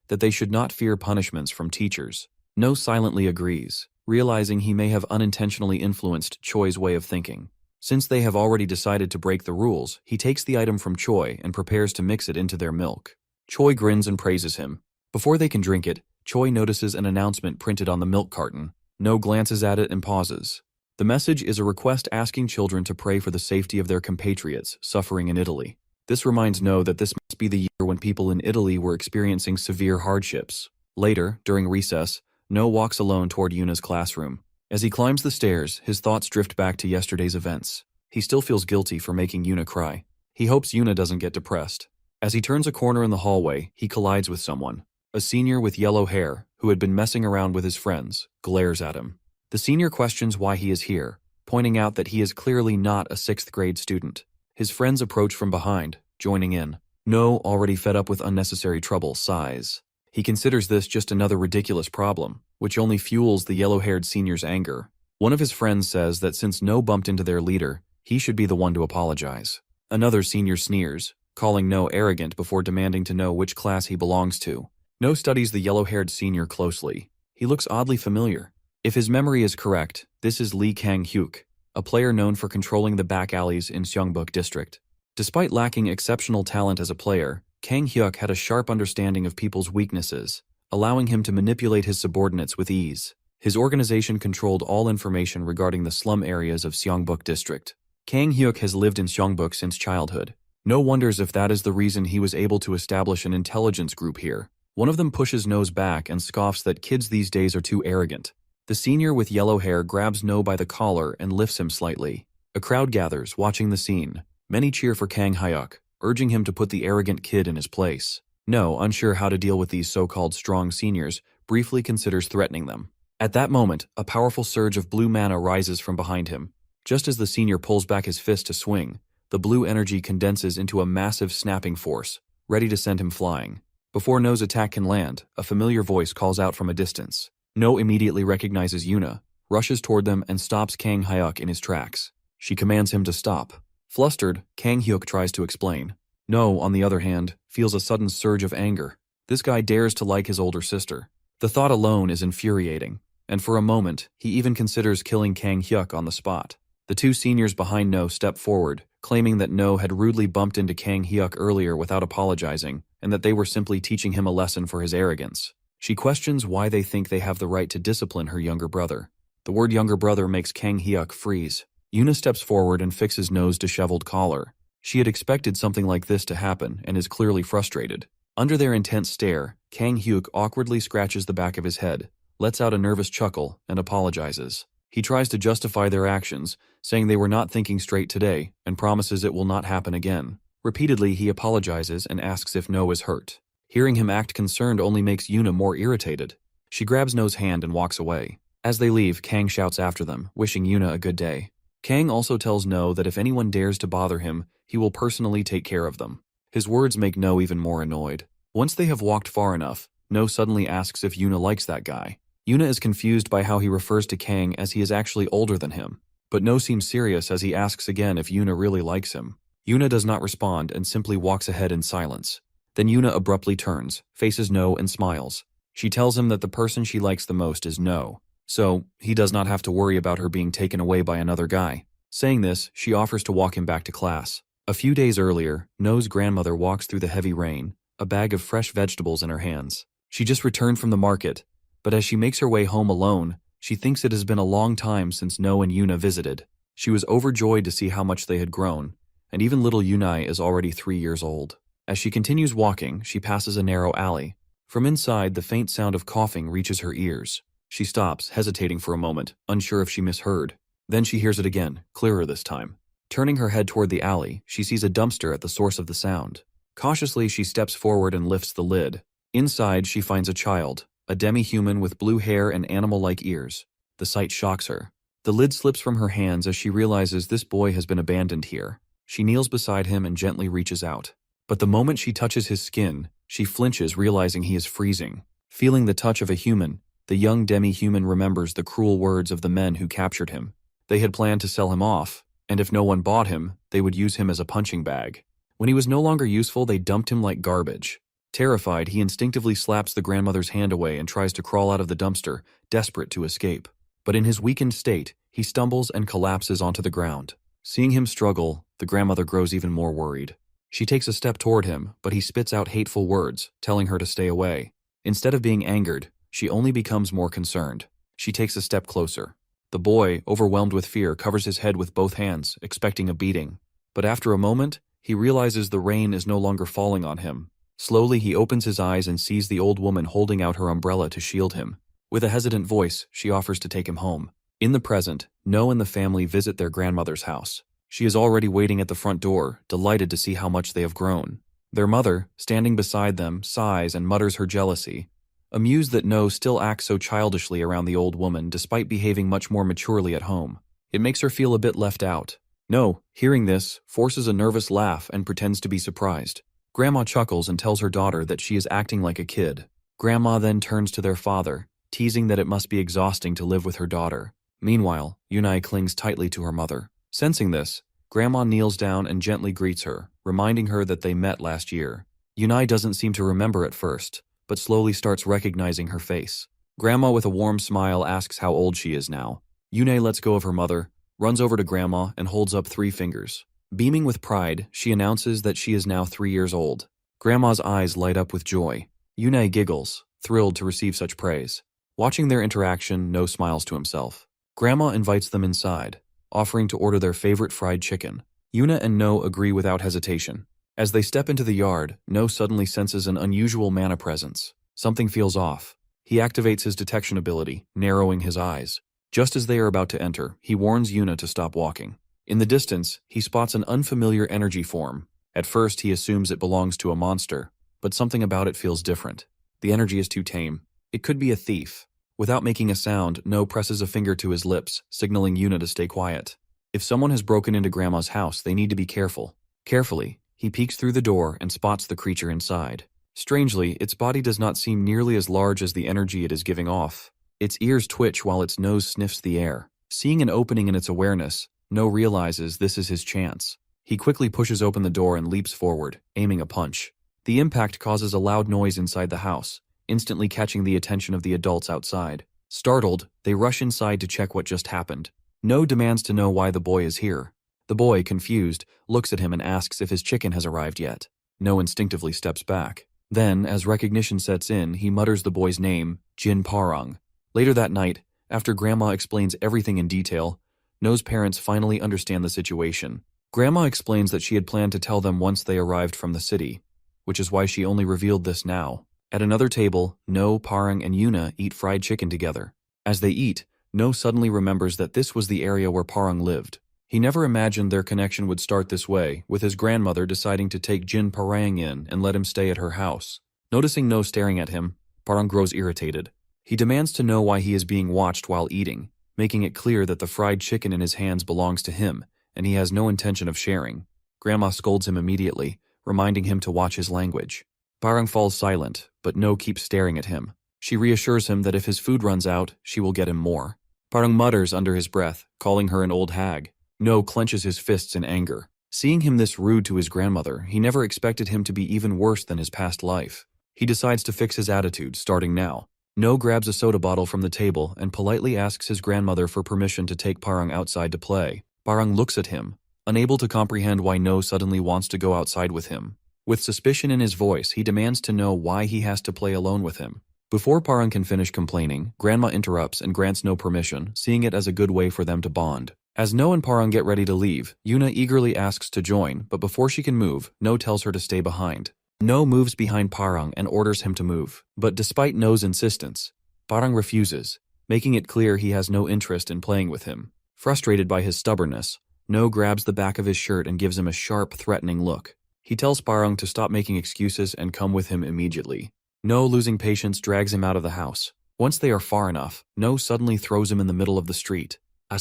Speaker 1: that they should not fear punishments from teachers. No silently agrees, realizing he may have unintentionally influenced Choi's way of thinking. Since they have already decided to break the rules, he takes the item from Choi and prepares to mix it into their milk. Choi grins and praises him. Before they can drink it, Choi notices an announcement printed on the milk carton. No glances at it and pauses. The message is a request asking children to pray for the safety of their compatriots suffering in Italy. This reminds No that this must be the year when people in Italy were experiencing severe hardships. Later, during recess, No walks alone toward Yuna's classroom. As he climbs the stairs, his thoughts drift back to yesterday's events. He still feels guilty for making Yuna cry. He hopes Yuna doesn't get depressed. As he turns a corner in the hallway, he collides with someone. A senior with yellow hair, who had been messing around with his friends, glares at him. The senior questions why he is here, pointing out that he is clearly not a 6th grade student. His friends approach from behind, joining in. No, already fed up with unnecessary trouble, sighs. He considers this just another ridiculous problem, which only fuels the yellow-haired senior's anger. One of his friends says that since No bumped into their leader, he should be the one to apologize. Another senior sneers, calling No arrogant before demanding to know which class he belongs to. No studies the yellow-haired senior closely. He looks oddly familiar. If his memory is correct, this is Lee Kang-hyuk, a player known for controlling the back alleys in Seongbuk District. Despite lacking exceptional talent as a player, Kang-hyuk had a sharp understanding of people's weaknesses, allowing him to manipulate his subordinates with ease. His organization controlled all information regarding the slum areas of Seongbuk District. Kang-hyuk has lived in Seongbuk since childhood. No wonders if that is the reason he was able to establish an intelligence group here. One of them pushes No's back and scoffs that kids these days are too arrogant. The senior with yellow hair grabs No by the collar and lifts him slightly. A crowd gathers, watching the scene. Many cheer for Kang-hyuk, urging him to put the arrogant kid in his place. No, unsure how to deal with these so-called strong seniors, briefly considers threatening them. At that moment, a powerful surge of blue mana rises from behind him. Just as the senior pulls back his fist to swing, the blue energy condenses into a massive snapping force, ready to send him flying. Before No's attack can land, a familiar voice calls out from a distance. No immediately recognizes Yuna, rushes toward them and stops Kang-hyuk in his tracks. She commands him to stop. Flustered, Kang-hyuk tries to explain. No, on the other hand, feels a sudden surge of anger. This guy dares to like his older sister. The thought alone is infuriating, and for a moment, he even considers killing Kang-hyuk on the spot. The two seniors behind No step forward, claiming that No had rudely bumped into Kang-hyuk earlier without apologizing, and that they were simply teaching him a lesson for his arrogance. She questions why they think they have the right to discipline her younger brother. The word younger brother makes Kang-hyuk freeze. Yuna steps forward and fixes No's disheveled collar. She had expected something like this to happen and is clearly frustrated. Under their intense stare, Kang-hyuk awkwardly scratches the back of his head, lets out a nervous chuckle, and apologizes. He tries to justify their actions, saying they were not thinking straight today, and promises it will not happen again. Repeatedly, he apologizes and asks if No is hurt. Hearing him act concerned only makes Yuna more irritated. She grabs No's hand and walks away. As they leave, Kang shouts after them, wishing Yuna a good day. Kang also tells No that if anyone dares to bother him, he will personally take care of them. His words make No even more annoyed. Once they have walked far enough, No suddenly asks if Yuna likes that guy. Yuna is confused by how he refers to Kang as he is actually older than him, but No seems serious as he asks again if Yuna really likes him. Yuna does not respond and simply walks ahead in silence. Then Yuna abruptly turns, faces No and smiles. She tells him that the person she likes the most is No, so he does not have to worry about her being taken away by another guy. Saying this, she offers to walk him back to class. A few days earlier, No's grandmother walks through the heavy rain, a bag of fresh vegetables in her hands. She just returned from the market, but as she makes her way home alone, She thinks it has been a long time since No and Yuna visited. She was overjoyed to see how much they had grown, and even little Yunai is already 3 years old. As she continues walking, she passes a narrow alley. From inside, the faint sound of coughing reaches her ears. She stops, hesitating for a moment, unsure if she misheard. Then she hears it again, clearer this time. Turning her head toward the alley, she sees a dumpster at the source of the sound. Cautiously, she steps forward and lifts the lid. Inside, she finds a child, a demi-human with blue hair and animal-like ears. The sight shocks her. The lid slips from her hands as she realizes this boy has been abandoned here. She kneels beside him and gently reaches out. But the moment she touches his skin, she flinches, realizing he is freezing. Feeling the touch of a human, the young demi-human remembers the cruel words of the men who captured him. They had planned to sell him off, and if no one bought him, they would use him as a punching bag. When he was no longer useful, they dumped him like garbage. Terrified, he instinctively slaps the grandmother's hand away and tries to crawl out of the dumpster, desperate to escape. But in his weakened state, he stumbles and collapses onto the ground. Seeing him struggle, the grandmother grows even more worried. She takes a step toward him, but he spits out hateful words, telling her to stay away. Instead of being angered, she only becomes more concerned. She takes a step closer. The boy, overwhelmed with fear, covers his head with both hands, expecting a beating. But after a moment, he realizes the rain is no longer falling on him. Slowly, he opens his eyes and sees the old woman holding out her umbrella to shield him. With a hesitant voice, she offers to take him home. In the present, No and the family visit their grandmother's house. She is already waiting at the front door, delighted to see how much they have grown. Their mother, standing beside them, sighs and mutters her jealousy. Amused that No still acts so childishly around the old woman despite behaving much more maturely at home. It makes her feel a bit left out. No, hearing this, forces a nervous laugh and pretends to be surprised. Grandma chuckles and tells her daughter that she is acting like a kid. Grandma then turns to their father, teasing that it must be exhausting to live with her daughter. Meanwhile, Yunai clings tightly to her mother. Sensing this, Grandma kneels down and gently greets her, reminding her that they met last year. Yunai doesn't seem to remember at first, but slowly starts recognizing her face. Grandma with a warm smile asks how old she is now. Yunai lets go of her mother, runs over to Grandma and holds up 3 fingers. Beaming with pride, she announces that she is now 3 years old. Grandma's eyes light up with joy. Yunai giggles, thrilled to receive such praise. Watching their interaction, No smiles to himself. Grandma invites them inside, offering to order their favorite fried chicken. Yuna and No agree without hesitation. As they step into the yard, No suddenly senses an unusual mana presence. Something feels off. He activates his detection ability, narrowing his eyes. Just as they are about to enter, he warns Yuna to stop walking. In the distance, he spots an unfamiliar energy form. At first, he assumes it belongs to a monster, but something about it feels different. The energy is too tame. It could be a thief. Without making a sound, No presses a finger to his lips, signaling Yuna to stay quiet. If someone has broken into Grandma's house, they need to be careful. Carefully, he peeks through the door and spots the creature inside. Strangely, its body does not seem nearly as large as the energy it is giving off. Its ears twitch while its nose sniffs the air. Seeing an opening in its awareness, No realizes this is his chance. He quickly pushes open the door and leaps forward, aiming a punch. The impact causes a loud noise inside the house, instantly catching the attention of the adults outside. Startled, they rush inside to check what just happened. No demands to know why the boy is here. The boy, confused, looks at him and asks if his chicken has arrived yet. No instinctively steps back. Then, as recognition sets in, he mutters the boy's name, Jin Parang. Later that night, after Grandma explains everything in detail, No's parents finally understand the situation. Grandma explains that she had planned to tell them once they arrived from the city, which is why she only revealed this now. At another table, No, Parang, and Yuna eat fried chicken together. As they eat, No suddenly remembers that this was the area where Parang lived. He never imagined their connection would start this way, with his grandmother deciding to take Jin Parang in and let him stay at her house. Noticing No staring at him, Parang grows irritated. He demands to know why he is being watched while eating, making it clear that the fried chicken in his hands belongs to him, and he has no intention of sharing. Grandma scolds him immediately, reminding him to watch his language. Parang falls silent, but No keeps staring at him. She reassures him that if his food runs out, she will get him more. Parang mutters under his breath, calling her an old hag. No clenches his fists in anger. Seeing him this rude to his grandmother, he never expected him to be even worse than his past life. He decides to fix his attitude, starting now. No grabs a soda bottle from the table and politely asks his grandmother for permission to take Parang outside to play. Parang looks at him, unable to comprehend why No suddenly wants to go outside with him. With suspicion in his voice, he demands to know why he has to play alone with him. Before Parang can finish complaining, Grandma interrupts and grants No permission, seeing it as a good way for them to bond. As No and Parang get ready to leave, Yuna eagerly asks to join, but before she can move, No tells her to stay behind. No moves behind Parang and orders him to move, but despite No's insistence, Parang refuses, making it clear he has no interest in playing with him. Frustrated by his stubbornness, No grabs the back of his shirt and gives him a sharp, threatening look. He tells Parang to stop making excuses and come with him immediately. No, losing patience, drags him out of the house. Once they are far enough, No suddenly throws him in the middle of the street.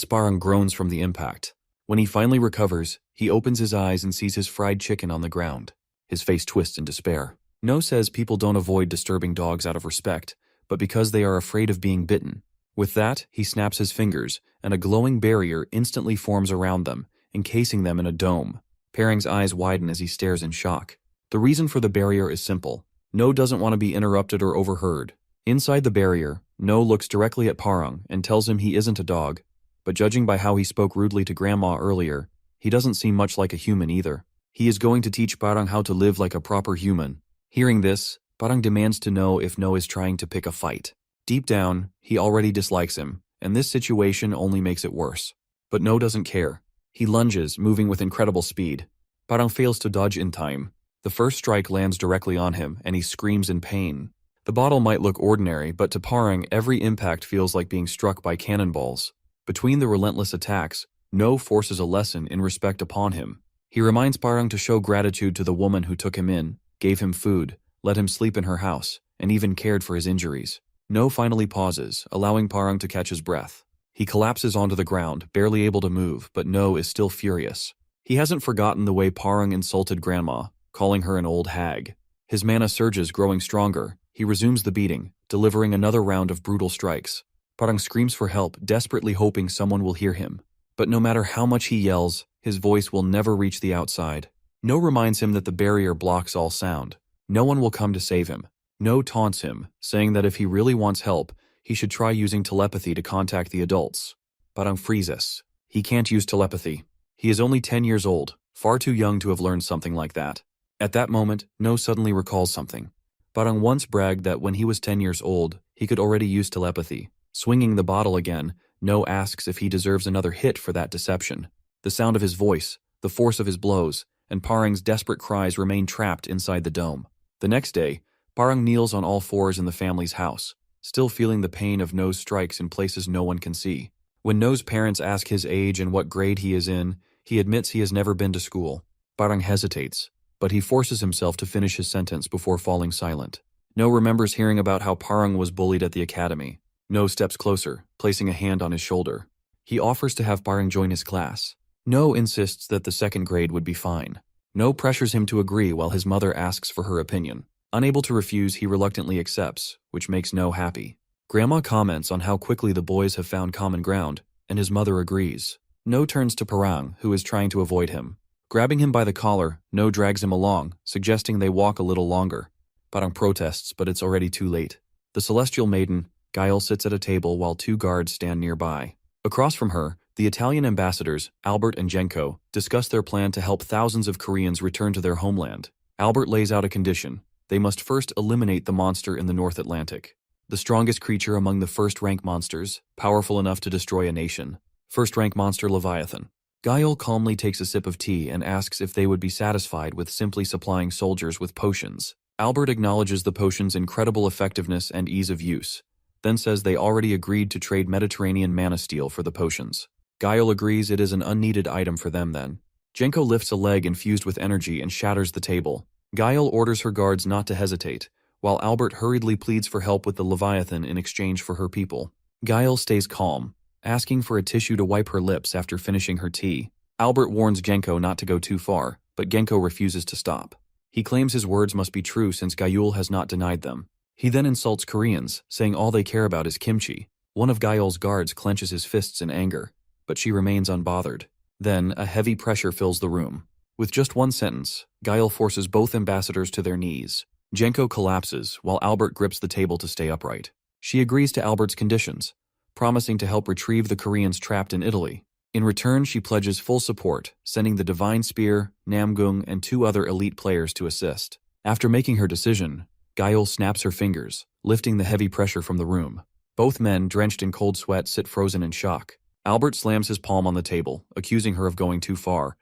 Speaker 1: Parang groans from the impact. When he finally recovers, he opens his eyes and sees his fried chicken on the ground. His face twists in despair. No says people don't avoid disturbing dogs out of respect, but because they are afraid of being bitten. With that, he snaps his fingers, and a glowing barrier instantly forms around them, encasing them in a dome. Parang's eyes widen as he stares in shock. The reason for the barrier is simple. No doesn't want to be interrupted or overheard. Inside the barrier, No looks directly at Parang and tells him he isn't a dog, but judging by how he spoke rudely to Grandma earlier, he doesn't seem much like a human either. He is going to teach Parang how to live like a proper human. Hearing this, Parang demands to know if No is trying to pick a fight. Deep down, he already dislikes him, and this situation only makes it worse. But No doesn't care. He lunges, moving with incredible speed. Parang fails to dodge in time. The first strike lands directly on him, and he screams in pain. The bottle might look ordinary, but to Parang, every impact feels like being struck by cannonballs. Between the relentless attacks, No forces a lesson in respect upon him. He reminds Parang to show gratitude to the woman who took him in, gave him food, let him sleep in her house, and even cared for his injuries. No finally pauses, allowing Parang to catch his breath. He collapses onto the ground, barely able to move, but No is still furious. He hasn't forgotten the way Parang insulted Grandma, calling her an old hag. His mana surges, growing stronger. He resumes the beating, delivering another round of brutal strikes. Parang screams for help, desperately hoping someone will hear him. But no matter how much he yells, his voice will never reach the outside. No reminds him that the barrier blocks all sound. No one will come to save him. No taunts him, saying that if he really wants help, he should try using telepathy to contact the adults. Parang freezes. He can't use telepathy. He is only 10 years old, far too young to have learned something like that. At that moment, No suddenly recalls something. Parang once bragged that when he was 10 years old, he could already use telepathy. Swinging the bottle again, No asks if he deserves another hit for that deception. The sound of his voice, the force of his blows, and Parang's desperate cries remain trapped inside the dome. The next day, Parang kneels on all fours in the family's house, still feeling the pain of No's strikes in places no one can see. When No's parents ask his age and what grade he is in, he admits he has never been to school. Parang hesitates, but he forces himself to finish his sentence before falling silent. No remembers hearing about how Parang was bullied at the academy. No steps closer, placing a hand on his shoulder. He offers to have Parang join his class. No insists that the second grade would be fine. No pressures him to agree while his mother asks for her opinion. Unable to refuse, he reluctantly accepts, which makes No happy. Grandma comments on how quickly the boys have found common ground, and his mother agrees. No turns to Parang, who is trying to avoid him. Grabbing him by the collar, No drags him along, suggesting they walk a little longer. Parang protests, but it's already too late. The celestial maiden, Gael, sits at a table while two guards stand nearby. Across from her, the Italian ambassadors, Albert and Jenko, discuss their plan to help thousands of Koreans return to their homeland. Albert lays out a condition. They must first eliminate the monster in the North Atlantic. The strongest creature among the first-rank monsters, powerful enough to destroy a nation. First-rank monster Leviathan. Gael calmly takes a sip of tea and asks if they would be satisfied with simply supplying soldiers with potions. Albert acknowledges the potion's incredible effectiveness and ease of use, then says they already agreed to trade Mediterranean mana steel for the potions. Gael agrees it is an unneeded item for them then. Jenko lifts a leg infused with energy and shatters the table. Gael orders her guards not to hesitate, while Albert hurriedly pleads for help with the Leviathan in exchange for her people. Gael stays calm, asking for a tissue to wipe her lips after finishing her tea. Albert warns Genko not to go too far, but Genko refuses to stop. He claims his words must be true since Gael has not denied them. He then insults Koreans, saying all they care about is kimchi. One of Gael's guards clenches his fists in anger, but she remains unbothered. Then, a heavy pressure fills the room. With just one sentence, Gael forces both ambassadors to their knees. Genko collapses, while Albert grips the table to stay upright. She agrees to Albert's conditions, promising to help retrieve the Koreans trapped in Italy. In return, she pledges full support, sending the Divine Spear, Namgung, and 2 other elite players to assist. After making her decision, Gael snaps her fingers, lifting the heavy pressure from the room. Both men, drenched in cold sweat, sit frozen in shock. Albert slams his palm on the table, accusing her of going too far,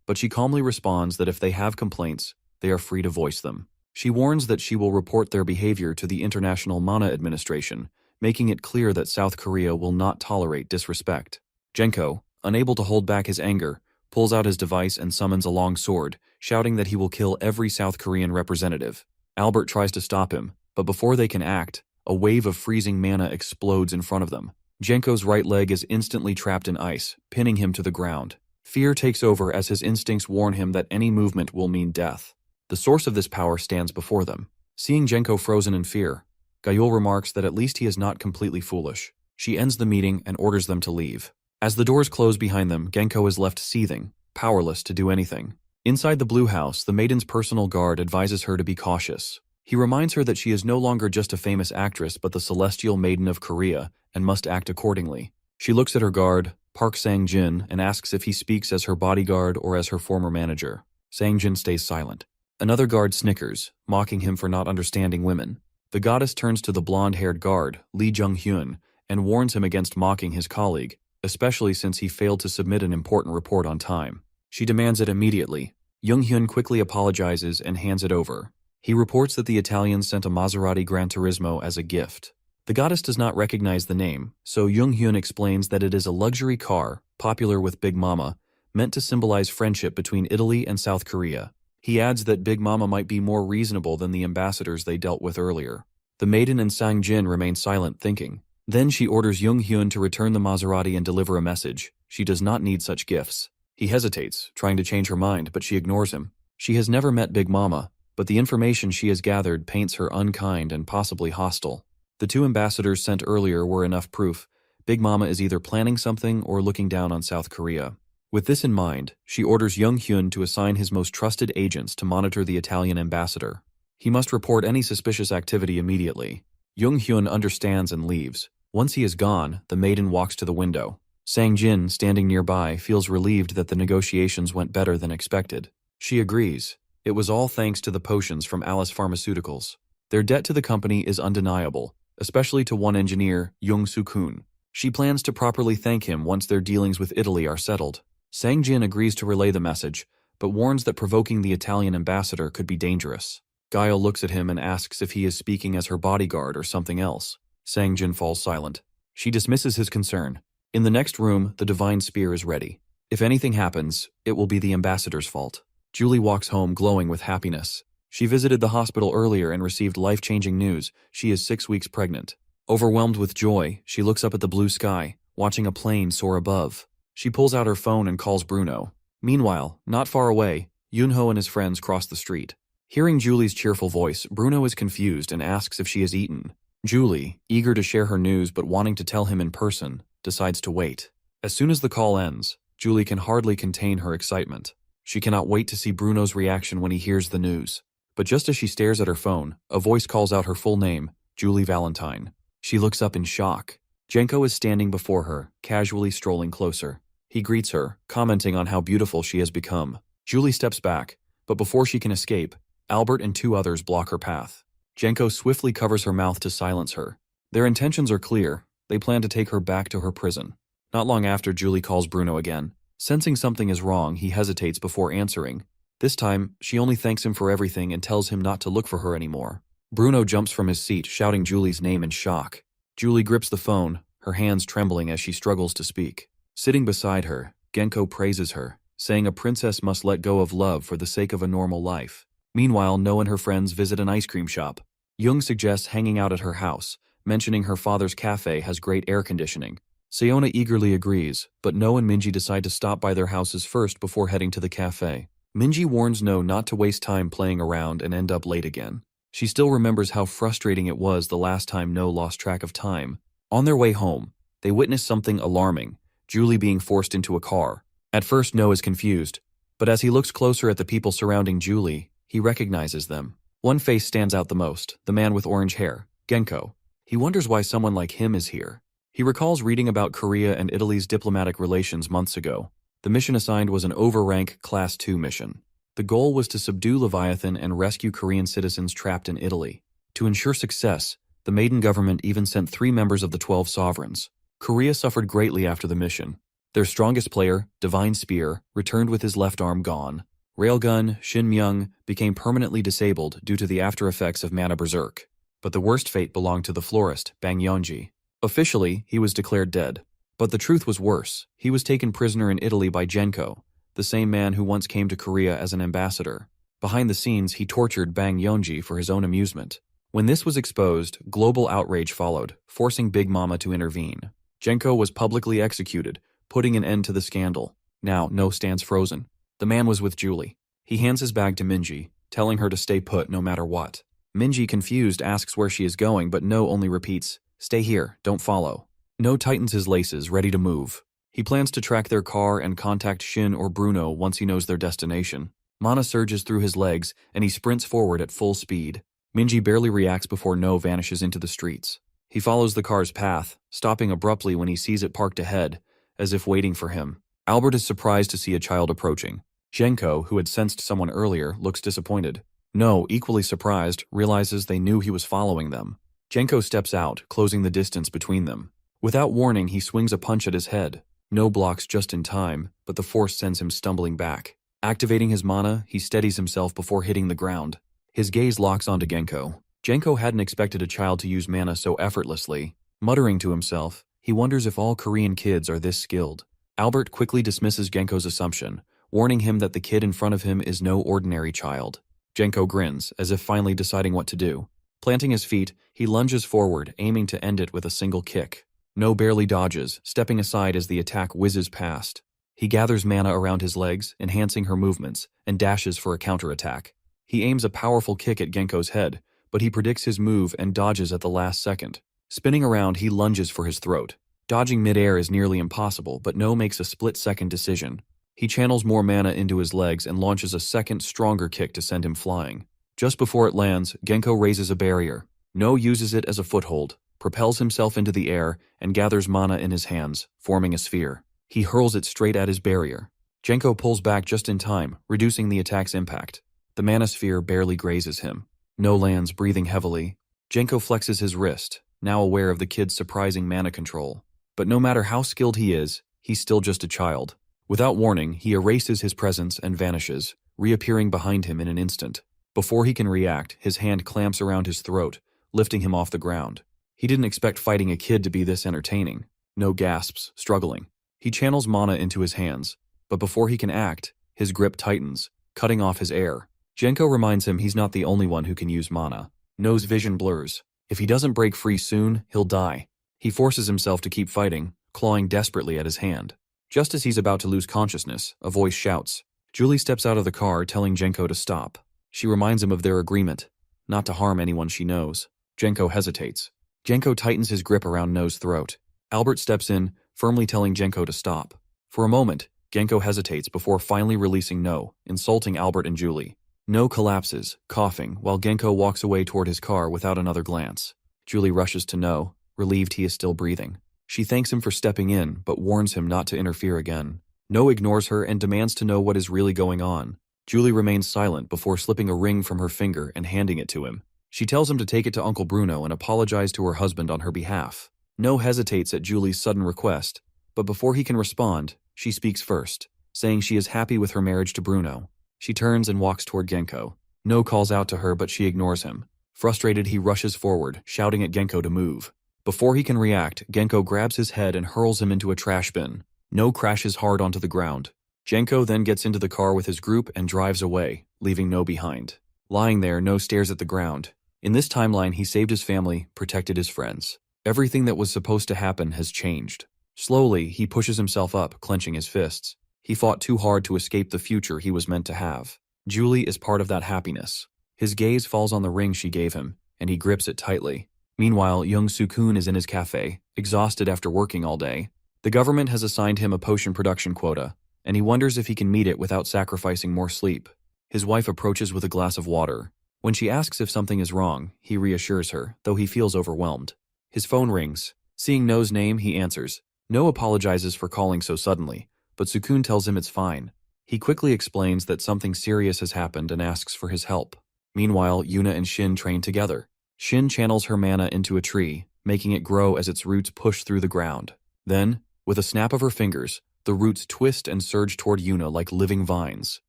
Speaker 1: but she calmly responds that if they have complaints, they are free to voice them. She warns that she will report their behavior to the International Manhwa Administration, making it clear that South Korea will not tolerate disrespect. Genko, unable to hold back his anger, pulls out his device and summons a long sword, shouting that he will kill every South Korean representative. Albert tries to stop him, but before they can act, a wave of freezing mana explodes in front of them. Genko's right leg is instantly trapped in ice, pinning him to the ground. Fear takes over as his instincts warn him that any movement will mean death. The source of this power stands before them. Seeing Genko frozen in fear, Gayul remarks that at least he is not completely foolish. She ends the meeting and orders them to leave. As the doors close behind them, Genko is left seething, powerless to do anything. Inside the Blue House, the maiden's personal guard advises her to be cautious. He reminds her that she is no longer just a famous actress but the celestial maiden of Korea and must act accordingly. She looks at her guard, Park Sang-jin, and asks if he speaks as her bodyguard or as her former manager. Sang-jin stays silent. Another guard snickers, mocking him for not understanding women. The goddess turns to the blonde-haired guard, Lee Jung-hyun, and warns him against mocking his colleague, especially since he failed to submit an important report on time. She demands it immediately. Jung-hyun quickly apologizes and hands it over. He reports that the Italians sent a Maserati Gran Turismo as a gift. The goddess does not recognize the name, so Jung-hyun explains that it is a luxury car, popular with Big Mama, meant to symbolize friendship between Italy and South Korea. He adds that Big Mama might be more reasonable than the ambassadors they dealt with earlier. The maiden and Sang-jin remain silent, thinking. Then she orders Jung-hyun to return the Maserati and deliver a message. She does not need such gifts. He hesitates, trying to change her mind, but she ignores him. She has never met Big Mama, but the information she has gathered paints her unkind and possibly hostile. The two ambassadors sent earlier were enough proof. Big Mama is either planning something or looking down on South Korea. With this in mind, she orders Jung-hyun to assign his most trusted agents to monitor the Italian ambassador. He must report any suspicious activity immediately. Jung-hyun understands and leaves. Once he is gone, the maiden walks to the window. Sang-jin, standing nearby, feels relieved that the negotiations went better than expected. She agrees. It was all thanks to the potions from Alice Pharmaceuticals. Their debt to the company is undeniable, especially to one engineer, Jung Soo-kun. She plans to properly thank him once their dealings with Italy are settled. Sang-jin agrees to relay the message, but warns that provoking the Italian ambassador could be dangerous. Gail looks at him and asks if he is speaking as her bodyguard or something else. Sang-jin falls silent. She dismisses his concern. In the next room, the divine spear is ready. If anything happens, it will be the ambassador's fault. Julie walks home glowing with happiness. She visited the hospital earlier and received life-changing news. She is 6 weeks pregnant. Overwhelmed with joy, she looks up at the blue sky, watching a plane soar above. She pulls out her phone and calls Bruno. Meanwhile, not far away, Yunho and his friends cross the street. Hearing Julie's cheerful voice, Bruno is confused and asks if she has eaten. Julie, eager to share her news but wanting to tell him in person, decides to wait. As soon as the call ends, Julie can hardly contain her excitement. She cannot wait to see Bruno's reaction when he hears the news. But just as she stares at her phone, a voice calls out her full name, Julie Valentine. She looks up in shock. Genko is standing before her, casually strolling closer. He greets her, commenting on how beautiful she has become. Julie steps back, but before she can escape, Albert and 2 others block her path. Genko swiftly covers her mouth to silence her. Their intentions are clear. They plan to take her back to her prison. Not long after, Julie calls Bruno again. Sensing something is wrong, he hesitates before answering. This time, she only thanks him for everything and tells him not to look for her anymore. Bruno jumps from his seat, shouting Julie's name in shock. Julie grips the phone, her hands trembling as she struggles to speak. Sitting beside her, Genko praises her, saying a princess must let go of love for the sake of a normal life. Meanwhile, No and her friends visit an ice cream shop. Jung suggests hanging out at her house, mentioning her father's cafe has great air conditioning. Seona eagerly agrees, but No and Minji decide to stop by their houses first before heading to the cafe. Minji warns No not to waste time playing around and end up late again. She still remembers how frustrating it was the last time No lost track of time. On their way home, they witness something alarming, Julie being forced into a car. At first, No is confused, but as he looks closer at the people surrounding Julie, he recognizes them. One face stands out the most, the man with orange hair, Genko. He wonders why someone like him is here. He recalls reading about Korea and Italy's diplomatic relations months ago. The mission assigned was an overrank Class 2 mission. The goal was to subdue Leviathan and rescue Korean citizens trapped in Italy. To ensure success, The maiden government even sent 3 members of the 12 sovereigns. Korea suffered greatly after the mission. Their strongest player, Divine Spear, returned with his left arm gone. Railgun, Shin Myung, became permanently disabled due to the after effects of Mana Berserk. But the worst fate belonged to the florist, Bang Yeonji. Officially, he was declared dead. But the truth was worse. He was taken prisoner in Italy by Genko, the same man who once came to Korea as an ambassador. Behind the scenes, he tortured Bang Yeonji for his own amusement. When this was exposed, global outrage followed, forcing Big Mama to intervene. Genko was publicly executed, putting an end to the scandal. Now, No stands frozen. The man was with Julie. He hands his bag to Minji, telling her to stay put no matter what. Minji, confused, asks where she is going, but No only repeats, "Stay here, don't follow." No tightens his laces, ready to move. He plans to track their car and contact Shin or Bruno once he knows their destination. Mana surges through his legs, and he sprints forward at full speed. Minji barely reacts before No vanishes into the streets. He follows the car's path, stopping abruptly when he sees it parked ahead, as if waiting for him. Albert is surprised to see a child approaching. Genko, who had sensed someone earlier, looks disappointed. No, equally surprised, realizes they knew he was following them. Genko steps out, closing the distance between them. Without warning, he swings a punch at his head. No blocks just in time, but the force sends him stumbling back. Activating his mana, he steadies himself before hitting the ground. His gaze locks onto Genko. Genko hadn't expected a child to use mana so effortlessly. Muttering to himself, he wonders if all Korean kids are this skilled. Albert quickly dismisses Genko's assumption, warning him that the kid in front of him is no ordinary child. Genko grins, as if finally deciding what to do. Planting his feet, he lunges forward, aiming to end it with a single kick. No barely dodges, stepping aside as the attack whizzes past. He gathers mana around his legs, enhancing her movements, and dashes for a counterattack. He aims a powerful kick at Genko's head, but he predicts his move and dodges at the last second. Spinning around, he lunges for his throat. Dodging midair is nearly impossible, but No makes a split-second decision. He channels more mana into his legs and launches a second, stronger kick to send him flying. Just before it lands, Genko raises a barrier. No uses it as a foothold, propels himself into the air, and gathers mana in his hands, forming a sphere. He hurls it straight at his barrier. Genko pulls back just in time, reducing the attack's impact. The mana sphere barely grazes him. No lands, breathing heavily. Genko flexes his wrist, now aware of the kid's surprising mana control. But no matter how skilled he is, he's still just a child. Without warning, he erases his presence and vanishes, reappearing behind him in an instant. Before he can react, his hand clamps around his throat, lifting him off the ground. He didn't expect fighting a kid to be this entertaining. No gasps, struggling. He channels mana into his hands, but before he can act, his grip tightens, cutting off his air. Genko reminds him he's not the only one who can use mana. No's vision blurs. If he doesn't break free soon, he'll die. He forces himself to keep fighting, clawing desperately at his hand. Just as he's about to lose consciousness, a voice shouts. Julie steps out of the car, telling Genko to stop. She reminds him of their agreement, not to harm anyone she knows. Genko hesitates. Genko tightens his grip around No's throat. Albert steps in, firmly telling Genko to stop. For a moment, Genko hesitates before finally releasing No, insulting Albert and Julie. No collapses, coughing, while Genko walks away toward his car without another glance. Julie rushes to No, relieved he is still breathing. She thanks him for stepping in, but warns him not to interfere again. No ignores her and demands to know what is really going on. Julie remains silent before slipping a ring from her finger and handing it to him. She tells him to take it to Uncle Bruno and apologize to her husband on her behalf. No hesitates at Julie's sudden request, but before he can respond, she speaks first, saying she is happy with her marriage to Bruno. She turns and walks toward Genko. No calls out to her, but she ignores him. Frustrated, he rushes forward, shouting at Genko to move. Before he can react, Genko grabs his head and hurls him into a trash bin. No crashes hard onto the ground. Genko then gets into the car with his group and drives away, leaving No behind. Lying there, No stares at the ground. In this timeline, he saved his family, protected his friends. Everything that was supposed to happen has changed. Slowly, he pushes himself up, clenching his fists. He fought too hard to escape the future he was meant to have. Julie is part of that happiness. His gaze falls on the ring she gave him, and he grips it tightly. Meanwhile, young Sukun is in his cafe, exhausted after working all day. The government has assigned him a potion production quota, and he wonders if he can meet it without sacrificing more sleep. His wife approaches with a glass of water. When she asks if something is wrong, he reassures her, though he feels overwhelmed. His phone rings. Seeing No's name, he answers. No apologizes for calling so suddenly, but Sukun tells him it's fine. He quickly explains that something serious has happened and asks for his help. Meanwhile, Yuna and Shin train together. Shin channels her mana into a tree, making it grow as its roots push through the ground. Then, with a snap of her fingers, the roots twist and surge toward Yuna like living vines.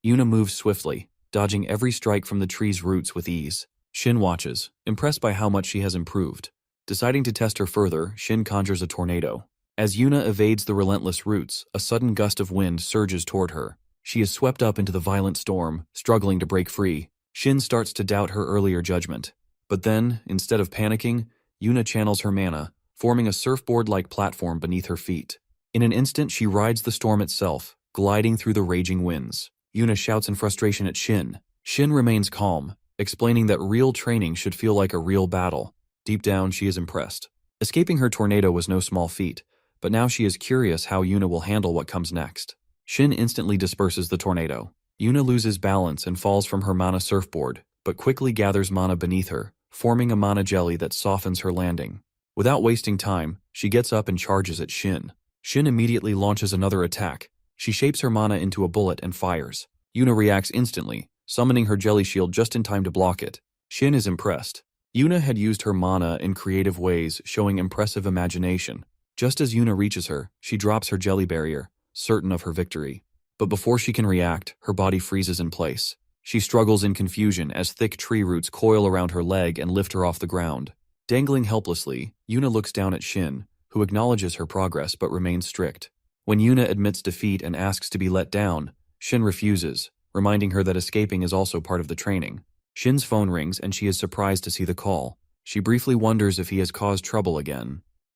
Speaker 1: Yuna moves swiftly, dodging every strike from the tree's roots with ease. Shin watches, impressed by how much she has improved. Deciding to test her further, Shin conjures a tornado. As Yuna evades the relentless roots, a sudden gust of wind surges toward her. She is swept up into the violent storm, struggling to break free. Shin starts to doubt her earlier judgment. But then, instead of panicking, Yuna channels her mana, forming a surfboard-like platform beneath her feet. In an instant, she rides the storm itself, gliding through the raging winds. Yuna shouts in frustration at Shin. Shin remains calm, explaining that real training should feel like a real battle. Deep down, she is impressed. Escaping her tornado was no small feat, but now she is curious how Yuna will handle what comes next. Shin instantly disperses the tornado. Yuna loses balance and falls from her mana surfboard, but quickly gathers mana beneath her, forming a mana jelly that softens her landing. Without wasting time, she gets up and charges at Shin. Shin immediately launches another attack. She shapes her mana into a bullet and fires. Yuna reacts instantly, summoning her jelly shield just in time to block it. Shin is impressed. Yuna had used her mana in creative ways, showing impressive imagination. Just as Yuna reaches her, she drops her jelly barrier, certain of her victory. But before she can react, her body freezes in place. She struggles in confusion as thick tree roots coil around her leg and lift her off the ground. Dangling helplessly, Yuna looks down at Shin, who acknowledges her progress but remains strict. When Yuna admits defeat and asks to be let down, Shin refuses, reminding her that escaping is also part of the training. Shin's phone rings and she is surprised to see the call. She briefly wonders if he has caused trouble again.